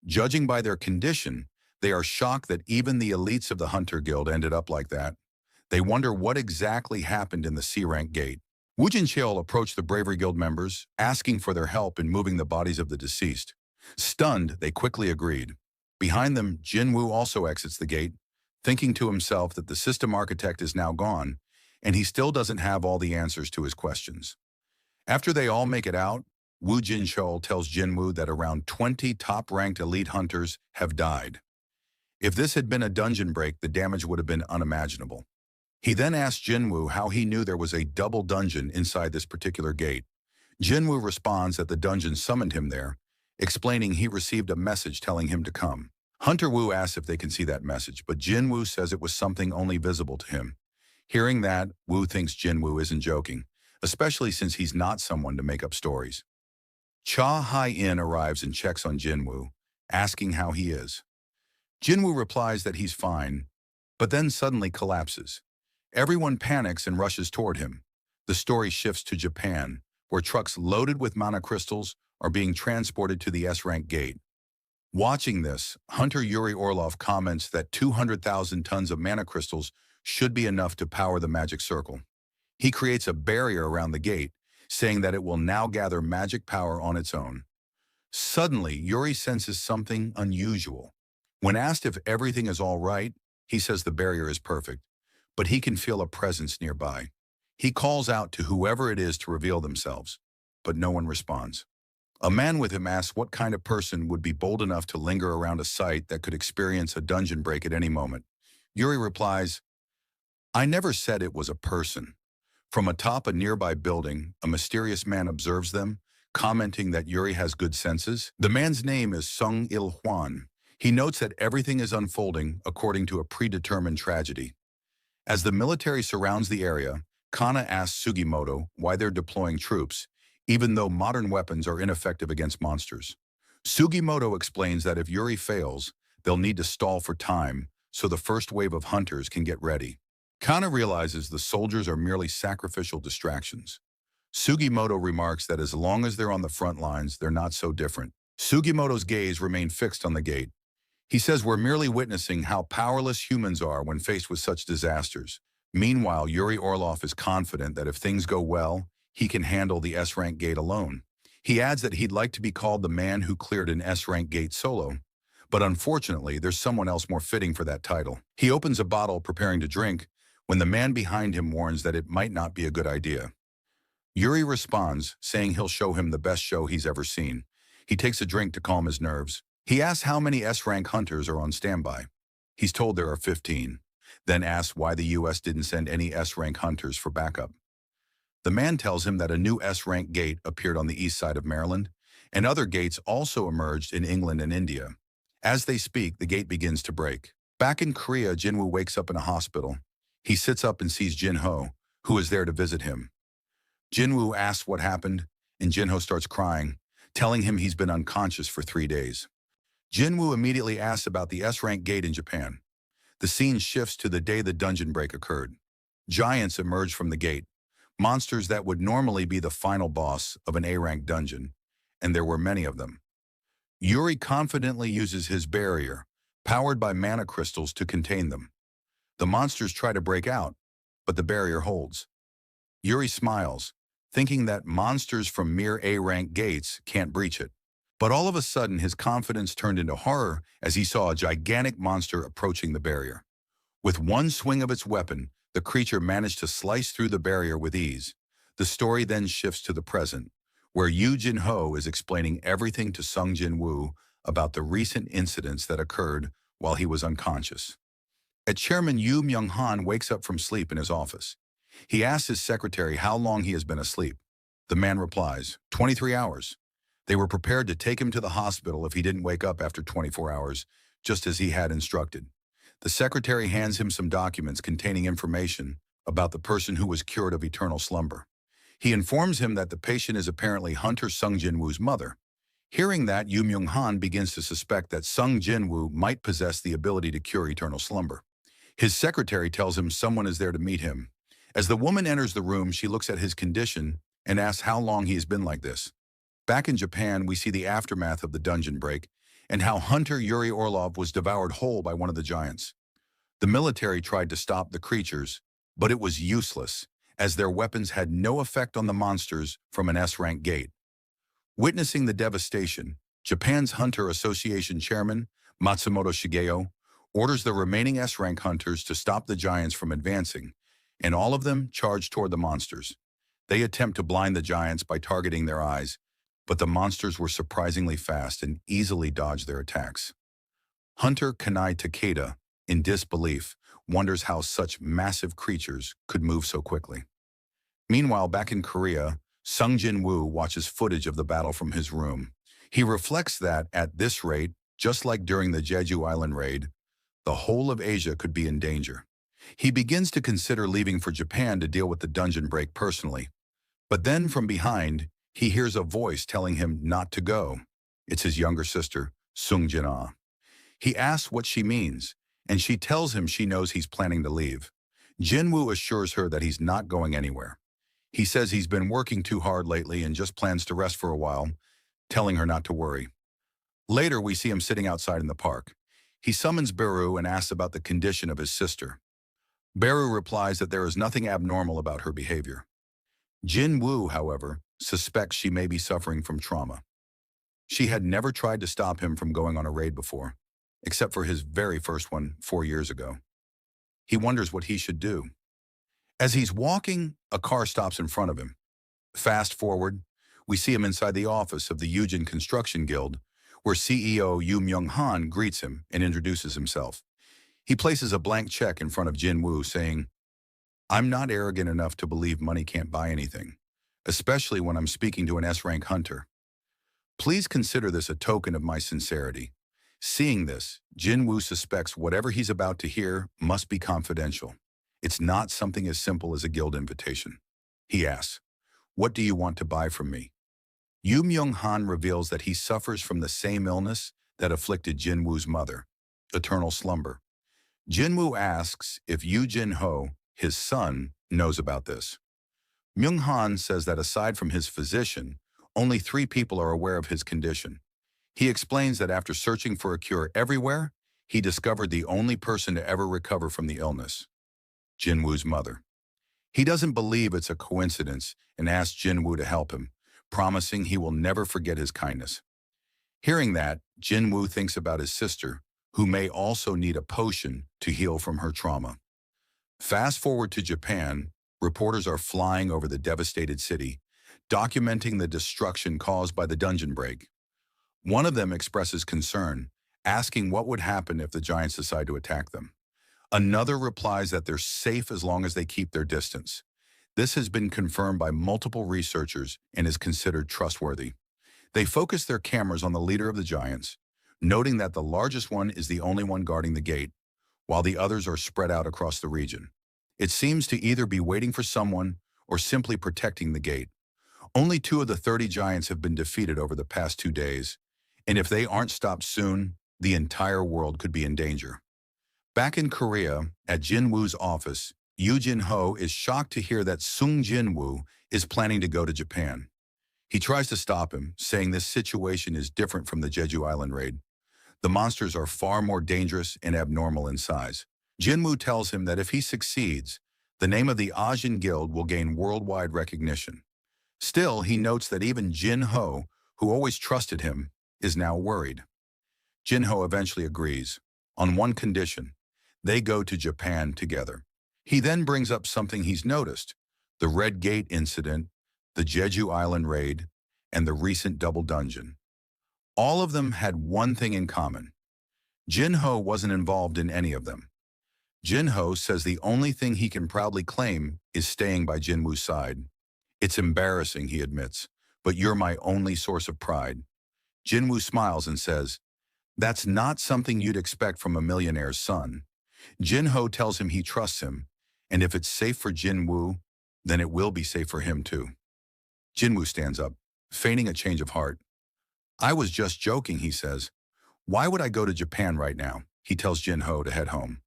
Judging by their condition, they are shocked that even the elites of the Hunter Guild ended up like that. They wonder what exactly happened in the C-rank gate. Wu Jincheol approached the Bravery Guild members, asking for their help in moving the bodies of the deceased. Stunned, they quickly agreed. Behind them, Jin Woo also exits the gate, thinking to himself that the system architect is now gone, and he still doesn't have all the answers to his questions. After they all make it out, Wu Jincheol tells Jin Woo that around 20 top-ranked elite hunters have died. If this had been a dungeon break, the damage would have been unimaginable. He then asked Jinwoo how he knew there was a double dungeon inside this particular gate. Jinwoo responds that the dungeon summoned him there, explaining he received a message telling him to come. Hunter Woo asks if they can see that message, but Jinwoo says it was something only visible to him. Hearing that, Woo thinks Jinwoo isn't joking, especially since he's not someone to make up stories. Cha Hai-in arrives and checks on Jinwoo, asking how he is. Jinwoo replies that he's fine, but then suddenly collapses. Everyone panics and rushes toward him. The story shifts to Japan, where trucks loaded with mana crystals are being transported to the S-rank gate. Watching this, Hunter Yuri Orlov comments that 200,000 tons of mana crystals should be enough to power the magic circle. He creates a barrier around the gate, saying that it will now gather magic power on its own. Suddenly, Yuri senses something unusual. When asked if everything is all right, he says the barrier is perfect, but he can feel a presence nearby. He calls out to whoever it is to reveal themselves, but no one responds. A man with him asks what kind of person would be bold enough to linger around a site that could experience a dungeon break at any moment. Yuri replies, "I never said it was a person." From atop a nearby building, a mysterious man observes them, commenting that Yuri has good senses. The man's name is Sung Il Hwan. He notes that everything is unfolding according to a predetermined tragedy. As the military surrounds the area, Kana asks Sugimoto why they're deploying troops, even though modern weapons are ineffective against monsters. Sugimoto explains that if Yuri fails, they'll need to stall for time so the first wave of hunters can get ready. Kana realizes the soldiers are merely sacrificial distractions. Sugimoto remarks that as long as they're on the front lines, they're not so different. Sugimoto's gaze remains fixed on the gate. He says we're merely witnessing how powerless humans are when faced with such disasters. Meanwhile, Yuri Orlov is confident that if things go well, he can handle the S-rank gate alone. He adds that he'd like to be called the man who cleared an S-rank gate solo, but unfortunately, there's someone else more fitting for that title. He opens a bottle preparing to drink when the man behind him warns that it might not be a good idea. Yuri responds, saying he'll show him the best show he's ever seen. He takes a drink to calm his nerves. He asks how many S-rank hunters are on standby. He's told there are 15, then asks why the US didn't send any S-rank hunters for backup. The man tells him that a new S-rank gate appeared on the east side of Maryland, and other gates also emerged in England and India. As they speak, the gate begins to break. Back in Korea, Jinwoo wakes up in a hospital. He sits up and sees Jinho, who is there to visit him. Jinwoo asks what happened, and Jinho starts crying, telling him he's been unconscious for 3 days. Jinwoo immediately asks about the S-rank gate in Japan. The scene shifts to the day the dungeon break occurred. Giants emerge from the gate, monsters that would normally be the final boss of an A-rank dungeon, and there were many of them. Yuri confidently uses his barrier, powered by mana crystals, to contain them. The monsters try to break out, but the barrier holds. Yuri smiles, thinking that monsters from mere A-rank gates can't breach it. But all of a sudden, his confidence turned into horror as he saw a gigantic monster approaching the barrier. With one swing of its weapon, the creature managed to slice through the barrier with ease. The story then shifts to the present, where Yu Jin-ho is explaining everything to Sung Jin-woo about the recent incidents that occurred while he was unconscious. Chairman Yu Myung-han wakes up from sleep in his office. He asks his secretary how long he has been asleep. The man replies, 23 hours. They were prepared to take him to the hospital if he didn't wake up after 24 hours, just as he had instructed. The secretary hands him some documents containing information about the person who was cured of eternal slumber. He informs him that the patient is apparently Hunter Sung Jin-woo's mother. Hearing that, Yu Myung-han begins to suspect that Sung Jin-woo might possess the ability to cure eternal slumber. His secretary tells him someone is there to meet him. As the woman enters the room, she looks at his condition and asks how long he has been like this. Back in Japan, we see the aftermath of the dungeon break and how Hunter Yuri Orlov was devoured whole by one of the giants. The military tried to stop the creatures, but it was useless, as their weapons had no effect on the monsters from an S-rank gate. Witnessing the devastation, Japan's Hunter Association chairman, Matsumoto Shigeo, orders the remaining S-rank hunters to stop the giants from advancing, and all of them charge toward the monsters. They attempt to blind the giants by targeting their eyes, but the monsters were surprisingly fast and easily dodged their attacks. Hunter Kanai Takeda, in disbelief, wonders how such massive creatures could move so quickly. Meanwhile, back in Korea, Sung Jin-woo watches footage of the battle from his room. He reflects that, at this rate, just like during the Jeju Island raid, the whole of Asia could be in danger. He begins to consider leaving for Japan to deal with the dungeon break personally. But then, from behind, he hears a voice telling him not to go. It's his younger sister, Sung Jin-ah. He asks what she means, and she tells him she knows he's planning to leave. Jin-woo assures her that he's not going anywhere. He says he's been working too hard lately and just plans to rest for a while, telling her not to worry. Later, we see him sitting outside in the park. He summons Beru and asks about the condition of his sister. Beru replies that there is nothing abnormal about her behavior. Jin-woo, however, suspects she may be suffering from trauma. She had never tried to stop him from going on a raid before, except for his very first one 4 years ago. He wonders what he should do. As he's walking, a car stops in front of him. Fast forward, we see him inside the office of the Eugene Construction Guild, where CEO Yu Myung-han greets him and introduces himself. He places a blank check in front of Jin-woo, saying, "I'm not arrogant enough to believe money can't buy anything, especially when I'm speaking to an S-rank hunter. Please consider this a token of my sincerity." Seeing this, Jin-woo suspects whatever he's about to hear must be confidential. It's not something as simple as a guild invitation. He asks, "What do you want to buy from me?" Yu Myung-han reveals that he suffers from the same illness that afflicted Jin-woo's mother, eternal slumber. Jin-woo asks if Yu Jin-ho, his son, knows about this. Myung-han says that aside from his physician, only 3 people are aware of his condition. He explains that after searching for a cure everywhere, he discovered the only person to ever recover from the illness, Jin-woo's mother. He doesn't believe it's a coincidence and asks Jin-woo to help him, promising he will never forget his kindness. Hearing that, Jin-woo thinks about his sister, who may also need a potion to heal from her trauma. Fast forward to Japan, reporters are flying over the devastated city, documenting the destruction caused by the dungeon break. One of them expresses concern, asking what would happen if the giants decide to attack them. Another replies that they're safe as long as they keep their distance. This has been confirmed by multiple researchers and is considered trustworthy. They focus their cameras on the leader of the giants, noting that the largest one is the only one guarding the gate, while the others are spread out across the region. It seems to either be waiting for someone or simply protecting the gate. Only 2 of the 30 giants have been defeated over the past 2 days, and if they aren't stopped soon, the entire world could be in danger. Back in Korea, at Jin-woo's office, Yu Jin-ho is shocked to hear that Sung Jin-woo is planning to go to Japan. He tries to stop him, saying this situation is different from the Jeju Island raid. The monsters are far more dangerous and abnormal in size. Jin-woo tells him that if he succeeds, The name of the Ajin Guild will gain worldwide recognition. Still, he notes that even Jin Ho, who always trusted him, is now worried. Jin Ho eventually agrees, on one condition: they go to Japan together. He then brings up something he's noticed: the Red Gate incident, the Jeju Island raid, and the recent double dungeon. All of them had one thing in common: Jin Ho wasn't involved in any of them. Jin Ho says the only thing he can proudly claim is staying by Jin Woo's side. It's embarrassing, he admits, but you're my only source of pride. Jin Woo smiles and says, that's not something you'd expect from a millionaire's son. Jin Ho tells him he trusts him, and if it's safe for Jin Woo, then it will be safe for him too. Jin Woo stands up, feigning a change of heart. I was just joking, he says. Why would I go to Japan right now? He tells Jin Ho to head home.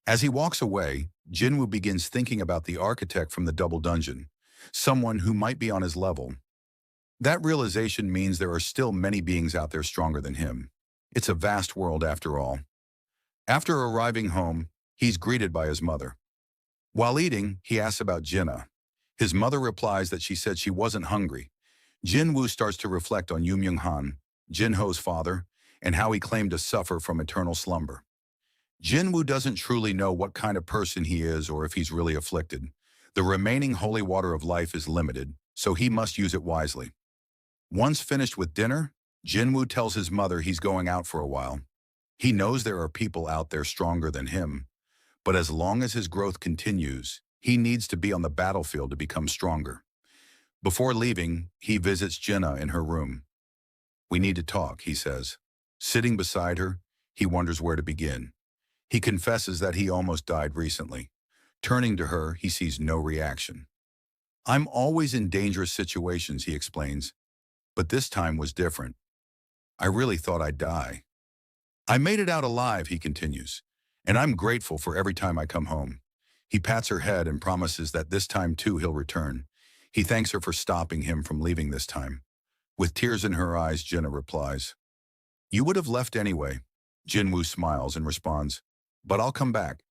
As he walks away, Jin Woo begins thinking about the architect from the double dungeon, someone who might be on his level. That realization means there are still many beings out there stronger than him. It's a vast world after all. After arriving home, he's greeted by his mother. While eating, he asks about Jinna. His mother replies that she said she wasn't hungry. Jin Woo starts to reflect on Yoon Myung-han, Jin Ho's father, and how he claimed to suffer from eternal slumber. Jin Woo doesn't truly know what kind of person he is or if he's really afflicted. The remaining holy water of life is limited, so he must use it wisely. Once finished with dinner, Jin Woo tells his mother he's going out for a while. He knows there are people out there stronger than him, but as long as his growth continues, he needs to be on the battlefield to become stronger. Before leaving, he visits Jinna in her room. We need to talk, he says. Sitting beside her, he wonders where to begin. He confesses that he almost died recently. Turning to her, he sees no reaction. I'm always in dangerous situations, he explains, but this time was different. I really thought I'd die. I made it out alive, he continues, and I'm grateful for every time I come home. He pats her head and promises that this time too he'll return. He thanks her for stopping him from leaving this time. With tears in her eyes, Jinna replies, You would have left anyway. Jin Woo smiles and responds, But I'll come back.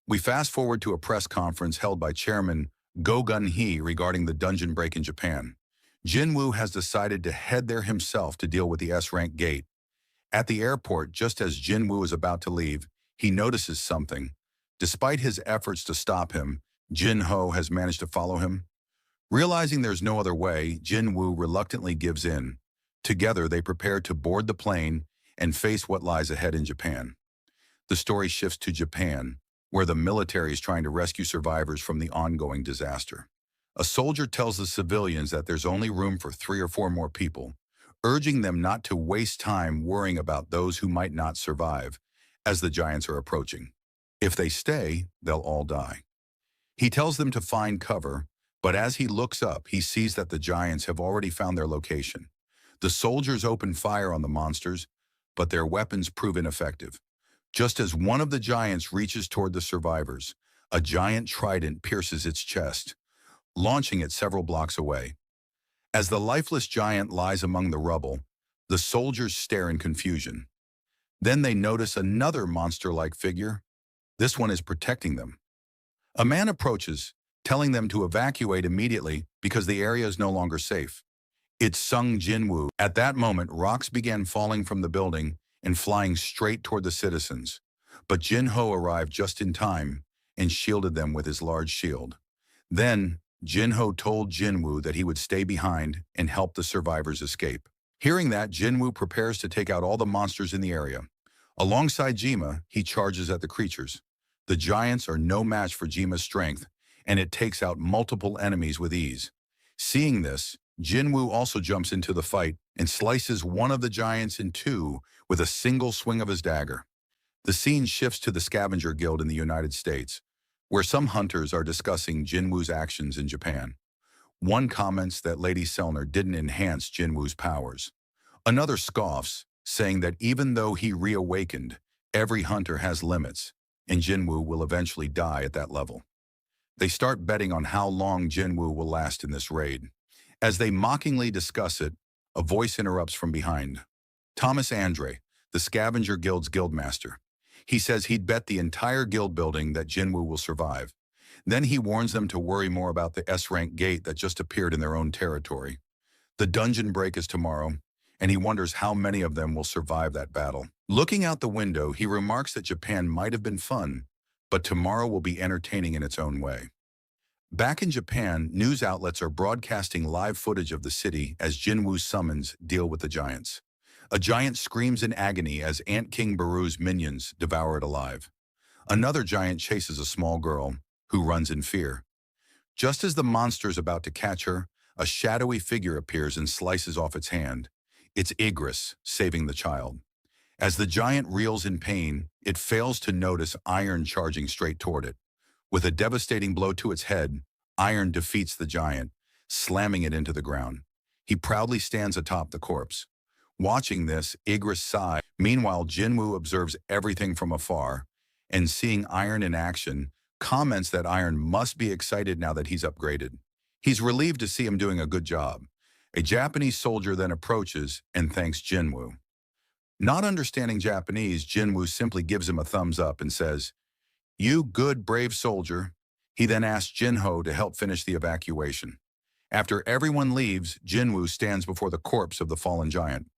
We fast forward to a press conference held by Chairman Go Gun-hee regarding the dungeon break in Japan. Jin Woo has decided to head there himself to deal with the S-rank gate. At the airport, just as Jin Woo is about to leave, he notices something. Despite his efforts to stop him, Jin Ho has managed to follow him. Realizing there's no other way, Jin Woo reluctantly gives in. Together, they prepare to board the plane and face what lies ahead in Japan. The story shifts to Japan, where the military is trying to rescue survivors from the ongoing disaster. A soldier tells the civilians that there's only room for 3 or 4 more people, urging them not to waste time worrying about those who might not survive, as the giants are approaching. If they stay, they'll all die. He tells them to find cover, but as he looks up, he sees that the giants have already found their location. The soldiers open fire on the monsters, but their weapons prove ineffective. Just as one of the giants reaches toward the survivors, a giant trident pierces its chest, launching it several blocks away. As the lifeless giant lies among the rubble, the soldiers stare in confusion. Then they notice another monster-like figure. This one is protecting them. A man approaches, telling them to evacuate immediately because the area is no longer safe. It's Sung Jin Woo. At that moment, rocks began falling from the building and flying straight toward the citizens. But Jin Ho arrived just in time and shielded them with his large shield. Then, Jin Ho told Jin Woo that he would stay behind and help the survivors escape. Hearing that, Jin Woo prepares to take out all the monsters in the area. Alongside Jima, he charges at the creatures. The giants are no match for Jima's strength, and it takes out multiple enemies with ease. Seeing this, Jin Woo also jumps into the fight and slices one of the giants in 2 with a single swing of his dagger. The scene shifts to the Scavenger Guild in the United States, where some hunters are discussing Jin Woo's actions in Japan. One comments that Lady Selner didn't enhance Jin Woo's powers. Another scoffs, saying that even though he reawakened, every hunter has limits, and Jin Woo will eventually die at that level. They start betting on how long Jin Woo will last in this raid. As they mockingly discuss it, a voice interrupts from behind. Thomas Andre, the Scavenger Guild's guildmaster. He says he'd bet the entire guild building that Jin Woo will survive. Then he warns them to worry more about the S-rank gate that just appeared in their own territory. The dungeon break is tomorrow, and he wonders how many of them will survive that battle. Looking out the window, he remarks that Japan might have been fun, but tomorrow will be entertaining in its own way. Back in Japan, news outlets are broadcasting live footage of the city as Jinwoo's summons deal with the giants. A giant screams in agony as Ant King Baru's minions devour it alive. Another giant chases a small girl, who runs in fear. Just as the monster's about to catch her, a shadowy figure appears and slices off its hand. It's Igris, saving the child. As the giant reels in pain, it fails to notice Iron charging straight toward it. With a devastating blow to its head, Iron defeats the giant, slamming it into the ground. He proudly stands atop the corpse. Watching this, Igris sighs. Meanwhile, Jinwoo observes everything from afar, and seeing Iron in action, comments that Iron must be excited now that he's upgraded. He's relieved to see him doing a good job. A Japanese soldier then approaches and thanks Jinwoo. Not understanding Japanese, Jinwoo simply gives him a thumbs up and says, "You good, brave soldier." He then asks Jinho to help finish the evacuation. After everyone leaves, Jinwoo stands before the corpse of the fallen giant.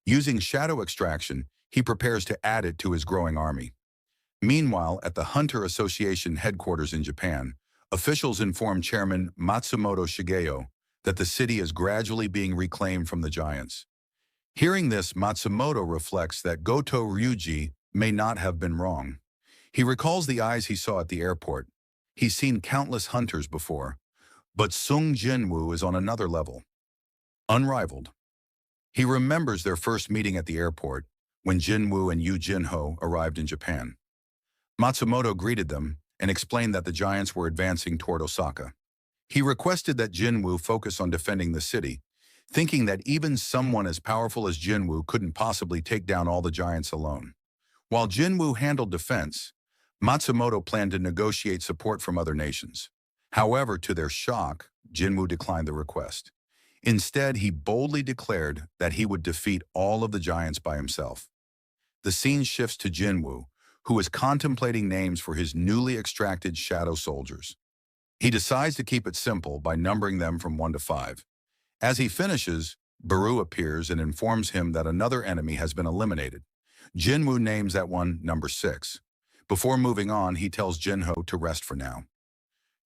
Using shadow extraction, he prepares to add it to his growing army. Meanwhile, at the Hunter Association headquarters in Japan, officials inform Chairman Matsumoto Shigeo that the city is gradually being reclaimed from the giants. Hearing this, Matsumoto reflects that Goto Ryuji may not have been wrong. He recalls the eyes he saw at the airport. He's seen countless hunters before, but Sung Jinwoo is on another level. Unrivaled. He remembers their first meeting at the airport when Jinwoo and Yu Jinho arrived in Japan. Matsumoto greeted them and explained that the giants were advancing toward Osaka. He requested that Jinwoo focus on defending the city, thinking that even someone as powerful as Jinwoo couldn't possibly take down all the giants alone. While Jinwoo handled defense, Matsumoto planned to negotiate support from other nations. However, to their shock, Jinwoo declined the request. Instead, he boldly declared that he would defeat all of the giants by himself. The scene shifts to Jinwoo, who is contemplating names for his newly extracted shadow soldiers. He decides to keep it simple by numbering them from 1 to 5. As he finishes, Baru appears and informs him that another enemy has been eliminated. Jinwoo names that one number 6. Before moving on, he tells Jinho to rest for now.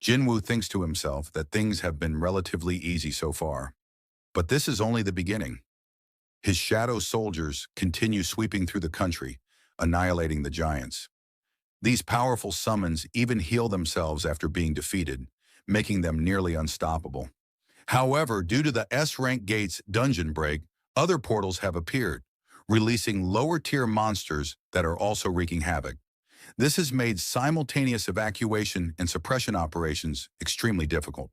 Jinwoo thinks to himself that things have been relatively easy so far. But this is only the beginning. His shadow soldiers continue sweeping through the country, annihilating the giants. These powerful summons even heal themselves after being defeated, making them nearly unstoppable. However, due to the S-rank gate's dungeon break, other portals have appeared, releasing lower-tier monsters that are also wreaking havoc. This has made simultaneous evacuation and suppression operations extremely difficult.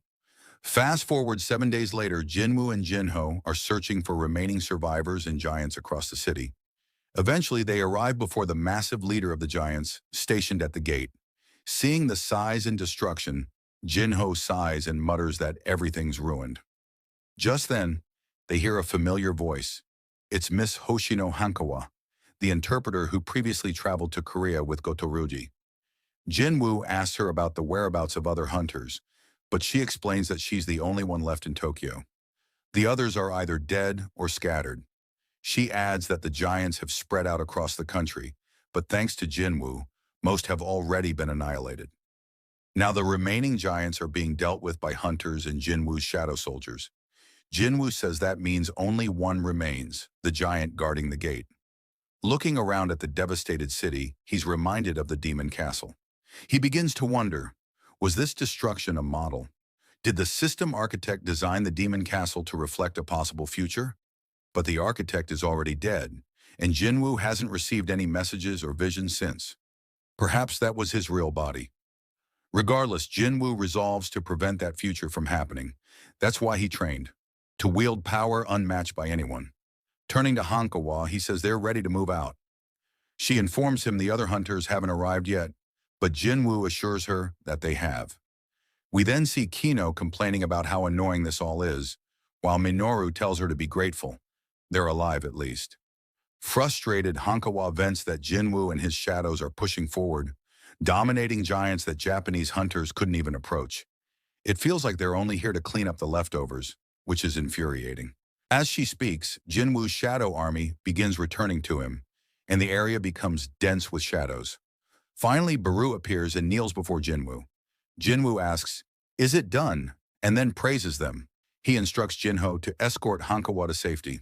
Fast forward 7 days later, Jinwoo and Jinho are searching for remaining survivors and giants across the city. Eventually, they arrive before the massive leader of the giants, stationed at the gate. Seeing the size and destruction, Jinho sighs and mutters that everything's ruined. Just then, they hear a familiar voice. It's Miss Hoshino Hankawa, the interpreter who previously traveled to Korea with Gotoruji. Jinwoo asks her about the whereabouts of other hunters, but she explains that she's the only one left in Tokyo. The others are either dead or scattered. She adds that the giants have spread out across the country, but thanks to Jinwoo, most have already been annihilated. Now the remaining giants are being dealt with by hunters and Jinwoo's shadow soldiers. Jinwoo says that means only one remains, the giant guarding the gate. Looking around at the devastated city, he's reminded of the demon castle. He begins to wonder, was this destruction a model? Did the system architect design the demon castle to reflect a possible future? But the architect is already dead, and Jinwoo hasn't received any messages or visions since. Perhaps that was his real body. Regardless, Jinwoo resolves to prevent that future from happening. That's why he trained, to wield power unmatched by anyone. Turning to Hankawa, he says they're ready to move out. She informs him the other hunters haven't arrived yet, but Jinwoo assures her that they have. We then see Kino complaining about how annoying this all is, while Minoru tells her to be grateful. They're alive at least. Frustrated, Hankawa vents that Jinwoo and his shadows are pushing forward, dominating giants that Japanese hunters couldn't even approach. It feels like they're only here to clean up the leftovers, which is infuriating. As she speaks, Jinwoo's shadow army begins returning to him, and the area becomes dense with shadows. Finally, Baru appears and kneels before Jinwoo. Jinwoo asks, "Is it done?" and then praises them. He instructs Jinho to escort Hankawa to safety.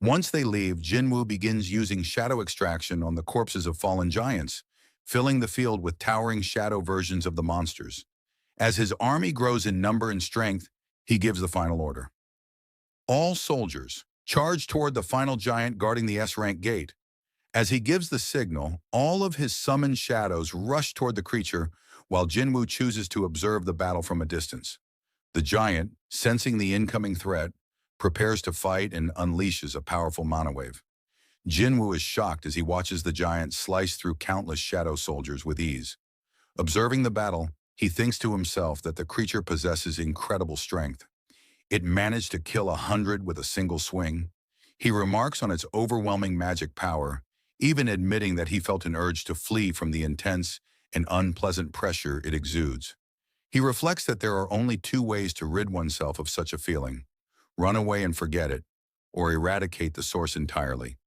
Once they leave, Jinwoo begins using shadow extraction on the corpses of fallen giants, filling the field with towering shadow versions of the monsters. As his army grows in number and strength, he gives the final order. All soldiers, charge toward the final giant guarding the S-rank gate. As he gives the signal, all of his summoned shadows rush toward the creature, while Jinwoo chooses to observe the battle from a distance. The giant, sensing the incoming threat, prepares to fight and unleashes a powerful mana wave. Jinwoo is shocked as he watches the giant slice through countless shadow soldiers with ease. Observing the battle, he thinks to himself that the creature possesses incredible strength. It managed to kill 100 with a single swing. He remarks on its overwhelming magic power, even admitting that he felt an urge to flee from the intense and unpleasant pressure it exudes. He reflects that there are only two ways to rid oneself of such a feeling: run away and forget it, or eradicate the source entirely.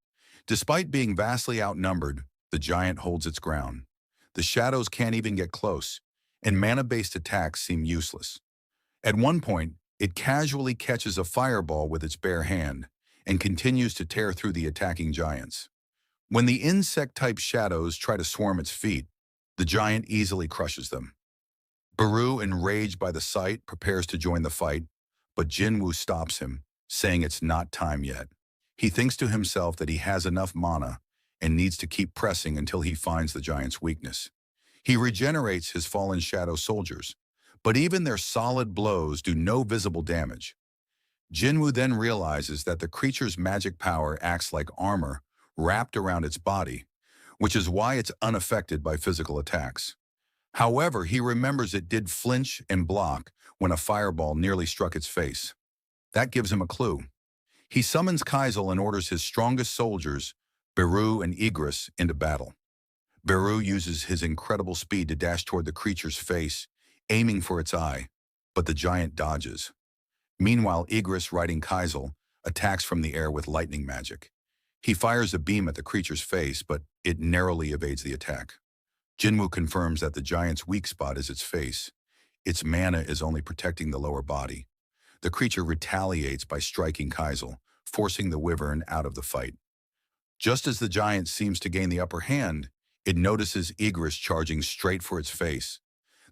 Despite being vastly outnumbered, the giant holds its ground. The shadows can't even get close, and mana-based attacks seem useless. At one point, it casually catches a fireball with its bare hand and continues to tear through the attacking giants. When the insect-type shadows try to swarm its feet, the giant easily crushes them. Baru, enraged by the sight, prepares to join the fight, but Jinwoo stops him, saying it's not time yet. He thinks to himself that he has enough mana and needs to keep pressing until he finds the giant's weakness. He regenerates his fallen shadow soldiers, but even their solid blows do no visible damage. Jinwoo then realizes that the creature's magic power acts like armor wrapped around its body, which is why it's unaffected by physical attacks. However, he remembers it did flinch and block when a fireball nearly struck its face. That gives him a clue. He summons Kaisel and orders his strongest soldiers, Beru and Igris, into battle. Beru uses his incredible speed to dash toward the creature's face, aiming for its eye, but the giant dodges. Meanwhile, Igris, riding Kaisel, attacks from the air with lightning magic. He fires a beam at the creature's face, but it narrowly evades the attack. Jinwoo confirms that the giant's weak spot is its face. Its mana is only protecting the lower body. The creature retaliates by striking Kaisel, forcing the wyvern out of the fight. Just as the giant seems to gain the upper hand, it notices Igris charging straight for its face.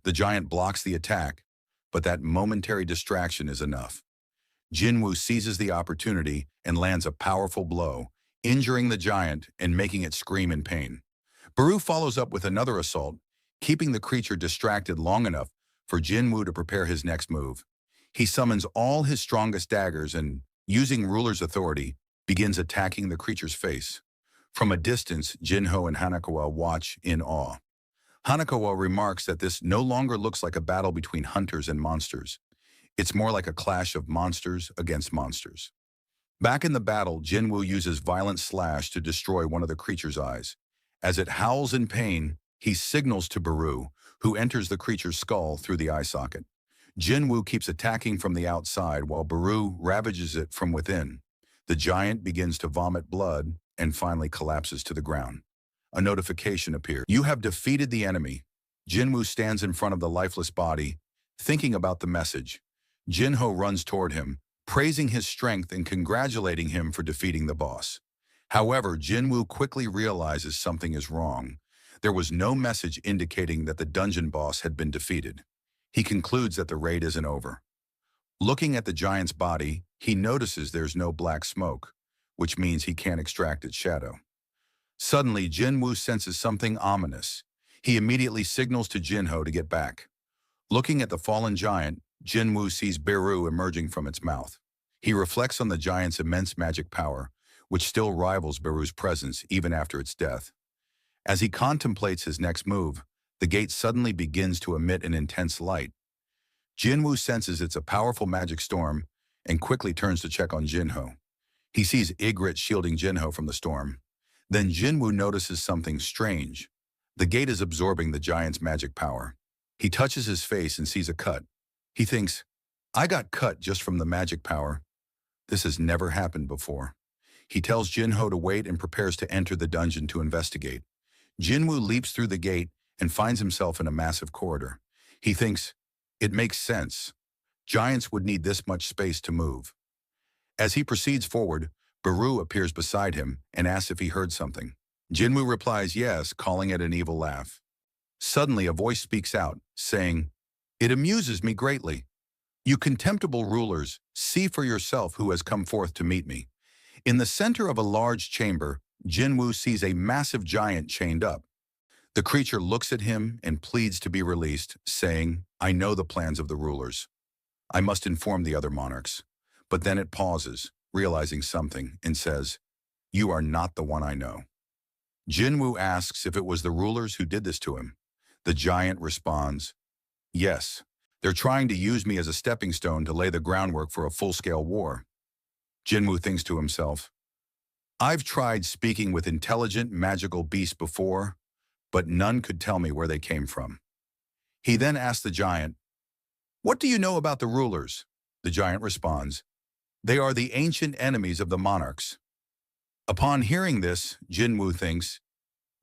The giant blocks the attack, but that momentary distraction is enough. Jinwoo seizes the opportunity and lands a powerful blow, injuring the giant and making it scream in pain. Baru follows up with another assault, keeping the creature distracted long enough for Jinwoo to prepare his next move. He summons all his strongest daggers and, using ruler's authority, begins attacking the creature's face. From a distance, Jinho and Hanakawa watch in awe. Hanakawa remarks that this no longer looks like a battle between hunters and monsters. It's more like a clash of monsters against monsters. Back in the battle, Jinwoo uses violent slash to destroy one of the creature's eyes. As it howls in pain, he signals to Baru, who enters the creature's skull through the eye socket. Jinwoo keeps attacking from the outside while Baru ravages it from within. The giant begins to vomit blood and finally collapses to the ground. A notification appears. "You have defeated the enemy." Jinwoo stands in front of the lifeless body, thinking about the message. Jinho runs toward him, praising his strength and congratulating him for defeating the boss. However, Jinwoo quickly realizes something is wrong. There was no message indicating that the dungeon boss had been defeated. He concludes that the raid isn't over. Looking at the giant's body, he notices there's no black smoke, which means he can't extract its shadow. Suddenly, Jinwoo senses something ominous. He immediately signals to Jinho to get back. Looking at the fallen giant, Jinwoo sees Beru emerging from its mouth. He reflects on the giant's immense magic power, which still rivals Beru's presence even after its death. As he contemplates his next move, the gate suddenly begins to emit an intense light. Jinwoo senses it's a powerful magic storm and quickly turns to check on Jinho. He sees Ygritte shielding Jinho from the storm. Then Jinwoo notices something strange. The gate is absorbing the giant's magic power. He touches his face and sees a cut. He thinks, I got cut just from the magic power. This has never happened before. He tells Jinho to wait and prepares to enter the dungeon to investigate. Jinwoo leaps through the gate and finds himself in a massive corridor. He thinks, it makes sense. Giants would need this much space to move. As he proceeds forward, Baru appears beside him and asks if he heard something. Jinwoo replies yes, calling it an evil laugh. Suddenly a voice speaks out, saying, it amuses me greatly. You contemptible rulers, see for yourself who has come forth to meet me. In the center of a large chamber, Jinwoo sees a massive giant chained up. The creature looks at him and pleads to be released, saying, I know the plans of the rulers. I must inform the other monarchs. But then it pauses, realizing something, and says, you are not the one I know. Jinwoo asks if it was the rulers who did this to him. The giant responds, yes, they're trying to use me as a stepping stone to lay the groundwork for a full-scale war. Jinwoo thinks to himself, I've tried speaking with intelligent, magical beasts before, but none could tell me where they came from. He then asks the giant, what do you know about the rulers? The giant responds, they are the ancient enemies of the monarchs. Upon hearing this, Jinwoo thinks,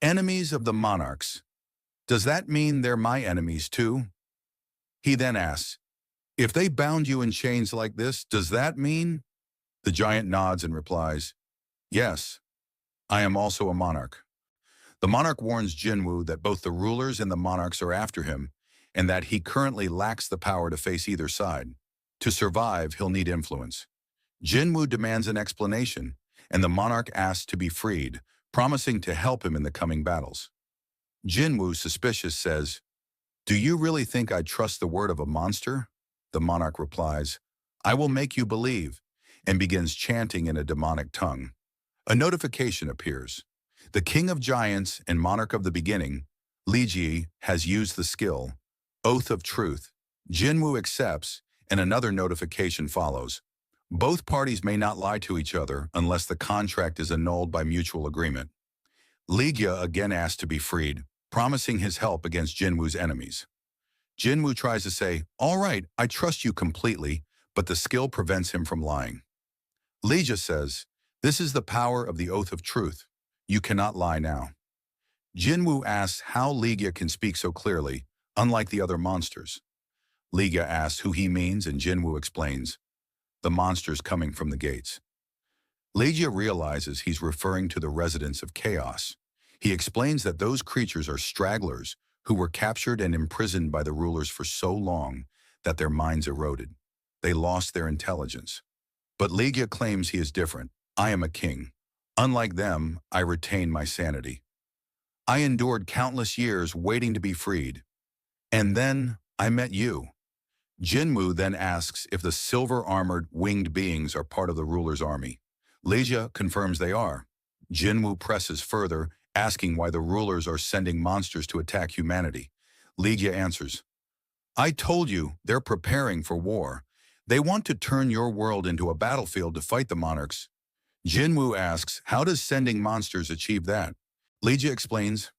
enemies of the monarchs. Does that mean they're my enemies too? He then asks, if they bound you in chains like this, does that mean? The giant nods and replies, yes, I am also a monarch. The monarch warns Jinwoo that both the rulers and the monarchs are after him, and that he currently lacks the power to face either side. To survive, he'll need influence. Jinwoo demands an explanation, and the monarch asks to be freed, promising to help him in the coming battles. Jinwoo, suspicious, says, do you really think I'd trust the word of a monster? The monarch replies, I will make you believe, and begins chanting in a demonic tongue. A notification appears. The king of giants and monarch of the beginning, Liji, has used the skill, Oath of Truth. Jinwoo accepts, and another notification follows. Both parties may not lie to each other unless the contract is annulled by mutual agreement. Ligya again asks to be freed, promising his help against Jinwoo's enemies. Jinwoo tries to say, all right, I trust you completely, but the skill prevents him from lying. Ligya says, this is the power of the Oath of Truth. You cannot lie now. Jinwoo asks how Ligya can speak so clearly, unlike the other monsters. Ligya asks who he means, and Jinwoo explains, the monsters coming from the gates. Ligya realizes he's referring to the residents of chaos. He explains that those creatures are stragglers who were captured and imprisoned by the rulers for so long that their minds eroded. They lost their intelligence. But Ligya claims he is different. I am a king. Unlike them, I retain my sanity. I endured countless years waiting to be freed. And then I met you. Jinwoo then asks if the silver-armored winged beings are part of the ruler's army. Ligya confirms they are. Jinwoo presses further, asking why the rulers are sending monsters to attack humanity. Ligya answers, I told you they're preparing for war. They want to turn your world into a battlefield to fight the monarchs. Jinwoo asks, how does sending monsters achieve that? Ligya explains,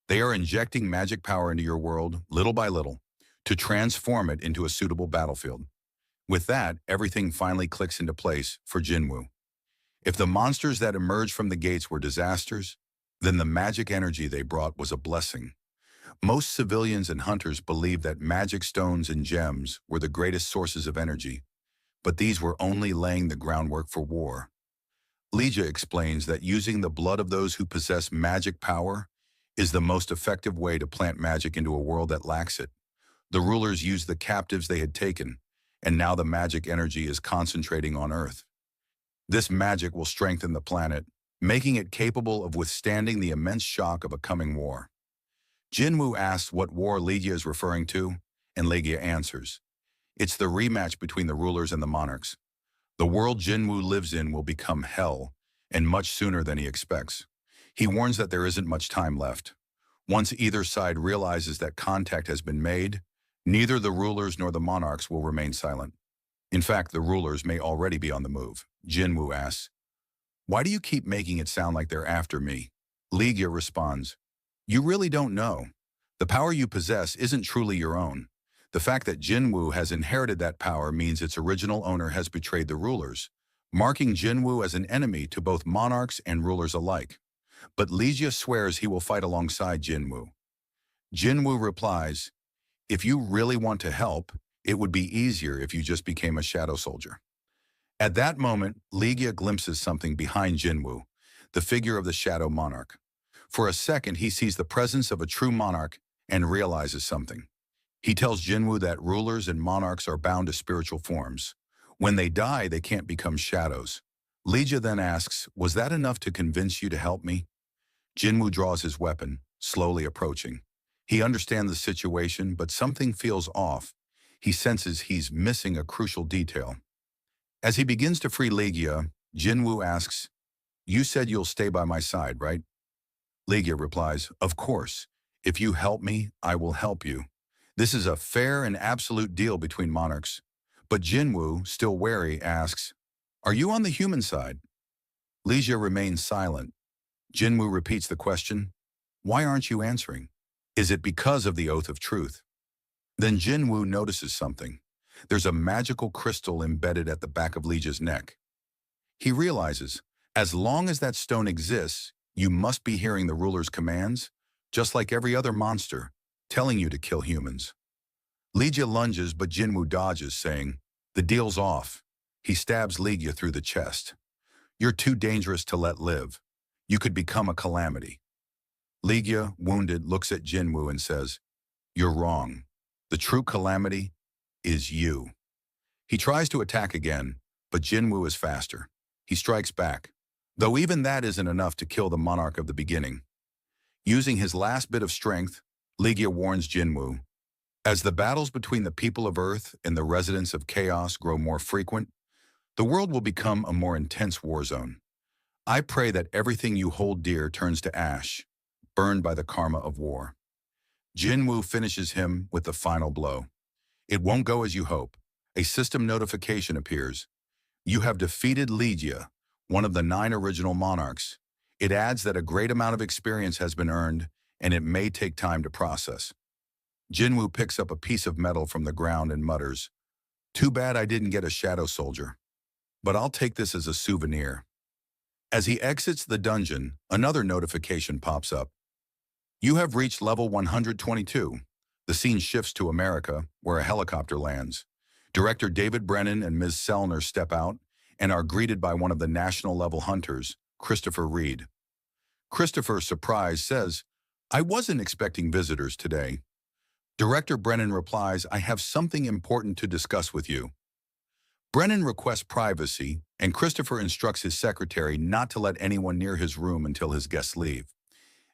they are injecting magic power into your world, little by little, to transform it into a suitable battlefield. With that, everything finally clicks into place for Jinwoo. If the monsters that emerged from the gates were disasters, then the magic energy they brought was a blessing. Most civilians and hunters believed that magic stones and gems were the greatest sources of energy, but these were only laying the groundwork for war. Ligya explains that using the blood of those who possess magic power is the most effective way to plant magic into a world that lacks it. The rulers used the captives they had taken, and now the magic energy is concentrating on Earth. This magic will strengthen the planet, making it capable of withstanding the immense shock of a coming war. Jinwoo asks what war Ligya is referring to, and Ligya answers, it's the rematch between the rulers and the monarchs. The world Jinwoo lives in will become hell, and much sooner than he expects. He warns that there isn't much time left. Once either side realizes that contact has been made, neither the rulers nor the monarchs will remain silent. In fact, the rulers may already be on the move. Jinwoo asks, why do you keep making it sound like they're after me? Ligya responds, You really don't know. The power you possess isn't truly your own. The fact that Jinwu has inherited that power means its original owner has betrayed the rulers, marking Jinwu as an enemy to both monarchs and rulers alike. But Ligia swears he will fight alongside Jinwu. Jinwu replies, "If you really want to help, it would be easier if you just became a shadow soldier." At that moment, Ligia glimpses something behind Jinwu, the figure of the shadow monarch. For a second, he sees the presence of a true monarch and realizes something. He tells Jinwu that rulers and monarchs are bound to spiritual forms. When they die, they can't become shadows. Ligia then asks, "Was that enough to convince you to help me?" Jinwu draws his weapon, slowly approaching. He understands the situation, but something feels off. He senses he's missing a crucial detail. As he begins to free Ligia, Jinwu asks, "You said you'll stay by my side, right?" Ligia replies, "Of course. If you help me, I will help you. This is a fair and absolute deal between monarchs." But Jinwu, still wary, asks, "Are you on the human side?" Ligia remains silent. Jinwu repeats the question, "Why aren't you answering? Is it because of the oath of truth?" Then Jinwu notices something. There's a magical crystal embedded at the back of Ligia's neck. He realizes, as long as that stone exists, you must be hearing the ruler's commands, just like every other monster, telling you to kill humans. Ligia lunges, but Jinwu dodges, saying, "The deal's off." He stabs Ligia through the chest. "You're too dangerous to let live. You could become a calamity." Ligia, wounded, looks at Jinwu and says, "You're wrong. The true calamity is you." He tries to attack again, but Jinwu is faster. He strikes back, though even that isn't enough to kill the monarch of the beginning. Using his last bit of strength, Ligia warns Jinwu, "As the battles between the people of Earth and the residents of Chaos grow more frequent, the world will become a more intense war zone. I pray that everything you hold dear turns to ash, burned by the karma of war." Jinwu finishes him with the final blow. It won't go as you hope. A system notification appears. "You have defeated Ligia, one of the 9 original monarchs." It adds that a great amount of experience has been earned, and it may take time to process. Jinwu picks up a piece of metal from the ground and mutters, "Too bad I didn't get a shadow soldier. But I'll take this as a souvenir." As he exits the dungeon, another notification pops up. "You have reached level 122. The scene shifts to America, where a helicopter lands. Director David Brennan and Ms. Sellner step out and are greeted by one of the national-level hunters, Christopher Reed. Christopher, surprised, says, "I wasn't expecting visitors today." Director Brennan replies, "I have something important to discuss with you." Brennan requests privacy, and Christopher instructs his secretary not to let anyone near his room until his guests leave.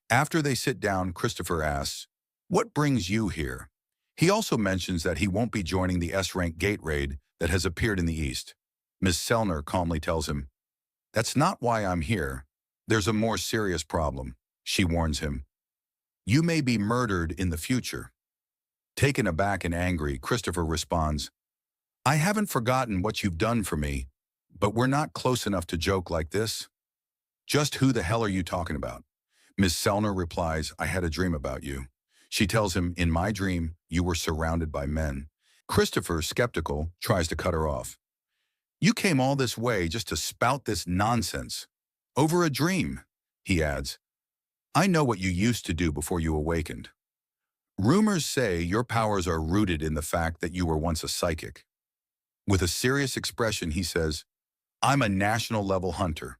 After they sit down, Christopher asks, "What brings you here?" He also mentions that he won't be joining the S-rank gate raid that has appeared in the East. Ms. Sellner calmly tells him, "That's not why I'm here. There's a more serious problem." She warns him, "You may be murdered in the future." Taken aback and angry, Christopher responds, "I haven't forgotten what you've done for me, but we're not close enough to joke like this." "Just who the hell are you talking about?" Ms. Sellner replies, "I had a dream about you." She tells him, "In my dream, you were surrounded by men." Christopher, skeptical, tries to cut her off. "You came all this way just to spout this nonsense. Over a dream," he adds. "I know what you used to do before you awakened. Rumors say your powers are rooted in the fact that you were once a psychic." With a serious expression, he says, "I'm a national-level hunter.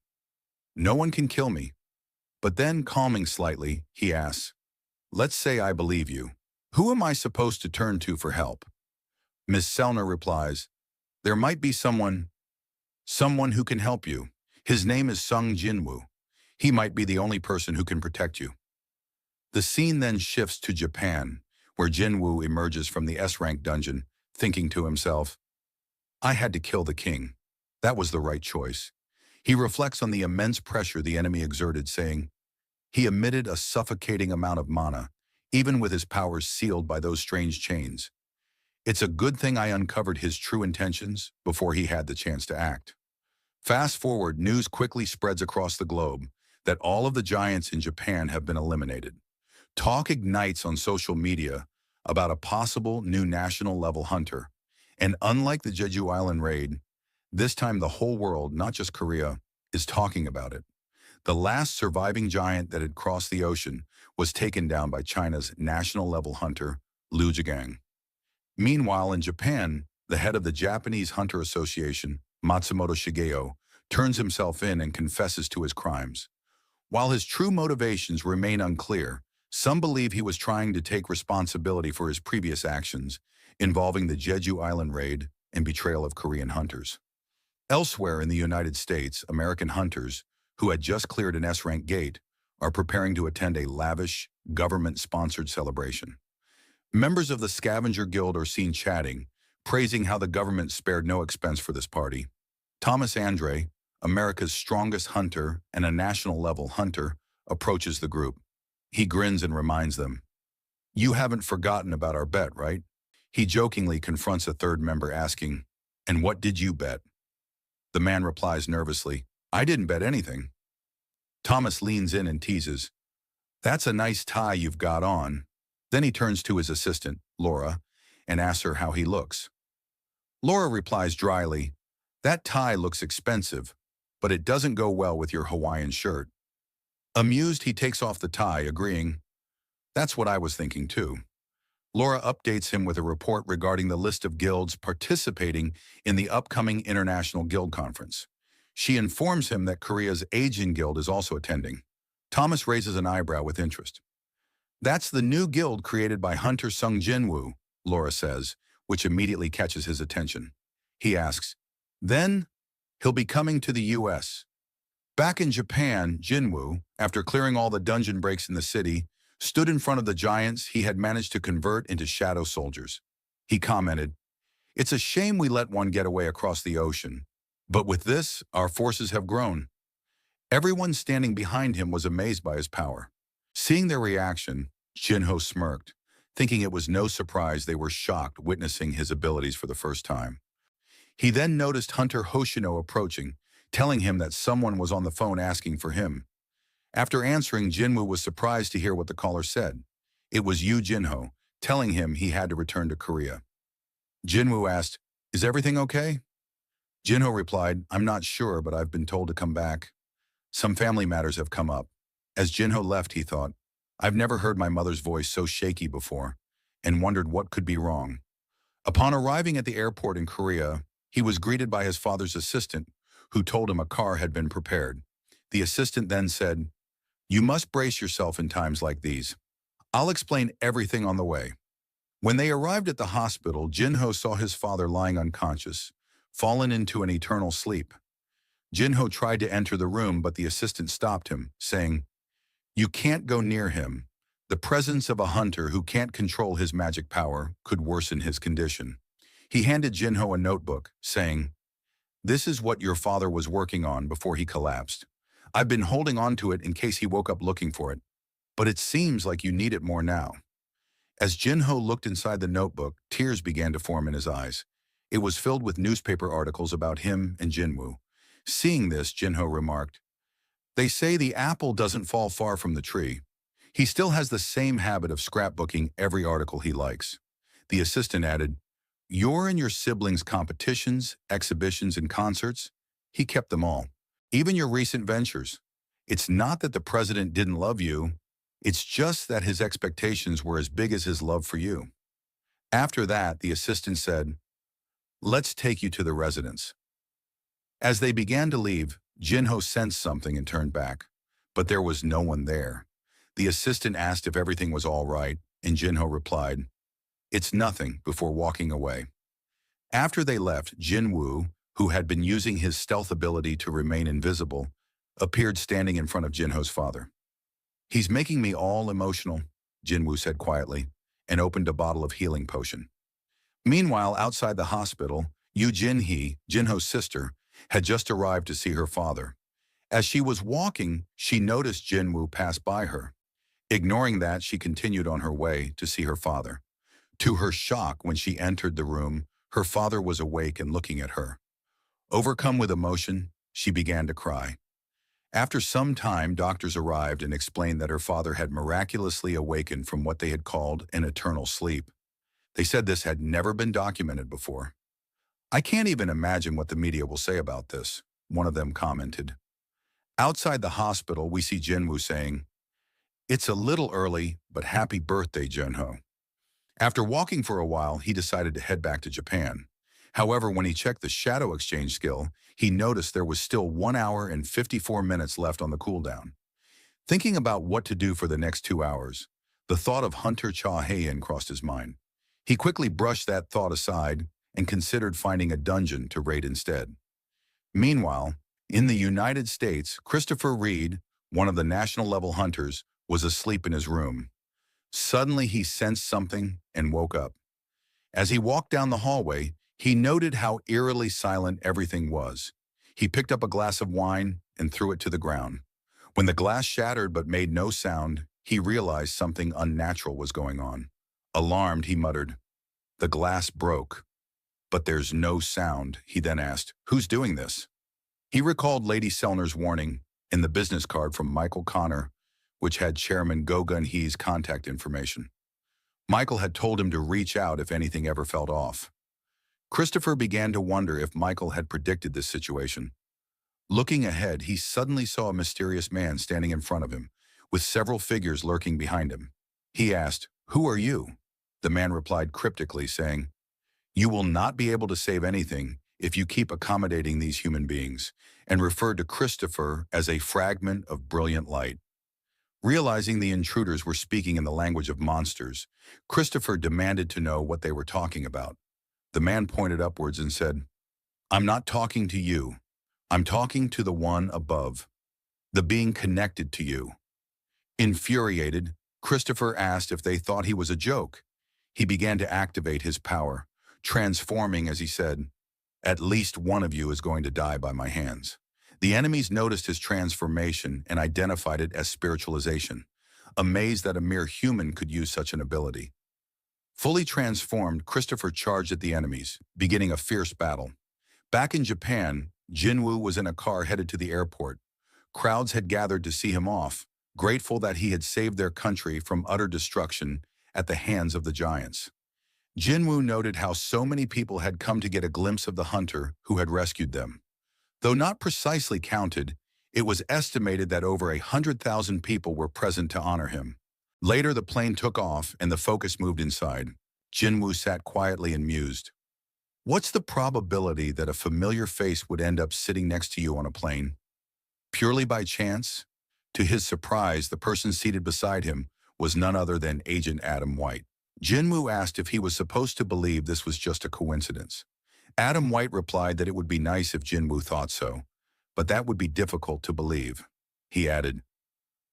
No one can kill me." But then, calming slightly, he asks, "Let's say I believe you. Who am I supposed to turn to for help?" Ms. Sellner replies, "There might be someone who can help you. His name is Sung Jinwoo. He might be the only person who can protect you." The scene then shifts to Japan, where Jinwoo emerges from the S-rank dungeon, thinking to himself, "I had to kill the king. That was the right choice." He reflects on the immense pressure the enemy exerted, saying, "He emitted a suffocating amount of mana, even with his powers sealed by those strange chains. It's a good thing I uncovered his true intentions before he had the chance to act." Fast forward, news quickly spreads across the globe that all of the giants in Japan have been eliminated. Talk ignites on social media about a possible new national-level hunter. And unlike the Jeju Island raid, this time the whole world, not just Korea, is talking about it. The last surviving giant that had crossed the ocean was taken down by China's national-level hunter, Liu Jigang. Meanwhile, in Japan, the head of the Japanese Hunter Association, Matsumoto Shigeo, turns himself in and confesses to his crimes. While his true motivations remain unclear, some believe he was trying to take responsibility for his previous actions, involving the Jeju Island raid and betrayal of Korean hunters. Elsewhere in the United States, American hunters, who had just cleared an S-rank gate, are preparing to attend a lavish, government-sponsored celebration. Members of the Scavenger Guild are seen chatting, praising how the government spared no expense for this party. Thomas Andre, America's strongest hunter and a national-level hunter, approaches the group. He grins and reminds them, "You haven't forgotten about our bet, right?" He jokingly confronts a third member asking, "And what did you bet?" The man replies nervously, "I didn't bet anything." Thomas leans in and teases, "That's a nice tie you've got on." Then he turns to his assistant, Laura, and asks her how he looks. Laura replies dryly, "That tie looks expensive, but it doesn't go well with your Hawaiian shirt." Amused, he takes off the tie, agreeing, "That's what I was thinking too." Laura updates him with a report regarding the list of guilds participating in the upcoming International Guild Conference. She informs him that Korea's Asian Guild is also attending. Thomas raises an eyebrow with interest. "That's the new guild created by Hunter Sung Jinwoo," Laura says, which immediately catches his attention. He asks, "Then he'll be coming to the U.S." Back in Japan, Jinwoo, after clearing all the dungeon breaks in the city, stood in front of the giants he had managed to convert into shadow soldiers. He commented, "It's a shame we let one get away across the ocean. But with this, our forces have grown." Everyone standing behind him was amazed by his power. Seeing their reaction, Jinho smirked, thinking it was no surprise they were shocked witnessing his abilities for the first time. He then noticed Hunter Hoshino approaching, telling him that someone was on the phone asking for him. After answering, Jinwoo was surprised to hear what the caller said. It was Yu Jinho, telling him he had to return to Korea. Jinwoo asked, "Is everything okay?" Jinho replied, "I'm not sure, but I've been told to come back. Some family matters have come up." As Jinho left, he thought, "I've never heard my mother's voice so shaky before," and wondered what could be wrong. Upon arriving at the airport in Korea, he was greeted by his father's assistant, who told him a car had been prepared. The assistant then said, "You must brace yourself in times like these. I'll explain everything on the way." When they arrived at the hospital, Jinho saw his father lying unconscious, fallen into an eternal sleep. Jinho tried to enter the room, but the assistant stopped him, saying, "You can't go near him. The presence of a hunter who can't control his magic power could worsen his condition." He handed Jinho a notebook, saying, "This is what your father was working on before he collapsed. I've been holding on to it in case he woke up looking for it, but it seems like you need it more now." As Jinho looked inside the notebook, tears began to form in his eyes. It was filled with newspaper articles about him and Jinwoo. Seeing this, Jinho remarked, "They say the apple doesn't fall far from the tree." He still has the same habit of scrapbooking every article he likes. The assistant added, "Your and your siblings' competitions, exhibitions, and concerts, he kept them all. Even your recent ventures. It's not that the president didn't love you, it's just that his expectations were as big as his love for you." After that, the assistant said, "Let's take you to the residence." As they began to leave, Jinho sensed something and turned back, but there was no one there. The assistant asked if everything was all right, and Jinho replied, "It's nothing," before walking away. After they left, Jinwoo, who had been using his stealth ability to remain invisible, appeared standing in front of Jinho's father. "He's making me all emotional," Jinwoo said quietly, and opened a bottle of healing potion. Meanwhile, outside the hospital, Yu Jinhee, Jinho's sister, had just arrived to see her father. As she was walking, she noticed Jinwoo pass by her. Ignoring that, she continued on her way to see her father. To her shock, when she entered the room, her father was awake and looking at her. Overcome with emotion, she began to cry. After some time, doctors arrived and explained that her father had miraculously awakened from what they had called an eternal sleep. They said this had never been documented before. "I can't even imagine what the media will say about this," one of them commented. Outside the hospital, we see Jinwoo saying, "It's a little early, but happy birthday, Junho." After walking for a while, he decided to head back to Japan. However, when he checked the shadow exchange skill, he noticed there was still 1 hour and 54 minutes left on the cooldown. Thinking about what to do for the next 2 hours, the thought of Hunter Cha Hae-in crossed his mind. He quickly brushed that thought aside and considered finding a dungeon to raid instead. Meanwhile, in the United States, Christopher Reed, one of the national-level hunters, was asleep in his room. Suddenly, he sensed something and woke up. As he walked down the hallway, he noted how eerily silent everything was. He picked up a glass of wine and threw it to the ground. When the glass shattered but made no sound, he realized something unnatural was going on. Alarmed, he muttered, "The glass broke." "But there's no sound," he then asked. "Who's doing this?" He recalled Lady Selner's warning in the business card from Michael Connor, which had Chairman Go Gun-hee's contact information. Michael had told him to reach out if anything ever felt off. Christopher began to wonder if Michael had predicted this situation. Looking ahead, he suddenly saw a mysterious man standing in front of him, with several figures lurking behind him. He asked, "Who are you?" The man replied cryptically, saying, "You will not be able to save anything if you keep accommodating these human beings," and referred to Christopher as a fragment of brilliant light. Realizing the intruders were speaking in the language of monsters, Christopher demanded to know what they were talking about. The man pointed upwards and said, "I'm not talking to you. I'm talking to the one above, the being connected to you." Infuriated, Christopher asked if they thought he was a joke. He began to activate his power, transforming as he said, "At least one of you is going to die by my hands." The enemies noticed his transformation and identified it as spiritualization, amazed that a mere human could use such an ability. Fully transformed, Christopher charged at the enemies, beginning a fierce battle. Back in Japan, Jinwoo was in a car headed to the airport. Crowds had gathered to see him off, grateful that he had saved their country from utter destruction at the hands of the giants. Jinwoo noted how so many people had come to get a glimpse of the hunter who had rescued them. Though not precisely counted, it was estimated that over 100,000 people were present to honor him. Later, the plane took off and the focus moved inside. Jinwoo sat quietly and mused. What's the probability that a familiar face would end up sitting next to you on a plane? Purely by chance? To his surprise, the person seated beside him was none other than Agent Adam White. Jinwoo asked if he was supposed to believe this was just a coincidence. Adam White replied that it would be nice if Jinwoo thought so, but that would be difficult to believe. He added,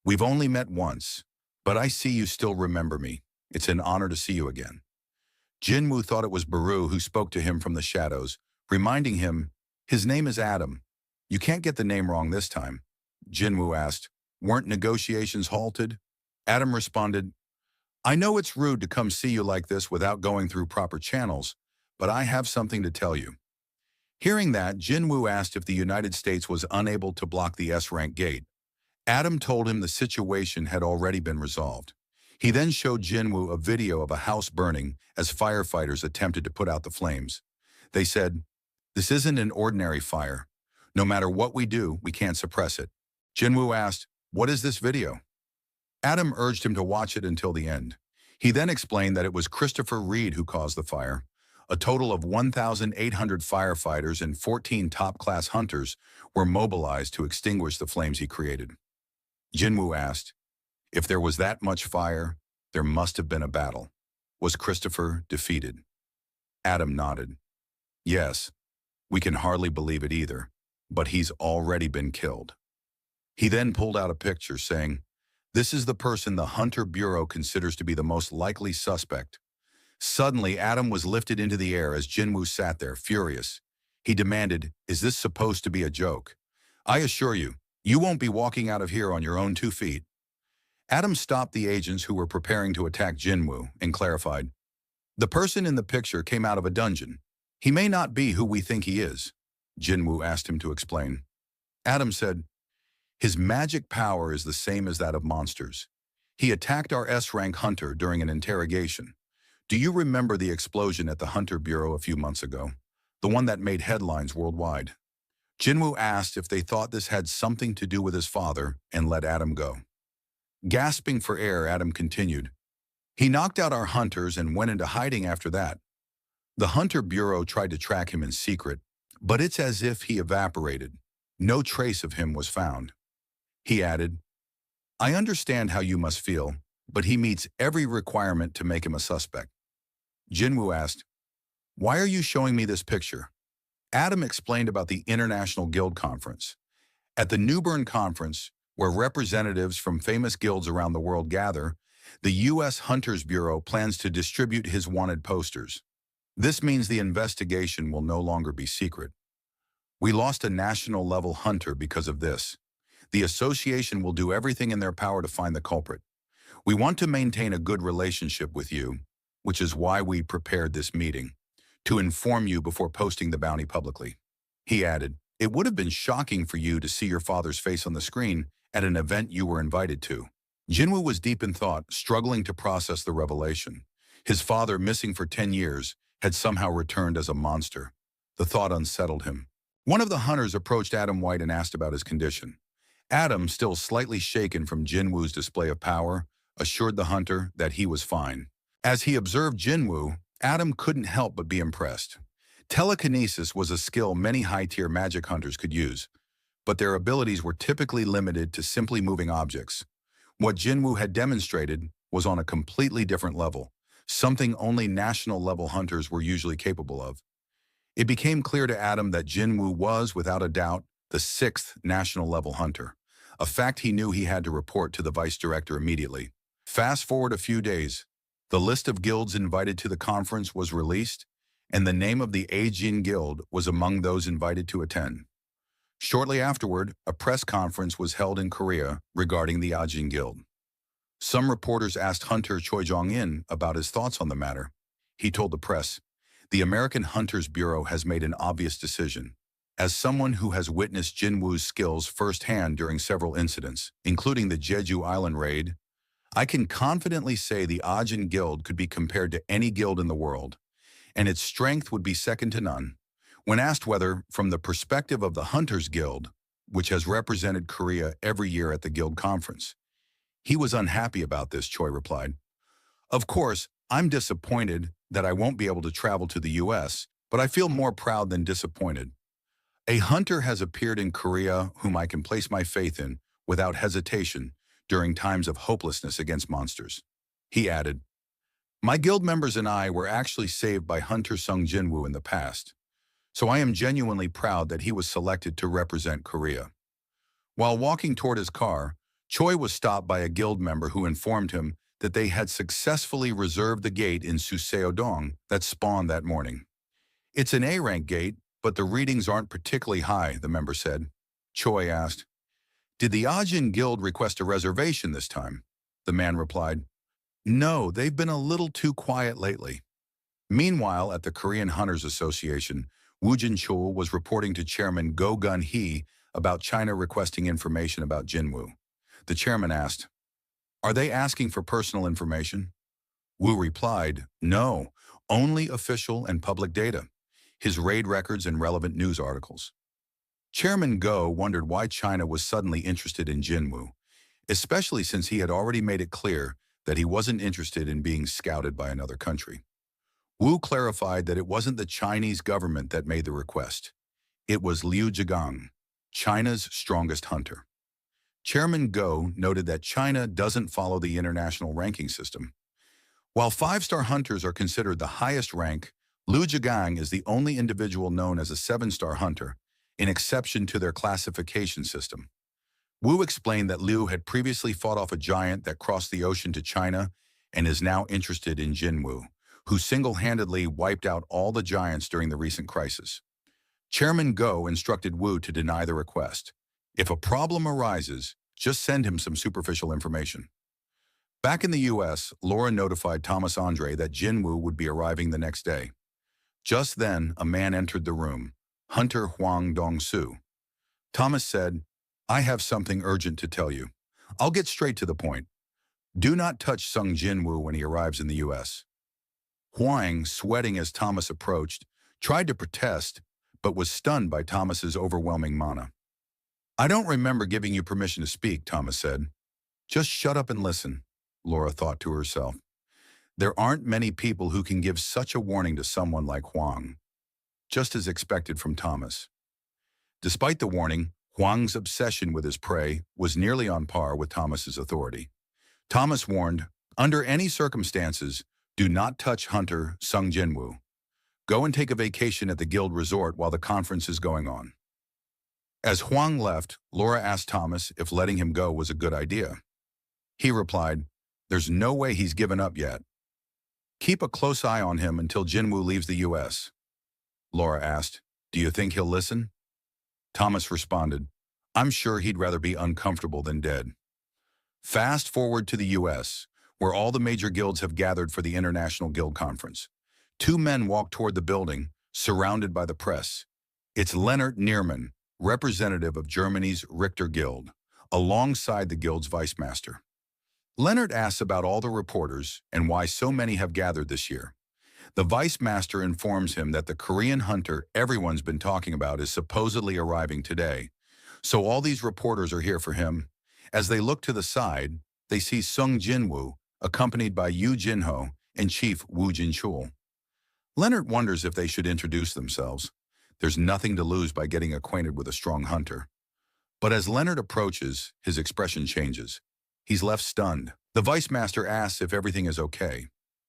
"We've only met once, but I see you still remember me. It's an honor to see you again." Jinwoo thought it was Baru who spoke to him from the shadows, reminding him, "His name is Adam. You can't get the name wrong this time." Jinwoo asked, "Weren't negotiations halted?" Adam responded, "I know it's rude to come see you like this without going through proper channels, but I have something to tell you." Hearing that, Jinwoo asked if the United States was unable to block the S-rank gate. Adam told him the situation had already been resolved. He then showed Jinwoo a video of a house burning as firefighters attempted to put out the flames. They said, "This isn't an ordinary fire. No matter what we do, we can't suppress it." Jinwoo asked, "What is this video?" Adam urged him to watch it until the end. He then explained that it was Christopher Reed who caused the fire. A total of 1,800 firefighters and 14 top-class hunters were mobilized to extinguish the flames he created. Jinwoo asked, "If there was that much fire, there must have been a battle. Was Christopher defeated?" Adam nodded. "Yes, we can hardly believe it either, but he's already been killed." He then pulled out a picture saying, "This is the person the Hunter Bureau considers to be the most likely suspect." Suddenly, Adam was lifted into the air as Jinwoo sat there, furious. He demanded, "Is this supposed to be a joke? I assure you, you won't be walking out of here on your own 2 feet." Adam stopped the agents who were preparing to attack Jinwoo and clarified, "The person in the picture came out of a dungeon. He may not be who we think he is." Jinwoo asked him to explain. Adam said, His magic power is the same as that of monsters. He attacked our S-rank hunter during an interrogation. Do you remember the explosion at the Hunter Bureau a few months ago? The one that made headlines worldwide. Jinwoo asked if they thought this had something to do with his father and let Adam go. Gasping for air, Adam continued, "He knocked out our hunters and went into hiding after that. The Hunter Bureau tried to track him in secret, but it's as if he evaporated. No trace of him was found." He added, "I understand how you must feel, but he meets every requirement to make him a suspect." Jinwoo asked, "Why are you showing me this picture?" Adam explained about the International Guild Conference. At the Newbern Conference, where representatives from famous guilds around the world gather, the U.S. Hunters Bureau plans to distribute his wanted posters. This means the investigation will no longer be secret. We lost a national-level hunter because of this. The association will do everything in their power to find the culprit. We want to maintain a good relationship with you, which is why we prepared this meeting, to inform you before posting the bounty publicly." He added, "It would have been shocking for you to see your father's face on the screen at an event you were invited to." Jinwoo was deep in thought, struggling to process the revelation. His father, missing for 10 years, had somehow returned as a monster. The thought unsettled him. One of the hunters approached Adam White and asked about his condition. Adam, still slightly shaken from Jinwoo's display of power, assured the hunter that he was fine. As he observed Jinwoo, Adam couldn't help but be impressed. Telekinesis was a skill many high-tier magic hunters could use, but their abilities were typically limited to simply moving objects. What Jinwoo had demonstrated was on a completely different level, something only national-level hunters were usually capable of. It became clear to Adam that Jinwoo was, without a doubt, the 6th national-level hunter, a fact he knew he had to report to the vice director immediately. Fast forward a few days. The list of guilds invited to the conference was released, and the name of the Ajin Guild was among those invited to attend. Shortly afterward, a press conference was held in Korea regarding the Ajin Guild. Some reporters asked Hunter Choi Jong-in about his thoughts on the matter. He told the press, "The American Hunters Bureau has made an obvious decision. As someone who has witnessed Jinwoo's skills firsthand during several incidents, including the Jeju Island raid, I can confidently say the Ajin Guild could be compared to any guild in the world, and its strength would be second to none." When asked whether, from the perspective of the Hunters Guild, which has represented Korea every year at the Guild Conference, he was unhappy about this, Choi replied, "Of course, I'm disappointed that I won't be able to travel to the U.S., but I feel more proud than disappointed. A hunter has appeared in Korea whom I can place my faith in without hesitation during times of hopelessness against monsters." He added, "My guild members and I were actually saved by Hunter Sung Jinwoo in the past, so I am genuinely proud that he was selected to represent Korea." While walking toward his car, Choi was stopped by a guild member who informed him that they had successfully reserved the gate in Suseodong that spawned that morning. "It's an A-rank gate, but the readings aren't particularly high," the member said. Choi asked, "Did the Ajin Guild request a reservation this time?" The man replied, "No, they've been a little too quiet lately." Meanwhile, at the Korean Hunters Association, Woo Jin-chul was reporting to Chairman Go Gun-hee about China requesting information about Jinwoo. The chairman asked, "Are they asking for personal information?" Woo replied, "No, only official and public data, his raid records and relevant news articles." Chairman Go wondered why China was suddenly interested in Jinwoo, especially since he had already made it clear that he wasn't interested in being scouted by another country. Wu clarified that it wasn't the Chinese government that made the request. It was Liu Zhigang, China's strongest hunter. Chairman Go noted that China doesn't follow the international ranking system. While five-star hunters are considered the highest rank, Liu Zhigang is the only individual known as a seven-star hunter, an exception to their classification system. Wu explained that Liu had previously fought off a giant that crossed the ocean to China and is now interested in Jinwoo, who single-handedly wiped out all the giants during the recent crisis. Chairman Go instructed Wu to deny the request. If a problem arises, just send him some superficial information. Back in the U.S., Laura notified Thomas Andre that Jinwoo would be arriving the next day. Just then, a man entered the room, Hunter Huang Dong-soo. Thomas said, I have something urgent to tell you. I'll get straight to the point. Do not touch Sung Jinwoo when he arrives in the U.S. Huang, sweating as Thomas approached, tried to protest, but was stunned by Thomas's overwhelming mana. I don't remember giving you permission to speak, Thomas said. Just shut up and listen, Laura thought to herself. There aren't many people who can give such a warning to someone like Huang, just as expected from Thomas. Despite the warning, Huang's obsession with his prey was nearly on par with Thomas's authority. Thomas warned, under any circumstances, do not touch Hunter Sung Jinwoo. Go and take a vacation at the guild resort while the conference is going on. As Huang left, Laura asked Thomas if letting him go was a good idea. He replied, there's no way he's given up yet. Keep a close eye on him until Jinwoo leaves the U.S. Laura asked, do you think he'll listen? Thomas responded, I'm sure he'd rather be uncomfortable than dead. Fast forward to the U.S., where all the major guilds have gathered for the International Guild Conference. Two men walk toward the building, surrounded by the press. It's Leonard Nierman, representative of Germany's Richter Guild, alongside the guild's vice master. Leonard asks about all the reporters and why so many have gathered this year. The vice master informs him that the Korean hunter everyone's been talking about is supposedly arriving today, so all these reporters are here for him. As they look to the side, they see Sung Jinwoo, accompanied by Yu Jinho and Chief Woo Jinchul. Leonard wonders if they should introduce themselves. There's nothing to lose by getting acquainted with a strong hunter. But as Leonard approaches, his expression changes. He's left stunned. The vice master asks if everything is okay.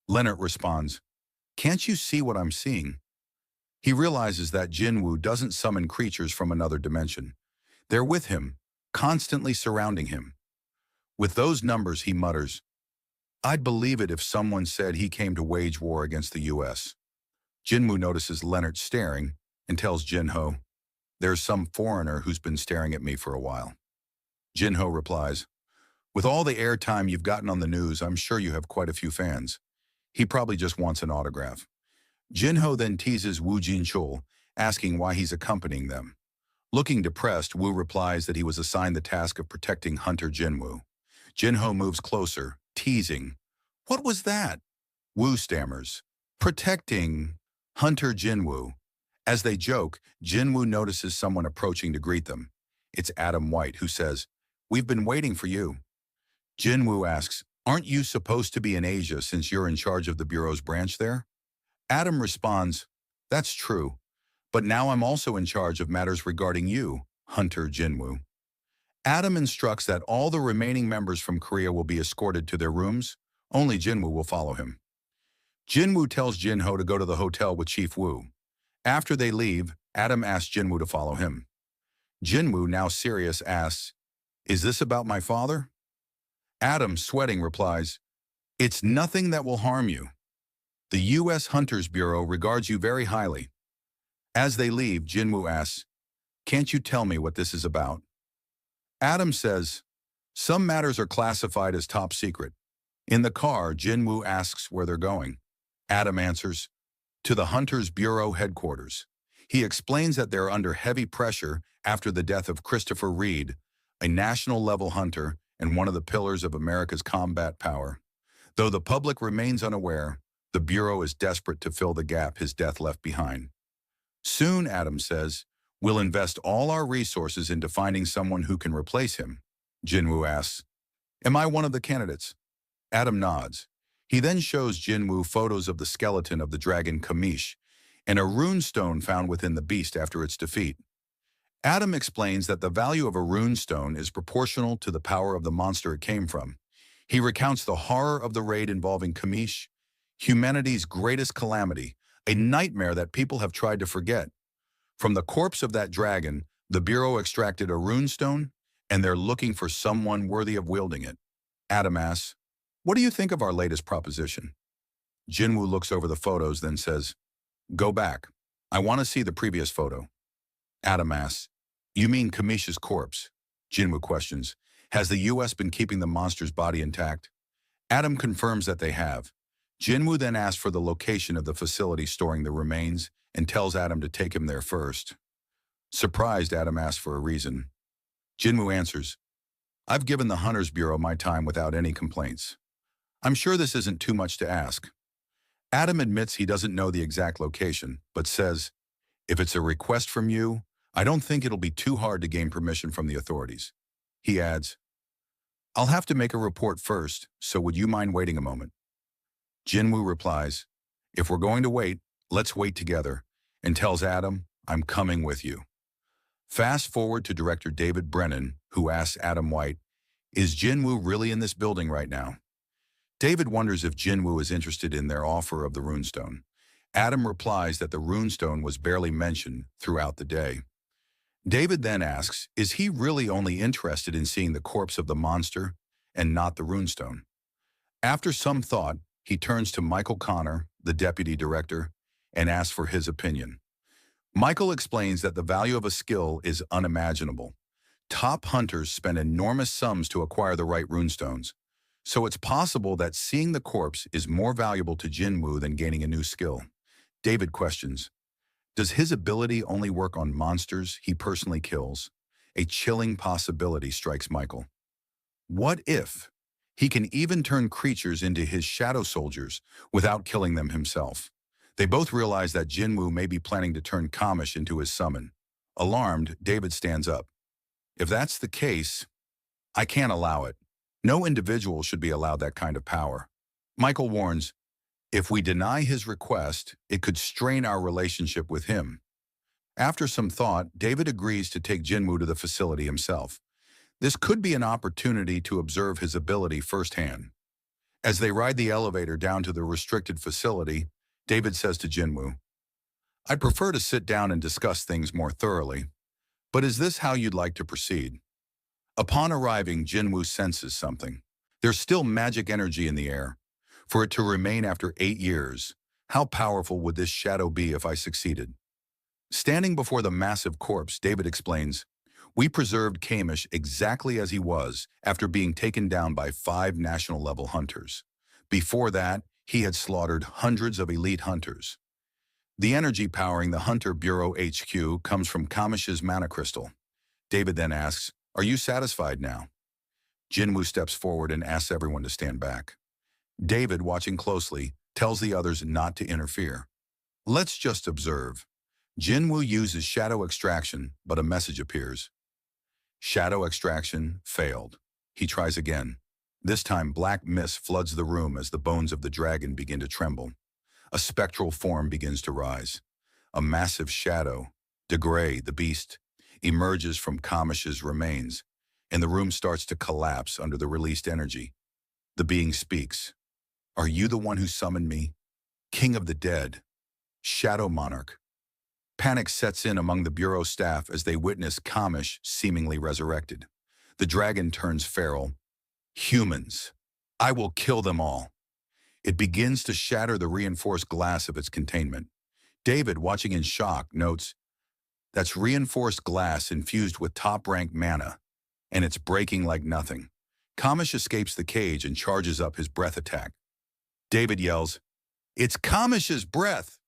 Leonard responds, can't you see what I'm seeing? He realizes that Jinwoo doesn't summon creatures from another dimension. They're with him, constantly surrounding him. With those numbers, he mutters, I'd believe it if someone said he came to wage war against the U.S. Jinwoo notices Leonard staring and tells Jinho, there's some foreigner who's been staring at me for a while. Jinho replies, with all the airtime you've gotten on the news, I'm sure you have quite a few fans. He probably just wants an autograph. Jinho then teases Woo Jinchul, asking why he's accompanying them. Looking depressed, Woo replies that he was assigned the task of protecting Hunter Jinwoo. Jinho moves closer, teasing, what was that? Woo stammers, protecting Hunter Jinwoo. As they joke, Jinwoo notices someone approaching to greet them. It's Adam White, who says, we've been waiting for you. Jinwoo asks, aren't you supposed to be in Asia since you're in charge of the Bureau's branch there? Adam responds, that's true, but now I'm also in charge of matters regarding you, Hunter Jinwoo. Adam instructs that all the remaining members from Korea will be escorted to their rooms. Only Jinwoo will follow him. Jinwoo tells Jinho to go to the hotel with Chief Woo. After they leave, Adam asks Jinwoo to follow him. Jinwoo, now serious, asks, is this about my father? Adam, sweating, replies, it's nothing that will harm you. The U.S. Hunters Bureau regards you very highly. As they leave, Jinwoo asks, can't you tell me what this is about? Adam says, some matters are classified as top secret. In the car, Jinwoo asks where they're going. Adam answers, to the Hunters Bureau headquarters. He explains that they're under heavy pressure after the death of Christopher Reed, a national-level hunter and one of the pillars of America's combat power. Though the public remains unaware, the Bureau is desperate to fill the gap his death left behind. Soon, Adam says, we'll invest all our resources into finding someone who can replace him. Jinwoo asks, am I one of the candidates? Adam nods. He then shows Jinwoo photos of the skeleton of the dragon Kamish and a rune stone found within the beast after its defeat. Adam explains that the value of a rune stone is proportional to the power of the monster it came from. He recounts the horror of the raid involving Kamish, humanity's greatest calamity, a nightmare that people have tried to forget. From the corpse of that dragon, the Bureau extracted a rune stone, and they're looking for someone worthy of wielding it. Adam asks, what do you think of our latest proposition? Jinwoo looks over the photos, then says, go back. I want to see the previous photo. Adam asks, you mean Kamish's corpse? Jinwoo questions, has the U.S. been keeping the monster's body intact? Adam confirms that they have. Jinwoo then asks for the location of the facility storing the remains and tells Adam to take him there first. Surprised, Adam asks for a reason. Jinwoo answers, I've given the Hunters Bureau my time without any complaints. I'm sure this isn't too much to ask. Adam admits he doesn't know the exact location, but says, if it's a request from you, I don't think it'll be too hard to gain permission from the authorities. He adds, I'll have to make a report first, so would you mind waiting a moment? Jinwoo replies, if we're going to wait, let's wait together, and tells Adam, I'm coming with you. Fast forward to director David Brennan, who asks Adam White, is Jinwoo really in this building right now? David wonders if Jinwoo is interested in their offer of the runestone. Adam replies that the runestone was barely mentioned throughout the day. David then asks, is he really only interested in seeing the corpse of the monster and not the runestone? After some thought, he turns to Michael Connor, the deputy director, and asks for his opinion. Michael explains that the value of a skill is unimaginable. Top hunters spend enormous sums to acquire the right runestones, so it's possible that seeing the corpse is more valuable to Jinwoo than gaining a new skill. David questions, does his ability only work on monsters he personally kills? A chilling possibility strikes Michael. What if he can even turn creatures into his shadow soldiers without killing them himself? They both realize that Jinwoo may be planning to turn Kamish into his summon. Alarmed, David stands up. If that's the case, I can't allow it. No individual should be allowed that kind of power. Michael warns, if we deny his request, it could strain our relationship with him. After some thought, David agrees to take Jinwoo to the facility himself. This could be an opportunity to observe his ability firsthand. As they ride the elevator down to the restricted facility, David says to Jinwoo, I'd prefer to sit down and discuss things more thoroughly, but is this how you'd like to proceed? Upon arriving, Jinwoo senses something. There's still magic energy in the air. For it to remain after 8 years, how powerful would this shadow be if I succeeded? Standing before the massive corpse, David explains, we preserved Kamish exactly as he was after being taken down by 5 national-level hunters. Before that, he had slaughtered hundreds of elite hunters. The energy powering the Hunter Bureau HQ comes from Kamish's mana crystal. David then asks, are you satisfied now? Jinwoo steps forward and asks everyone to stand back. David, watching closely, tells the others not to interfere. Let's just observe. Jinwoo uses shadow extraction, but a message appears. Shadow extraction failed. He tries again. This time, black mist floods the room as the bones of the dragon begin to tremble. A spectral form begins to rise. A massive shadow, Degray, the beast, emerges from Kamish's remains, and the room starts to collapse under the released energy. The being speaks. Are you the one who summoned me? King of the dead, Shadow Monarch. Panic sets in among the Bureau staff as they witness Kamish seemingly resurrected. The dragon turns feral. Humans. I will kill them all. It begins to shatter the reinforced glass of its containment. David, watching in shock, notes, that's reinforced glass infused with top-rank mana, and it's breaking like nothing. Kamish escapes the cage and charges up his breath attack. David yells, it's Kamish's breath!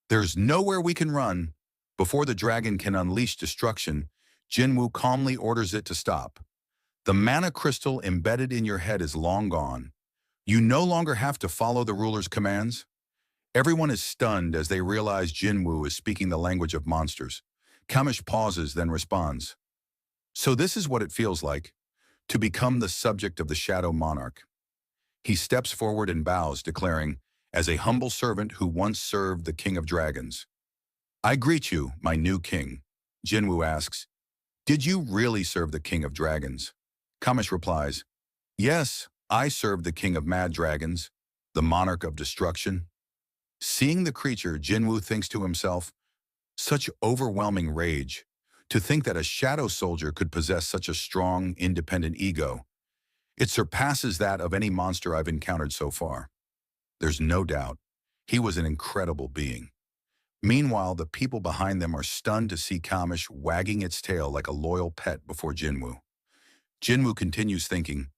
There's nowhere we can run. Before the dragon can unleash destruction, Jinwoo calmly orders it to stop. The mana crystal embedded in your head is long gone. You no longer have to follow the ruler's commands. Everyone is stunned as they realize Jinwoo is speaking the language of monsters. Kamish pauses, then responds. So this is what it feels like, to become the subject of the Shadow Monarch. He steps forward and bows, declaring, as a humble servant who once served the King of Dragons. I greet you, my new king. Jinwoo asks, did you really serve the King of Dragons? Kamish replies, yes, I served the King of Mad Dragons, the Monarch of Destruction. Seeing the creature, Jinwoo thinks to himself, such overwhelming rage. To think that a shadow soldier could possess such a strong, independent ego. It surpasses that of any monster I've encountered so far. There's no doubt, he was an incredible being. Meanwhile, the people behind them are stunned to see Kamish wagging its tail like a loyal pet before Jinwoo. Jinwoo continues thinking,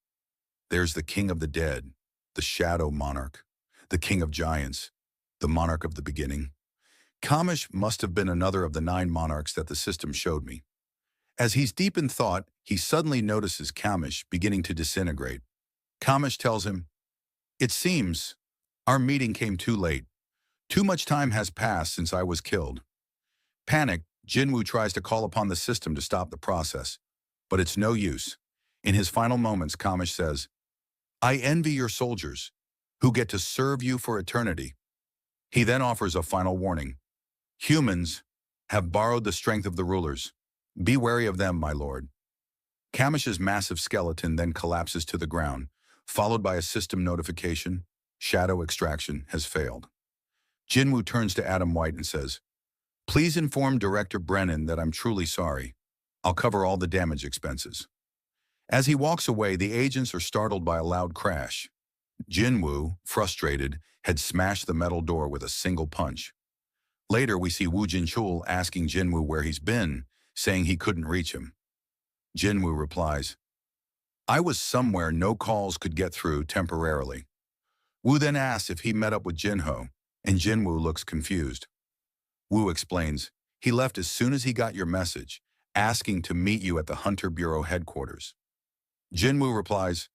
there's the King of the Dead, the Shadow Monarch, the King of Giants, the Monarch of the Beginning. Kamish must have been another of the 9 monarchs that the system showed me. As he's deep in thought, he suddenly notices Kamish beginning to disintegrate. Kamish tells him, "It seems our meeting came too late. Too much time has passed since I was killed." Panicked, Jinwoo tries to call upon the system to stop the process, but it's no use. In his final moments, Kamish says, "I envy your soldiers, who get to serve you for eternity." He then offers a final warning. "Humans have borrowed the strength of the rulers. Be wary of them, my lord." Kamish's massive skeleton then collapses to the ground, followed by a system notification: shadow extraction has failed. Jinwoo turns to Adam White and says, "Please inform Director Brennan that I'm truly sorry. I'll cover all the damage expenses." As he walks away, the agents are startled by a loud crash. Jinwoo, frustrated, had smashed the metal door with a single punch. Later, we see Woo Jin-chul asking Jinwoo where he's been, saying he couldn't reach him. Jinwoo replies, "I was somewhere no calls could get through temporarily." Woo then asks if he met up with Jinho, and Jinwoo looks confused. Woo explains, "He left as soon as he got your message, asking to meet you at the Hunter Bureau headquarters." Jinwoo replies,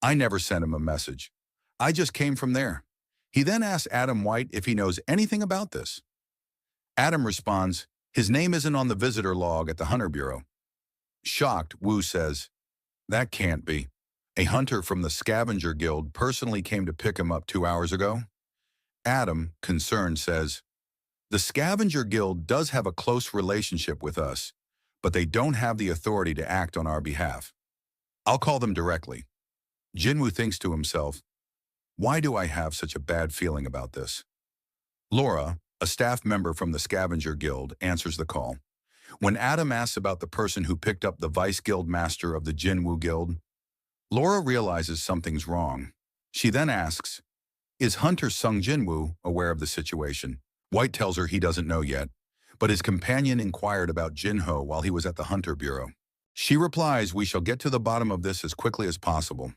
"I never sent him a message. I just came from there." He then asks Adam White if he knows anything about this. Adam responds, "His name isn't on the visitor log at the Hunter Bureau." Shocked, Woo says, "That can't be. A hunter from the Scavenger Guild personally came to pick him up 2 hours ago." Adam, concerned, says, "The Scavenger Guild does have a close relationship with us, but they don't have the authority to act on our behalf. I'll call them directly." Jinwoo thinks to himself, "Why do I have such a bad feeling about this?" Laura, a staff member from the Scavenger Guild, answers the call. When Adam asks about the person who picked up the Vice Guild Master of the Jinwoo Guild, Laura realizes something's wrong. She then asks, "Is Hunter Sung Jinwoo aware of the situation?" White tells her he doesn't know yet, but his companion inquired about Jinho while he was at the Hunter Bureau. She replies, "We shall get to the bottom of this as quickly as possible."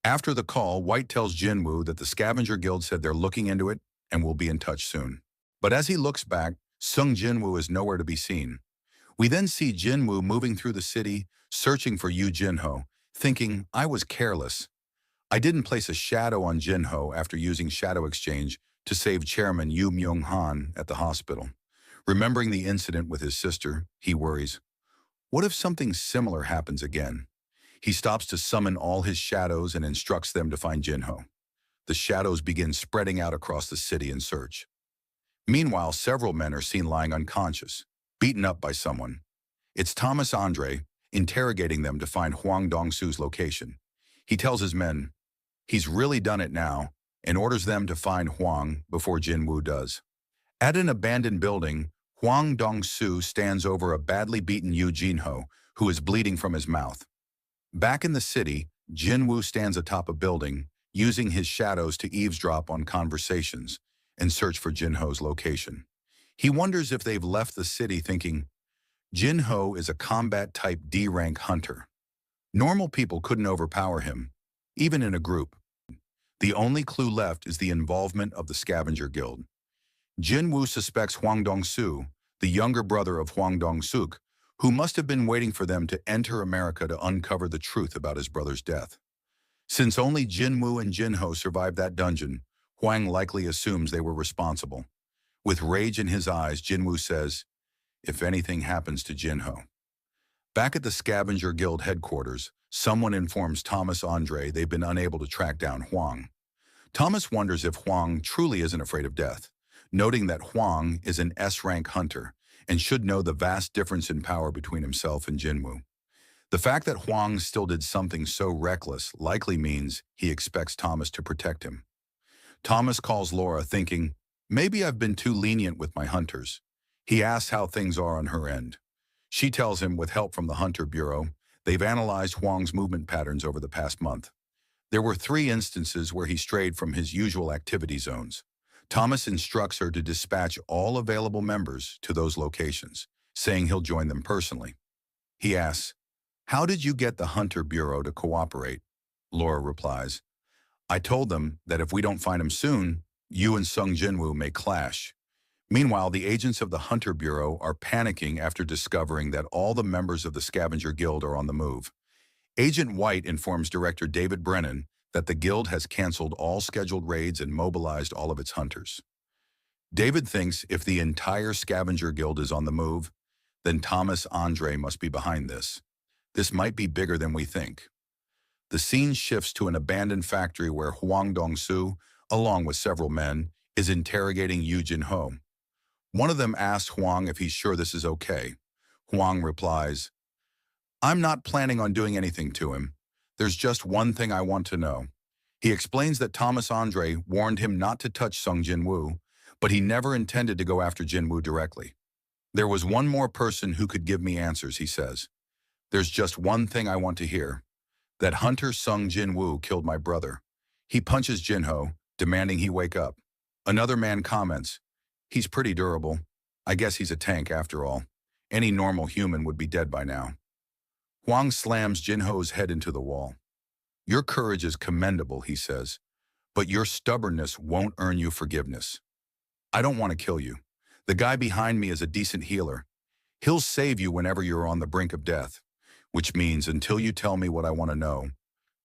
After the call, White tells Jinwoo that the Scavenger Guild said they're looking into it and will be in touch soon. But as he looks back, Sung Jinwoo is nowhere to be seen. We then see Jinwoo moving through the city, searching for Yu Jinho, thinking, "I was careless. I didn't place a shadow on Jinho after using Shadow Exchange to save Chairman Yu Myung-han at the hospital." Remembering the incident with his sister, he worries, what if something similar happens again? He stops to summon all his shadows and instructs them to find Jinho. The shadows begin spreading out across the city in search. Meanwhile, several men are seen lying unconscious, beaten up by someone. It's Thomas Andre, interrogating them to find Huang Dongsu's location. He tells his men, he's really done it now, and orders them to find Huang before Jinwoo does. At an abandoned building, Huang Dongsu stands over a badly beaten Yu Jinho, who is bleeding from his mouth. Back in the city, Jinwoo stands atop a building, using his shadows to eavesdrop on conversations and search for Jinho's location. He wonders if they've left the city, thinking, Jinho is a combat-type D-rank hunter. Normal people couldn't overpower him, even in a group. The only clue left is the involvement of the Scavenger Guild. Jinwoo suspects Huang Dongsu, the younger brother of Huang Dongsuk, who must have been waiting for them to enter America to uncover the truth about his brother's death. Since only Jinwoo and Jinho survived that dungeon, Huang likely assumes they were responsible. With rage in his eyes, Jinwoo says, "If anything happens to Jinho." Back at the Scavenger Guild headquarters, someone informs Thomas Andre they've been unable to track down Huang. Thomas wonders if Huang truly isn't afraid of death, noting that Huang is an S-rank hunter and should know the vast difference in power between himself and Jinwoo. The fact that Huang still did something so reckless likely means he expects Thomas to protect him. Thomas calls Laura, thinking, maybe I've been too lenient with my hunters. He asks how things are on her end. She tells him, with help from the Hunter Bureau, they've analyzed Huang's movement patterns over the past month. There were 3 instances where he strayed from his usual activity zones. Thomas instructs her to dispatch all available members to those locations, saying he'll join them personally. He asks, "How did you get the Hunter Bureau to cooperate?" Laura replies, "I told them that if we don't find him soon, you and Sung Jinwoo may clash. Meanwhile, the agents of the Hunter Bureau are panicking after discovering that all the members of the Scavenger Guild are on the move. Agent White informs Director David Brennan that the Guild has canceled all scheduled raids and mobilized all of its hunters. David thinks if the entire Scavenger Guild is on the move, then Thomas Andre must be behind this. This might be bigger than we think. The scene shifts to an abandoned factory where Huang Dongsu, along with several men, is interrogating Yu Jin-ho. One of them asks Huang if he's sure this is okay. Huang replies, "I'm not planning on doing anything to him. There's just one thing I want to know." He explains that Thomas Andre warned him not to touch Sung Jin-woo, but he never intended to go after Jin-woo directly. "There was one more person who could give me answers," he says. "There's just one thing I want to hear. That hunter Sung Jin-woo killed my brother." He punches Jin-ho, demanding he wake up. Another man comments, "He's pretty durable. I guess he's a tank after all. Any normal human would be dead by now." Huang slams Jin-ho's head into the wall. "Your courage is commendable," he says, "but your stubbornness won't earn you forgiveness. I don't want to kill you. The guy behind me is a decent healer. He'll save you whenever you're on the brink of death, which means until you tell me what I want to know,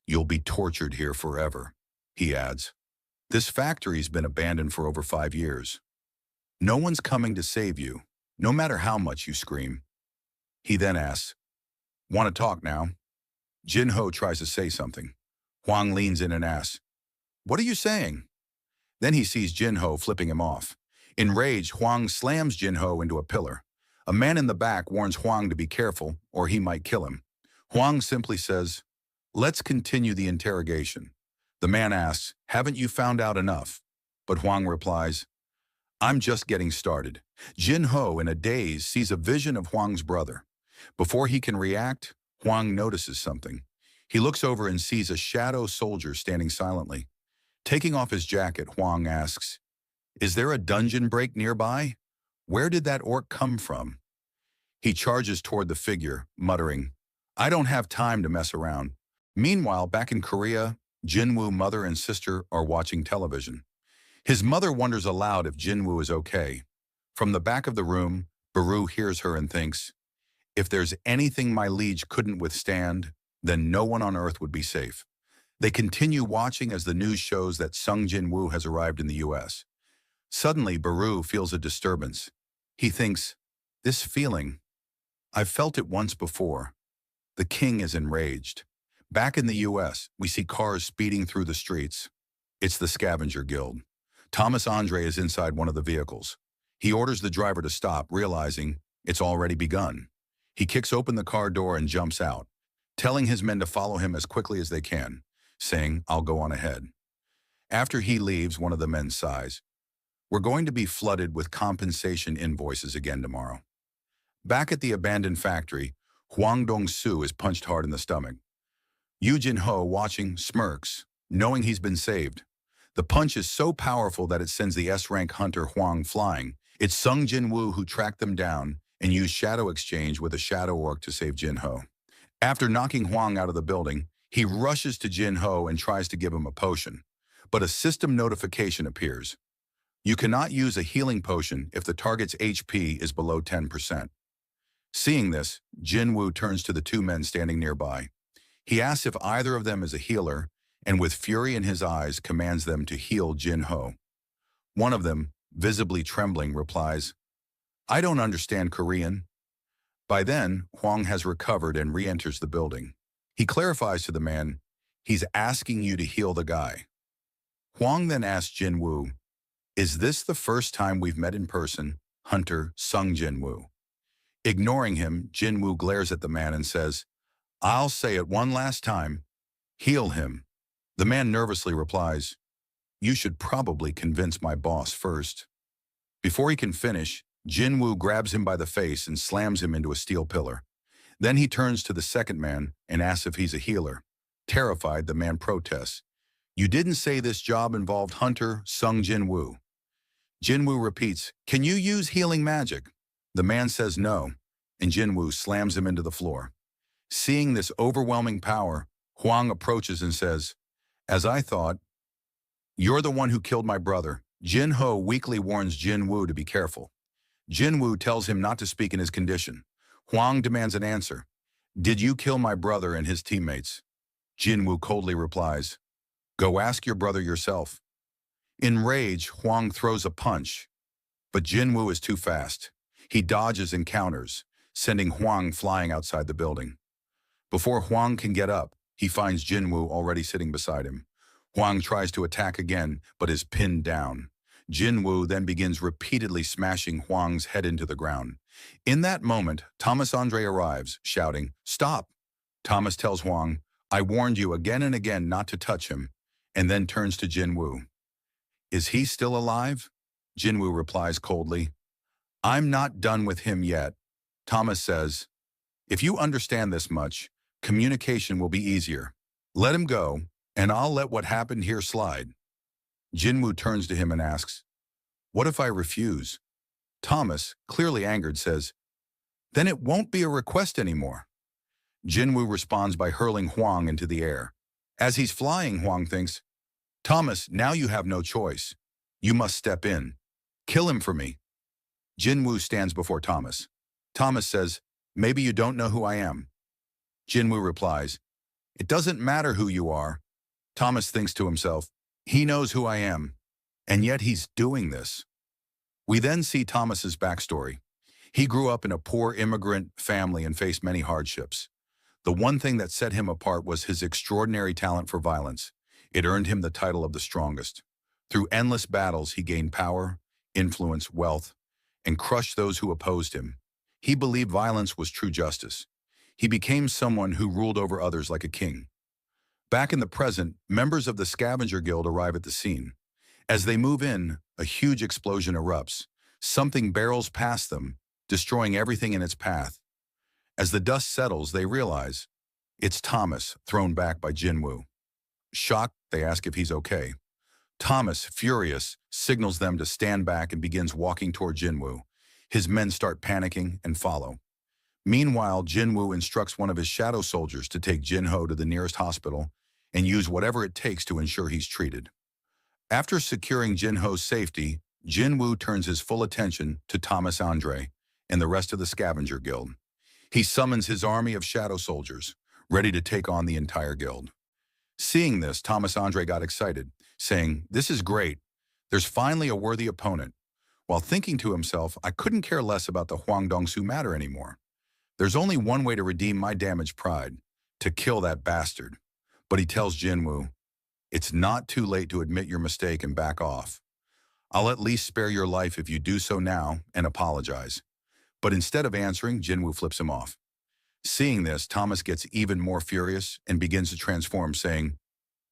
you'll be tortured here forever," he adds. "This factory's been abandoned for over 5 years. No one's coming to save you, no matter how much you scream." He then asks, "Want to talk now?" Jin-ho tries to say something. Huang leans in and asks, "What are you saying?" Then he sees Jin-ho flipping him off. Enraged, Huang slams Jin-ho into a pillar. A man in the back warns Huang to be careful, or he might kill him. Huang simply says, "Let's continue the interrogation." The man asks, "Haven't you found out enough?" But Huang replies, "I'm just getting started." Jin-ho, in a daze, sees a vision of Huang's brother. Before he can react, Huang notices something. He looks over and sees a shadow soldier standing silently. Taking off his jacket, Huang asks, "Is there a dungeon break nearby? Where did that orc come from?" He charges toward the figure, muttering, "I don't have time to mess around." Meanwhile, back in Korea, Jin-woo's mother and sister are watching television. His mother wonders aloud if Jin-woo is okay. From the back of the room, Baru hears her and thinks, "If there's anything my liege couldn't withstand, then no one on earth would be safe." They continue watching as the news shows that Sung Jin-woo has arrived in the U.S. Suddenly, Baru feels a disturbance. He thinks, "This feeling, I've felt it once before." The king is enraged. Back in the U.S., we see cars speeding through the streets. It's the Scavenger Guild. Thomas Andre is inside one of the vehicles. He orders the driver to stop, realizing it's already begun. He kicks open the car door and jumps out, telling his men to follow him as quickly as they can, saying, "I'll go on ahead." After he leaves, one of the men sighs, "We're going to be flooded with compensation invoices again tomorrow." Back at the abandoned factory, Huang Dong-su is punched hard in the stomach. Yu Jin-ho, watching, smirks, knowing he's been saved. The punch is so powerful that it sends the S-rank hunter Huang flying. It's Sung Jin-woo who tracked them down and used shadow exchange with a shadow orc to save Jin-ho. After knocking Huang out of the building, he rushes to Jin-ho and tries to give him a potion. But a system notification appears. You cannot use a healing potion if the target's HP is below 10%. Seeing this, Jin-woo turns to the two men standing nearby. He asks if either of them is a healer, and with fury in his eyes commands them to heal Jin-ho. One of them, visibly trembling, replies, "I don't understand Korean." By then, Huang has recovered and re-enters the building. He clarifies to the man, "He's asking you to heal the guy." Huang then asks Jin-woo, "Is this the first time we've met in person, Hunter Sung Jin-woo?" Ignoring him, Jin-woo glares at the man and says, "I'll say it one last time, heal him." The man nervously replies, "You should probably convince my boss first." Before he can finish, Jin-woo grabs him by the face and slams him into a steel pillar. Then he turns to the second man and asks if he's a healer. Terrified, the man protests, "You didn't say this job involved Hunter Sung Jin-woo." Jin-woo repeats, "Can you use healing magic?" The man says no, and Jin-woo slams him into the floor. Seeing this overwhelming power, Huang approaches and says, "As I thought, you're the one who killed my brother. Jin Ho weakly warns Jin Woo to be careful. Jin Woo tells him not to speak in his condition. Huang demands an answer. Did you kill my brother and his teammates? Jin Woo coldly replies, go ask your brother yourself. In rage, Huang throws a punch, but Jin Woo is too fast. He dodges and counters, sending Huang flying outside the building. Before Huang can get up, he finds Jin Woo already sitting beside him. Huang tries to attack again, but is pinned down. Jin Woo then begins repeatedly smashing Huang's head into the ground. In that moment, Thomas Andre arrives, shouting, stop! Thomas tells Huang, I warned you again and again not to touch him, and then turns to Jin Woo. Is he still alive? Jin Woo replies coldly, I'm not done with him yet. Thomas says, if you understand this much, communication will be easier. Let him go, and I'll let what happened here slide. Jin Woo turns to him and asks, what if I refuse? Thomas, clearly angered, says, then it won't be a request anymore. Jin Woo responds by hurling Huang into the air. As he's flying, Huang thinks, Thomas, now you have no choice. You must step in. Kill him for me. Jin Woo stands before Thomas. Thomas says, maybe you don't know who I am. Jin Woo replies, it doesn't matter who you are. Thomas thinks to himself, he knows who I am, and yet he's doing this. We then see Thomas's backstory. He grew up in a poor immigrant family and faced many hardships. The one thing that set him apart was his extraordinary talent for violence. It earned him the title of the strongest. Through endless battles, he gained power, influence, wealth, and crushed those who opposed him. He believed violence was true justice. He became someone who ruled over others like a king. Back in the present, members of the Scavenger Guild arrive at the scene. As they move in, a huge explosion erupts. Something barrels past them, destroying everything in its path. As the dust settles, they realize it's Thomas, thrown back by Jin Woo. Shocked, they ask if he's okay. Thomas, furious, signals them to stand back and begins walking toward Jin Woo. His men start panicking and follow. Meanwhile, Jin Woo instructs one of his shadow soldiers to take Jin Ho to the nearest hospital and use whatever it takes to ensure he's treated. After securing Jin Ho's safety, Jin Woo turns his full attention to Thomas Andre and the rest of the Scavenger Guild. He summons his army of shadow soldiers, ready to take on the entire guild. Seeing this, Thomas Andre got excited, saying, this is great. There's finally a worthy opponent. While thinking to himself, I couldn't care less about the Huang Dongsu matter anymore. There's only one way to redeem my damaged pride, to kill that bastard. But he tells Jin Woo, it's not too late to admit your mistake and back off. I'll at least spare your life if you do so now and apologize. But instead of answering, Jin Woo flips him off. Seeing this, Thomas gets even more furious and begins to transform, saying,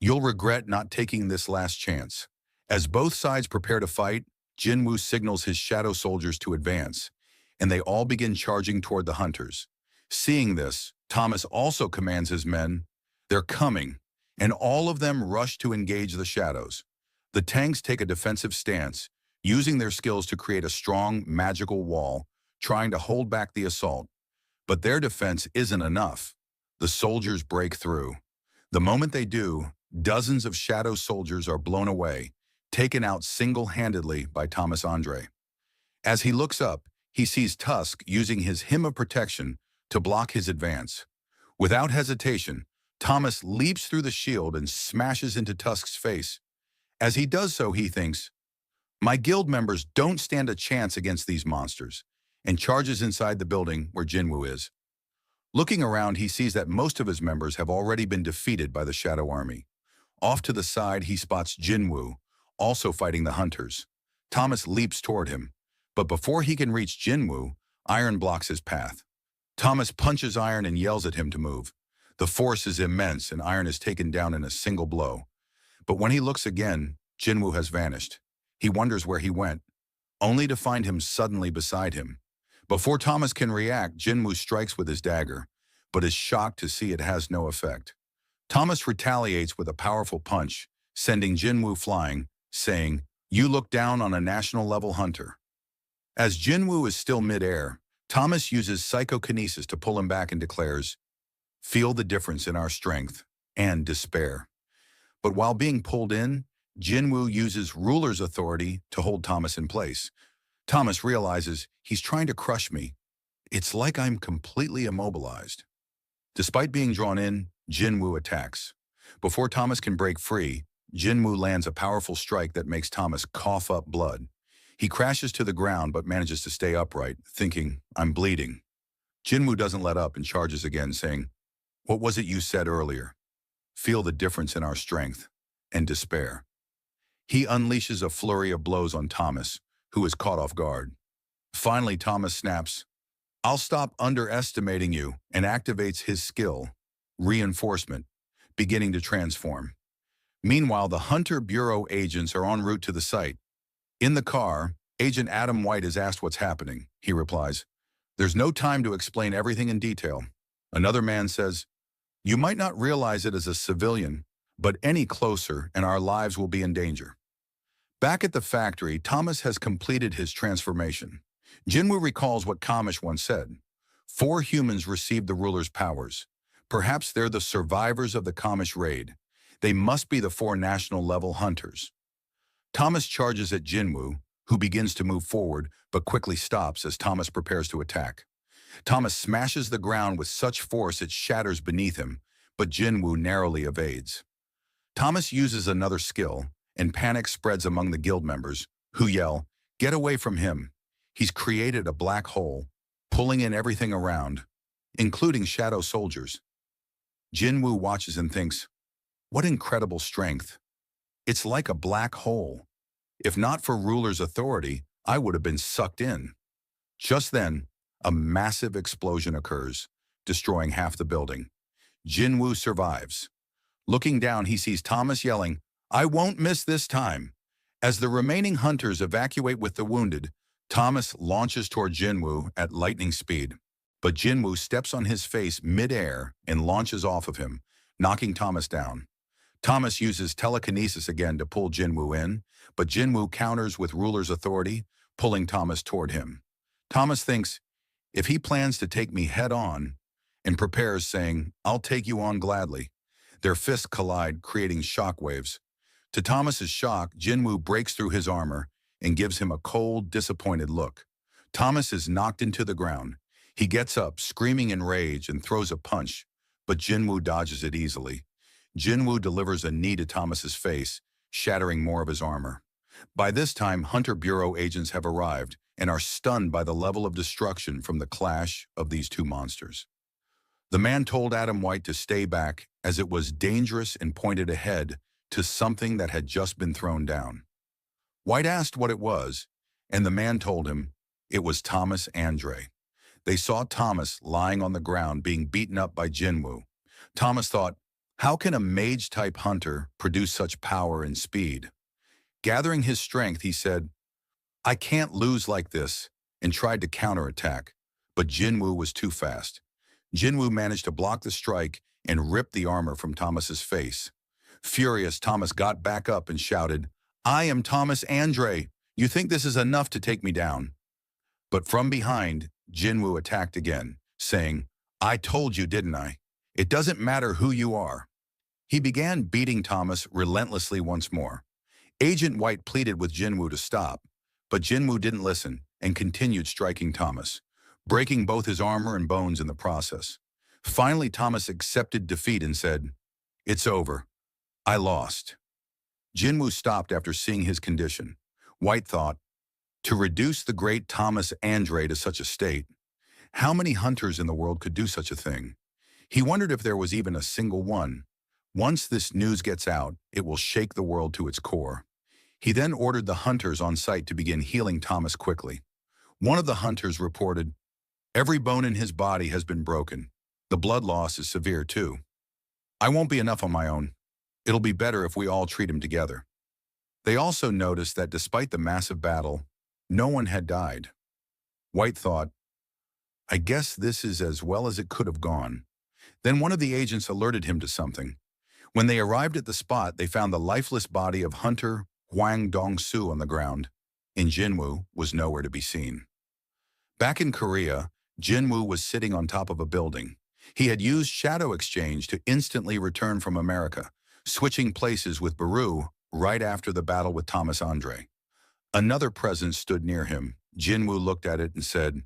you'll regret not taking this last chance. As both sides prepare to fight, Jin Woo signals his shadow soldiers to advance, and they all begin charging toward the hunters. Seeing this, Thomas also commands his men, they're coming, and all of them rush to engage the shadows. The tanks take a defensive stance, using their skills to create a strong, magical wall, trying to hold back the assault. But their defense isn't enough. The soldiers break through. The moment they do, dozens of shadow soldiers are blown away, taken out single-handedly by Thomas Andre. As he looks up, he sees Tusk using his Hymn of Protection to block his advance. Without hesitation, Thomas leaps through the shield and smashes into Tusk's face. As he does so, he thinks, my guild members don't stand a chance against these monsters, and charges inside the building where Jin Woo is. Looking around, he sees that most of his members have already been defeated by the Shadow Army. Off to the side, he spots Jin Woo, also fighting the hunters. Thomas leaps toward him, but before he can reach Jin Woo, Iron blocks his path. Thomas punches Iron and yells at him to move. The force is immense, and Iron is taken down in a single blow. But when he looks again, Jin Woo has vanished. He wonders where he went, only to find him suddenly beside him. Before Thomas can react, Jin Woo strikes with his dagger, but is shocked to see it has no effect. Thomas retaliates with a powerful punch, sending Jin Woo flying, saying, you look down on a national-level hunter. As Jin Woo is still mid-air, Thomas uses psychokinesis to pull him back and declares, feel the difference in our strength and despair. But while being pulled in, Jinwoo uses ruler's authority to hold Thomas in place. Thomas realizes he's trying to crush me. It's like I'm completely immobilized. Despite being drawn in, Jinwoo attacks. Before Thomas can break free, Jinwoo lands a powerful strike that makes Thomas cough up blood. He crashes to the ground but manages to stay upright, thinking, I'm bleeding. Jinwoo doesn't let up and charges again, saying, what was it you said earlier? Feel the difference in our strength and despair. He unleashes a flurry of blows on Thomas, who is caught off guard. Finally, Thomas snaps, I'll stop underestimating you, and activates his skill, reinforcement, beginning to transform. Meanwhile, the Hunter Bureau agents are en route to the site. In the car, Agent Adam White is asked what's happening. He replies, there's no time to explain everything in detail. Another man says, you might not realize it as a civilian, but any closer and our lives will be in danger. Back at the factory, Thomas has completed his transformation. Jinwoo recalls what Kamish once said. 4 humans received the ruler's powers. Perhaps they're the survivors of the Kamish raid. They must be the 4 national-level hunters. Thomas charges at Jinwoo, who begins to move forward but quickly stops as Thomas prepares to attack. Thomas smashes the ground with such force it shatters beneath him, but Jinwoo narrowly evades. Thomas uses another skill, and panic spreads among the guild members, who yell, get away from him. He's created a black hole, pulling in everything around, including shadow soldiers. Jinwoo watches and thinks, what incredible strength. It's like a black hole. If not for ruler's authority, I would have been sucked in. Just then, a massive explosion occurs, destroying half the building. Jinwoo survives. Looking down, he sees Thomas yelling, I won't miss this time. As the remaining hunters evacuate with the wounded, Thomas launches toward Jinwoo at lightning speed. But Jinwoo steps on his face mid-air and launches off of him, knocking Thomas down. Thomas uses telekinesis again to pull Jinwoo in, but Jinwoo counters with ruler's authority, pulling Thomas toward him. Thomas thinks, if he plans to take me head-on, and prepares, saying, I'll take you on gladly. Their fists collide, creating shockwaves. To Thomas's shock, Jinwoo breaks through his armor and gives him a cold, disappointed look. Thomas is knocked into the ground. He gets up, screaming in rage, and throws a punch, but Jinwoo dodges it easily. Jinwoo delivers a knee to Thomas's face, shattering more of his armor. By this time, Hunter Bureau agents have arrived and are stunned by the level of destruction from the clash of these 2 monsters. The man told Adam White to stay back as it was dangerous and pointed ahead to something that had just been thrown down. White asked what it was, and the man told him it was Thomas Andre. They saw Thomas lying on the ground being beaten up by Jinwoo. Thomas thought, how can a mage-type hunter produce such power and speed? Gathering his strength, he said, I can't lose like this, and tried to counterattack, but Jinwoo was too fast. Jinwoo managed to block the strike and rip the armor from Thomas's face. Furious, Thomas got back up and shouted, I am Thomas Andre. You think this is enough to take me down? But from behind, Jinwoo attacked again, saying, I told you, didn't I? It doesn't matter who you are. He began beating Thomas relentlessly once more. Agent White pleaded with Jinwoo to stop, but Jinwoo didn't listen and continued striking Thomas, breaking both his armor and bones in the process. Finally, Thomas accepted defeat and said, it's over. I lost. Jinwoo stopped after seeing his condition. White thought, to reduce the great Thomas Andre to such a state, how many hunters in the world could do such a thing? He wondered if there was even a single one. Once this news gets out, it will shake the world to its core. He then ordered the hunters on site to begin healing Thomas quickly. One of the hunters reported, every bone in his body has been broken. The blood loss is severe too. I won't be enough on my own. It'll be better if we all treat him together. They also noticed that despite the massive battle, no one had died. White thought, I guess this is as well as it could have gone. Then one of the agents alerted him to something. When they arrived at the spot, they found the lifeless body of Hunter Hwang Dong-soo on the ground, and Jinwoo was nowhere to be seen. Back in Korea, Jinwoo was sitting on top of a building. He had used Shadow Exchange to instantly return from America, switching places with Baru right after the battle with Thomas Andre. Another presence stood near him. Jinwoo looked at it and said,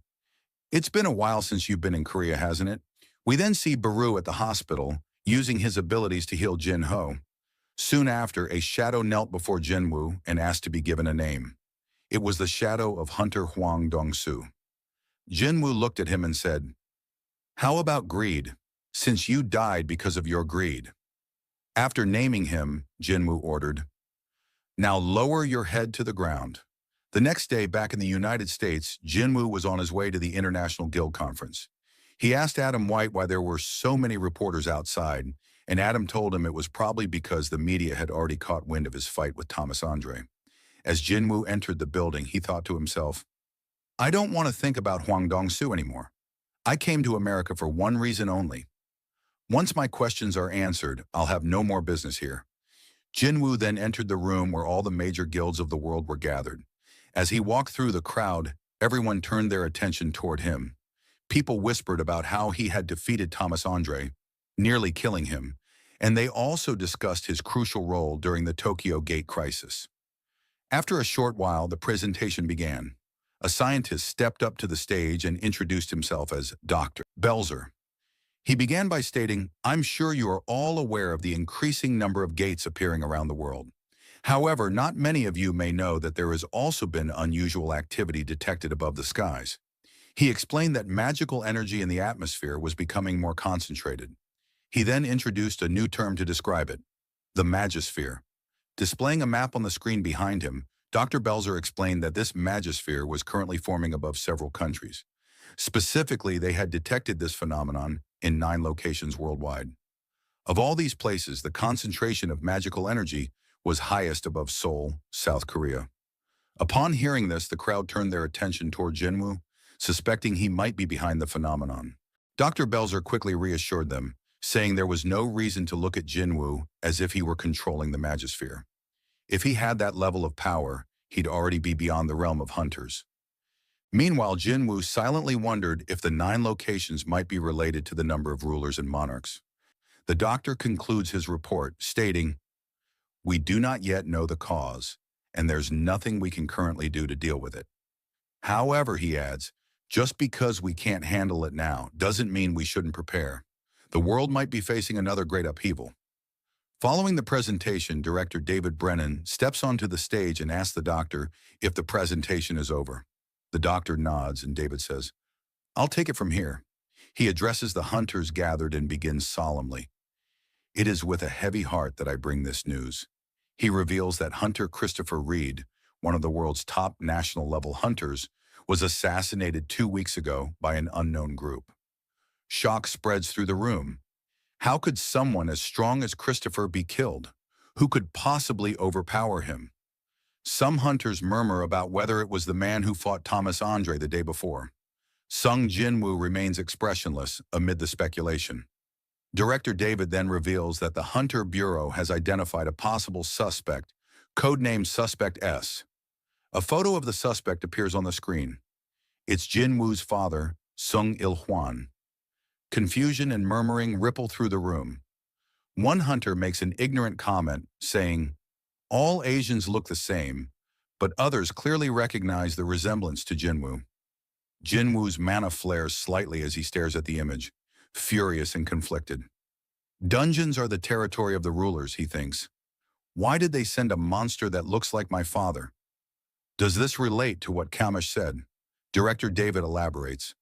"It's been a while since you've been in Korea, hasn't it?" We then see Baru at the hospital, using his abilities to heal Jin-ho. Soon after, a shadow knelt before Jinwoo and asked to be given a name. It was the shadow of Hunter Hwang Dong-soo. Jinwoo looked at him and said, "How about greed, since you died because of your greed?" After naming him, Jinwoo ordered, "Now lower your head to the ground." The next day, back in the United States, Jinwoo was on his way to the International Guild Conference. He asked Adam White why there were so many reporters outside, and Adam told him it was probably because the media had already caught wind of his fight with Thomas Andre. As Jinwoo entered the building, he thought to himself, "I don't want to think about Hwang Dong-soo anymore. I came to America for one reason only. Once my questions are answered, I'll have no more business here." Jinwoo then entered the room where all the major guilds of the world were gathered. As he walked through the crowd, everyone turned their attention toward him. People whispered about how he had defeated Thomas Andre, nearly killing him, and they also discussed his crucial role during the Tokyo Gate crisis. After a short while, the presentation began. A scientist stepped up to the stage and introduced himself as Dr. Belzer. He began by stating, "I'm sure you are all aware of the increasing number of gates appearing around the world. However, not many of you may know that there has also been unusual activity detected above the skies." He explained that magical energy in the atmosphere was becoming more concentrated. He then introduced a new term to describe it, the Magisphere. Displaying a map on the screen behind him, Dr. Belzer explained that this Magisphere was currently forming above several countries. Specifically, they had detected this phenomenon in 9 locations worldwide. Of all these places, the concentration of magical energy was highest above Seoul, South Korea. Upon hearing this, the crowd turned their attention toward Jinwoo, suspecting he might be behind the phenomenon. Dr. Belzer quickly reassured them, saying there was no reason to look at Jinwoo as if he were controlling the Magisphere. If he had that level of power, he'd already be beyond the realm of hunters. Meanwhile, Jinwoo silently wondered if the 9 locations might be related to the number of rulers and monarchs. The doctor concludes his report, stating, "We do not yet know the cause, and there's nothing we can currently do to deal with it. However," he adds, "just because we can't handle it now doesn't mean we shouldn't prepare. The world might be facing another great upheaval." Following the presentation, director David Brennan steps onto the stage and asks the doctor if the presentation is over. The doctor nods and David says, "I'll take it from here." He addresses the hunters gathered and begins solemnly, "It is with a heavy heart that I bring this news." He reveals that Hunter Christopher Reed, one of the world's top national-level hunters, was assassinated 2 weeks ago by an unknown group. Shock spreads through the room. How could someone as strong as Christopher be killed? Who could possibly overpower him? Some hunters murmur about whether it was the man who fought Thomas Andre the day before. Sung Jinwoo remains expressionless amid the speculation. Director David then reveals that the Hunter Bureau has identified a possible suspect, codenamed Suspect S. A photo of the suspect appears on the screen. It's Jinwoo's father, Sung Il-hwan. Confusion and murmuring ripple through the room. One hunter makes an ignorant comment, saying, "All Asians look the same," but others clearly recognize the resemblance to Jinwoo. Jinwoo's mana flares slightly as he stares at the image, furious and conflicted. Dungeons are the territory of the rulers, he thinks. Why did they send a monster that looks like my father? Does this relate to what Kamish said? Director David elaborates.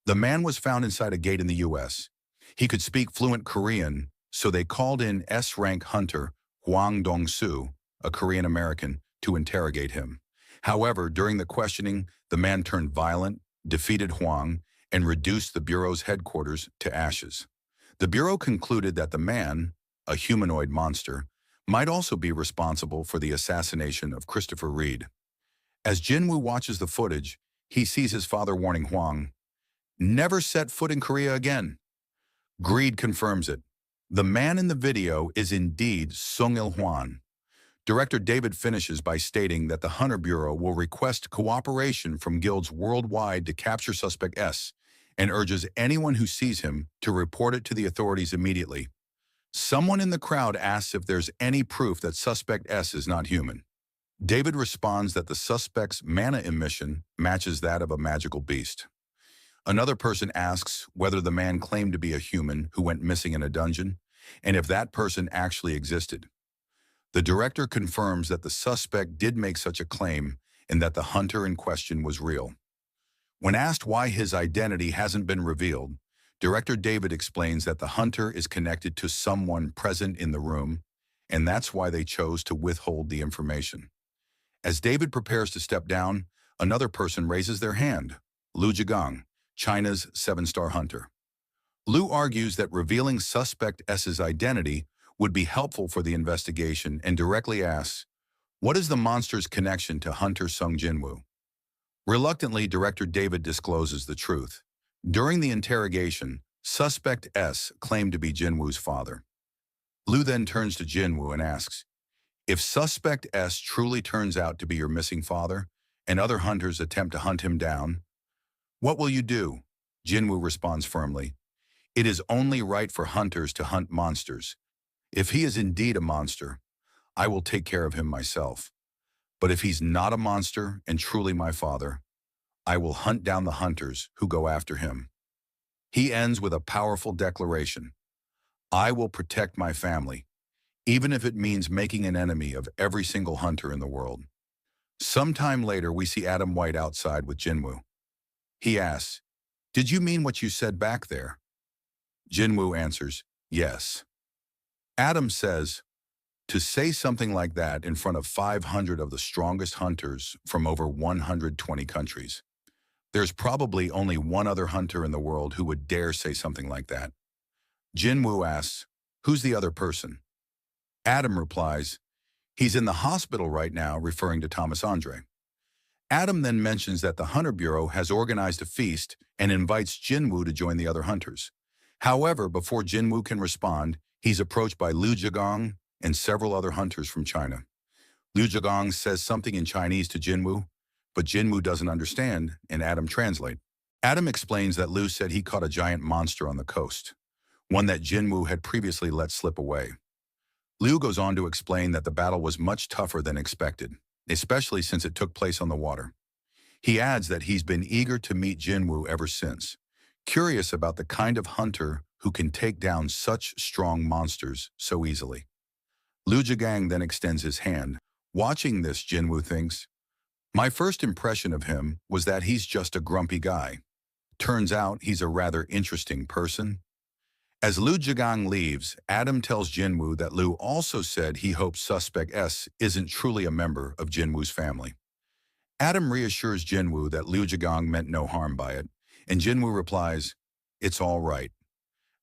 The man was found inside a gate in the U.S. He could speak fluent Korean, so they called in S-rank hunter Hwang Dong-soo, a Korean American, to interrogate him. However, during the questioning, the man turned violent, defeated Hwang, and reduced the Bureau's headquarters to ashes. The Bureau concluded that the man, a humanoid monster, might also be responsible for the assassination of Christopher Reed. As Jinwoo watches the footage, he sees his father warning Hwang, "Never set foot in Korea again." Greed confirms it. The man in the video is indeed Sung Il-hwan. Director David finishes by stating that the Hunter Bureau will request cooperation from guilds worldwide to capture Suspect S and urges anyone who sees him to report it to the authorities immediately. Someone in the crowd asks if there's any proof that Suspect S is not human. David responds that the suspect's mana emission matches that of a magical beast. Another person asks whether the man claimed to be a human who went missing in a dungeon, and if that person actually existed. The director confirms that the suspect did make such a claim and that the hunter in question was real. When asked why his identity hasn't been revealed, director David explains that the hunter is connected to someone present in the room, and that's why they chose to withhold the information. As David prepares to step down, another person raises their hand, Liu Jigang, China's seven-star hunter. Liu argues that revealing Suspect S's identity would be helpful for the investigation and directly asks, what is the monster's connection to Hunter Sung Jinwoo? Reluctantly, director David discloses the truth. During the interrogation, Suspect S claimed to be Jinwoo's father. Liu then turns to Jinwoo and asks, if Suspect S truly turns out to be your missing father, and other hunters attempt to hunt him down, what will you do? Jinwoo responds firmly, it is only right for hunters to hunt monsters. If he is indeed a monster, I will take care of him myself. But if he's not a monster and truly my father, I will hunt down the hunters who go after him. He ends with a powerful declaration. I will protect my family, even if it means making an enemy of every single hunter in the world. Sometime later, we see Adam White outside with Jinwoo. He asks, did you mean what you said back there? Jinwoo answers, yes. Adam says, to say something like that in front of 500 of the strongest hunters from over 120 countries. There's probably only one other hunter in the world who would dare say something like that. Jinwoo asks, who's the other person? Adam replies, he's in the hospital right now, referring to Thomas Andre. Adam then mentions that the Hunter Bureau has organized a feast and invites Jinwoo to join the other hunters. However, before Jinwoo can respond, he's approached by Liu Jigang and several other hunters from China. Liu Jigang says something in Chinese to Jinwoo, but Jinwoo doesn't understand, and Adam translates. Adam explains that Liu said he caught a giant monster on the coast, one that Jinwoo had previously let slip away. Liu goes on to explain that the battle was much tougher than expected, especially since it took place on the water. He adds that he's been eager to meet Jinwoo ever since, curious about the kind of hunter who can take down such strong monsters so easily. Liu Jigang then extends his hand. Watching this, Jinwoo thinks, my first impression of him was that he's just a grumpy guy. Turns out he's a rather interesting person. As Liu Jigang leaves, Adam tells Jinwoo that Liu also said he hopes Suspect S isn't truly a member of Jinwoo's family. Adam reassures Jinwoo that Liu Jigang meant no harm by it, and Jinwoo replies, it's all right.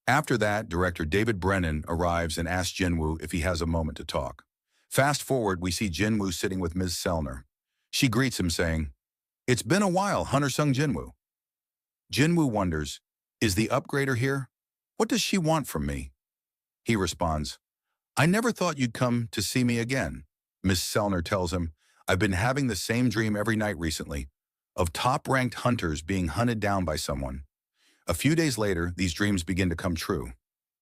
After that, director David Brennan arrives and asks Jinwoo if he has a moment to talk. Fast forward, we see Jinwoo sitting with Ms. Sellner. She greets him saying, it's been a while, Hunter Sung Jinwoo. Jinwoo wonders, is the upgrader here? What does she want from me? He responds, I never thought you'd come to see me again. Ms. Sellner tells him, I've been having the same dream every night recently, of top-ranked hunters being hunted down by someone. A few days later, these dreams begin to come true.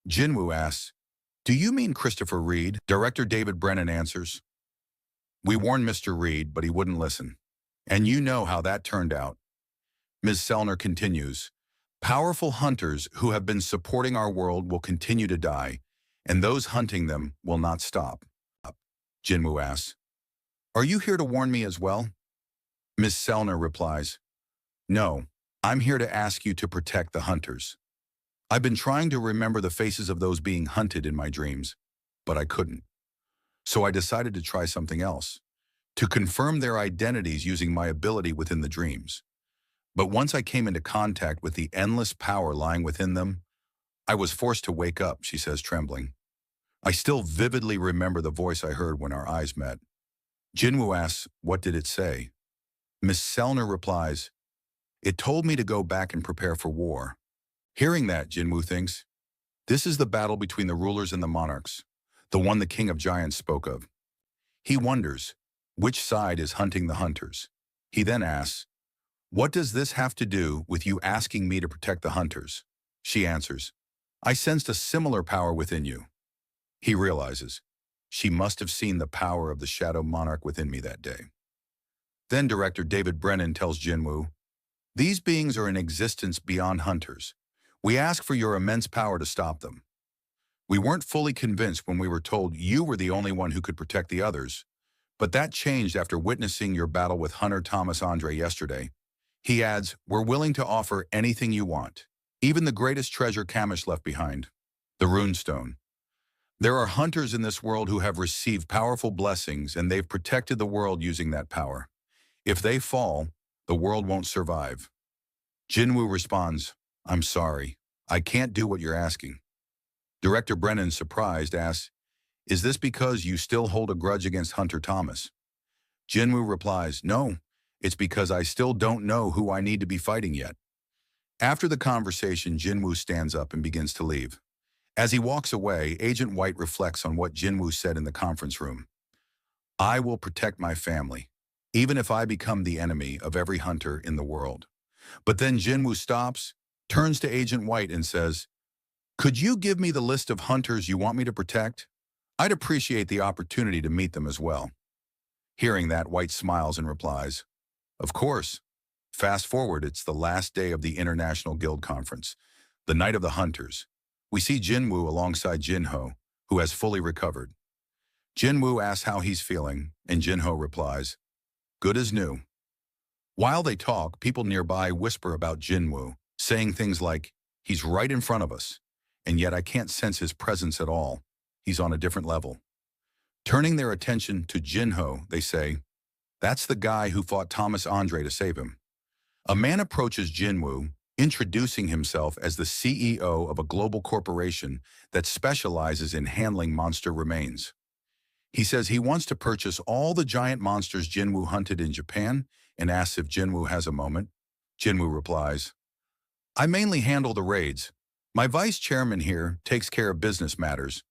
Jinwoo asks, do you mean Christopher Reed? Director David Brennan answers, we warned Mr. Reed, but he wouldn't listen. And you know how that turned out. Ms. Sellner continues, powerful hunters who have been supporting our world will continue to die, and those hunting them will not stop. Jinwoo asks, are you here to warn me as well? Ms. Sellner replies, no, I'm here to ask you to protect the hunters. I've been trying to remember the faces of those being hunted in my dreams, but I couldn't. So I decided to try something else, to confirm their identities using my ability within the dreams. But once I came into contact with the endless power lying within them, I was forced to wake up, she says, trembling. I still vividly remember the voice I heard when our eyes met. Jinwoo asks, what did it say? Miss Sellner replies, it told me to go back and prepare for war. Hearing that, Jinwoo thinks, this is the battle between the rulers and the monarchs, the one the King of Giants spoke of. He wonders, which side is hunting the hunters? He then asks, what does this have to do with you asking me to protect the hunters? She answers, I sensed a similar power within you. He realizes, she must have seen the power of the Shadow Monarch within me that day. Then director David Brennan tells Jinwoo, these beings are in existence beyond hunters. We ask for your immense power to stop them. We weren't fully convinced when we were told you were the only one who could protect the others, but that changed after witnessing your battle with Hunter Thomas Andre yesterday. He adds, we're willing to offer anything you want, even the greatest treasure Kamish left behind, the Runestone. There are hunters in this world who have received powerful blessings and they've protected the world using that power. If they fall, the world won't survive. Jinwoo responds, I'm sorry. I can't do what you're asking. Director Brennan, surprised, asks, is this because you still hold a grudge against Hunter Thomas? Jinwoo replies, no, it's because I still don't know who I need to be fighting yet. After the conversation, Jinwoo stands up and begins to leave. As he walks away, Agent White reflects on what Jinwoo said in the conference room. I will protect my family, even if I become the enemy of every hunter in the world. But then Jinwoo stops, turns to Agent White and says, could you give me the list of hunters you want me to protect? I'd appreciate the opportunity to meet them as well. Hearing that, White smiles and replies, of course. Fast forward, it's the last day of the International Guild Conference, the night of the hunters. We see Jinwoo alongside Jinho, who has fully recovered. Jinwoo asks how he's feeling, and Jinho replies, good as new. While they talk, people nearby whisper about Jinwoo, saying things like, he's right in front of us, and yet I can't sense his presence at all. He's on a different level. Turning their attention to Jinho, they say, that's the guy who fought Thomas Andre to save him. A man approaches Jinwoo, introducing himself as the CEO of a global corporation that specializes in handling monster remains. He says he wants to purchase all the giant monsters Jinwoo hunted in Japan and asks if Jinwoo has a moment. Jinwoo replies, I mainly handle the raids. My vice chairman here takes care of business matters.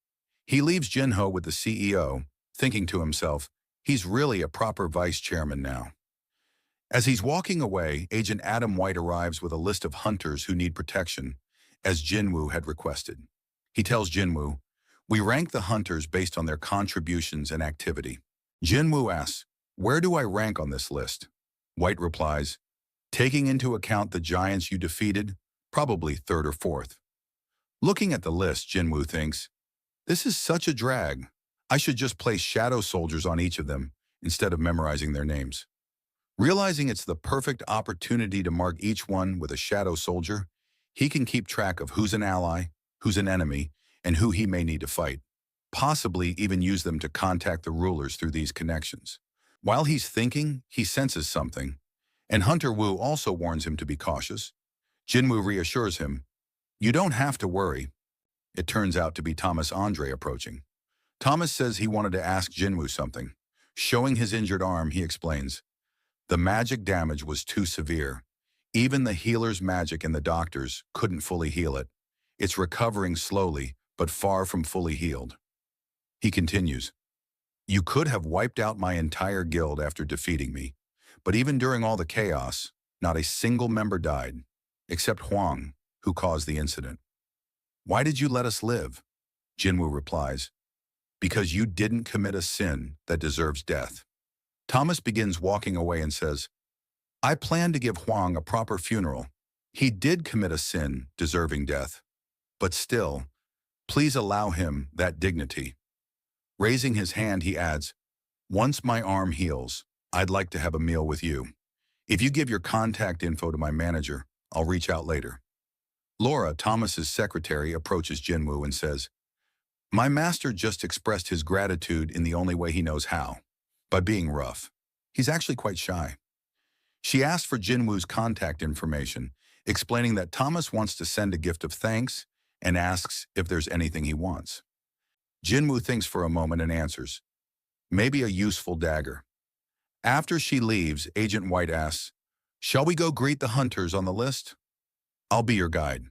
He leaves Jinho with the CEO, thinking to himself, he's really a proper vice chairman now. As he's walking away, Agent Adam White arrives with a list of hunters who need protection, as Jinwoo had requested. He tells Jinwoo, we rank the hunters based on their contributions and activity. Jinwoo asks, where do I rank on this list? White replies, taking into account the giants you defeated, probably third or fourth. Looking at the list, Jinwoo thinks, this is such a drag. I should just place shadow soldiers on each of them instead of memorizing their names. Realizing it's the perfect opportunity to mark each one with a shadow soldier, he can keep track of who's an ally, who's an enemy, and who he may need to fight, possibly even use them to contact the rulers through these connections. While he's thinking, he senses something, and Hunter Wu also warns him to be cautious. Jinwoo reassures him, you don't have to worry. It turns out to be Thomas Andre approaching. Thomas says he wanted to ask Jinwoo something. Showing his injured arm, he explains, the magic damage was too severe. Even the healer's magic and the doctor's couldn't fully heal it. It's recovering slowly, but far from fully healed. He continues, you could have wiped out my entire guild after defeating me, but even during all the chaos, not a single member died, except Huang, who caused the incident. Why did you let us live? Jinwoo replies, because you didn't commit a sin that deserves death. Thomas begins walking away and says, I plan to give Huang a proper funeral. He did commit a sin deserving death, but still, please allow him that dignity. Raising his hand, he adds, once my arm heals, I'd like to have a meal with you. If you give your contact info to my manager, I'll reach out later. Laura, Thomas's secretary, approaches Jinwoo and says, my master just expressed his gratitude in the only way he knows how, by being rough. He's actually quite shy. She asked for Jinwoo's contact information, explaining that Thomas wants to send a gift of thanks and asks if there's anything he wants. Jinwoo thinks for a moment and answers, maybe a useful dagger. After she leaves, Agent White asks, shall we go greet the hunters on the list? I'll be your guide.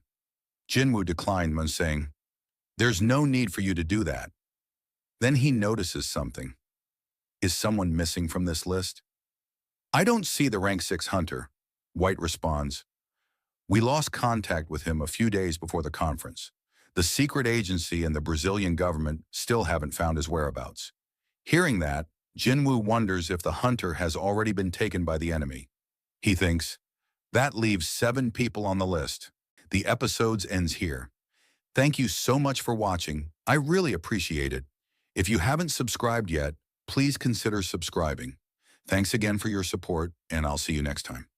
Jinwoo declined when saying, there's no need for you to do that. Then he notices something. Is someone missing from this list? I don't see the rank 6 hunter, White responds. We lost contact with him a few days before the conference. The secret agency and the Brazilian government still haven't found his whereabouts. Hearing that, Jinwoo wonders if the hunter has already been taken by the enemy. He thinks, that leaves 7 people on the list. The episode ends here. Thank you so much for watching. I really appreciate it. If you haven't subscribed yet, please consider subscribing. Thanks again for your support, and I'll see you next time.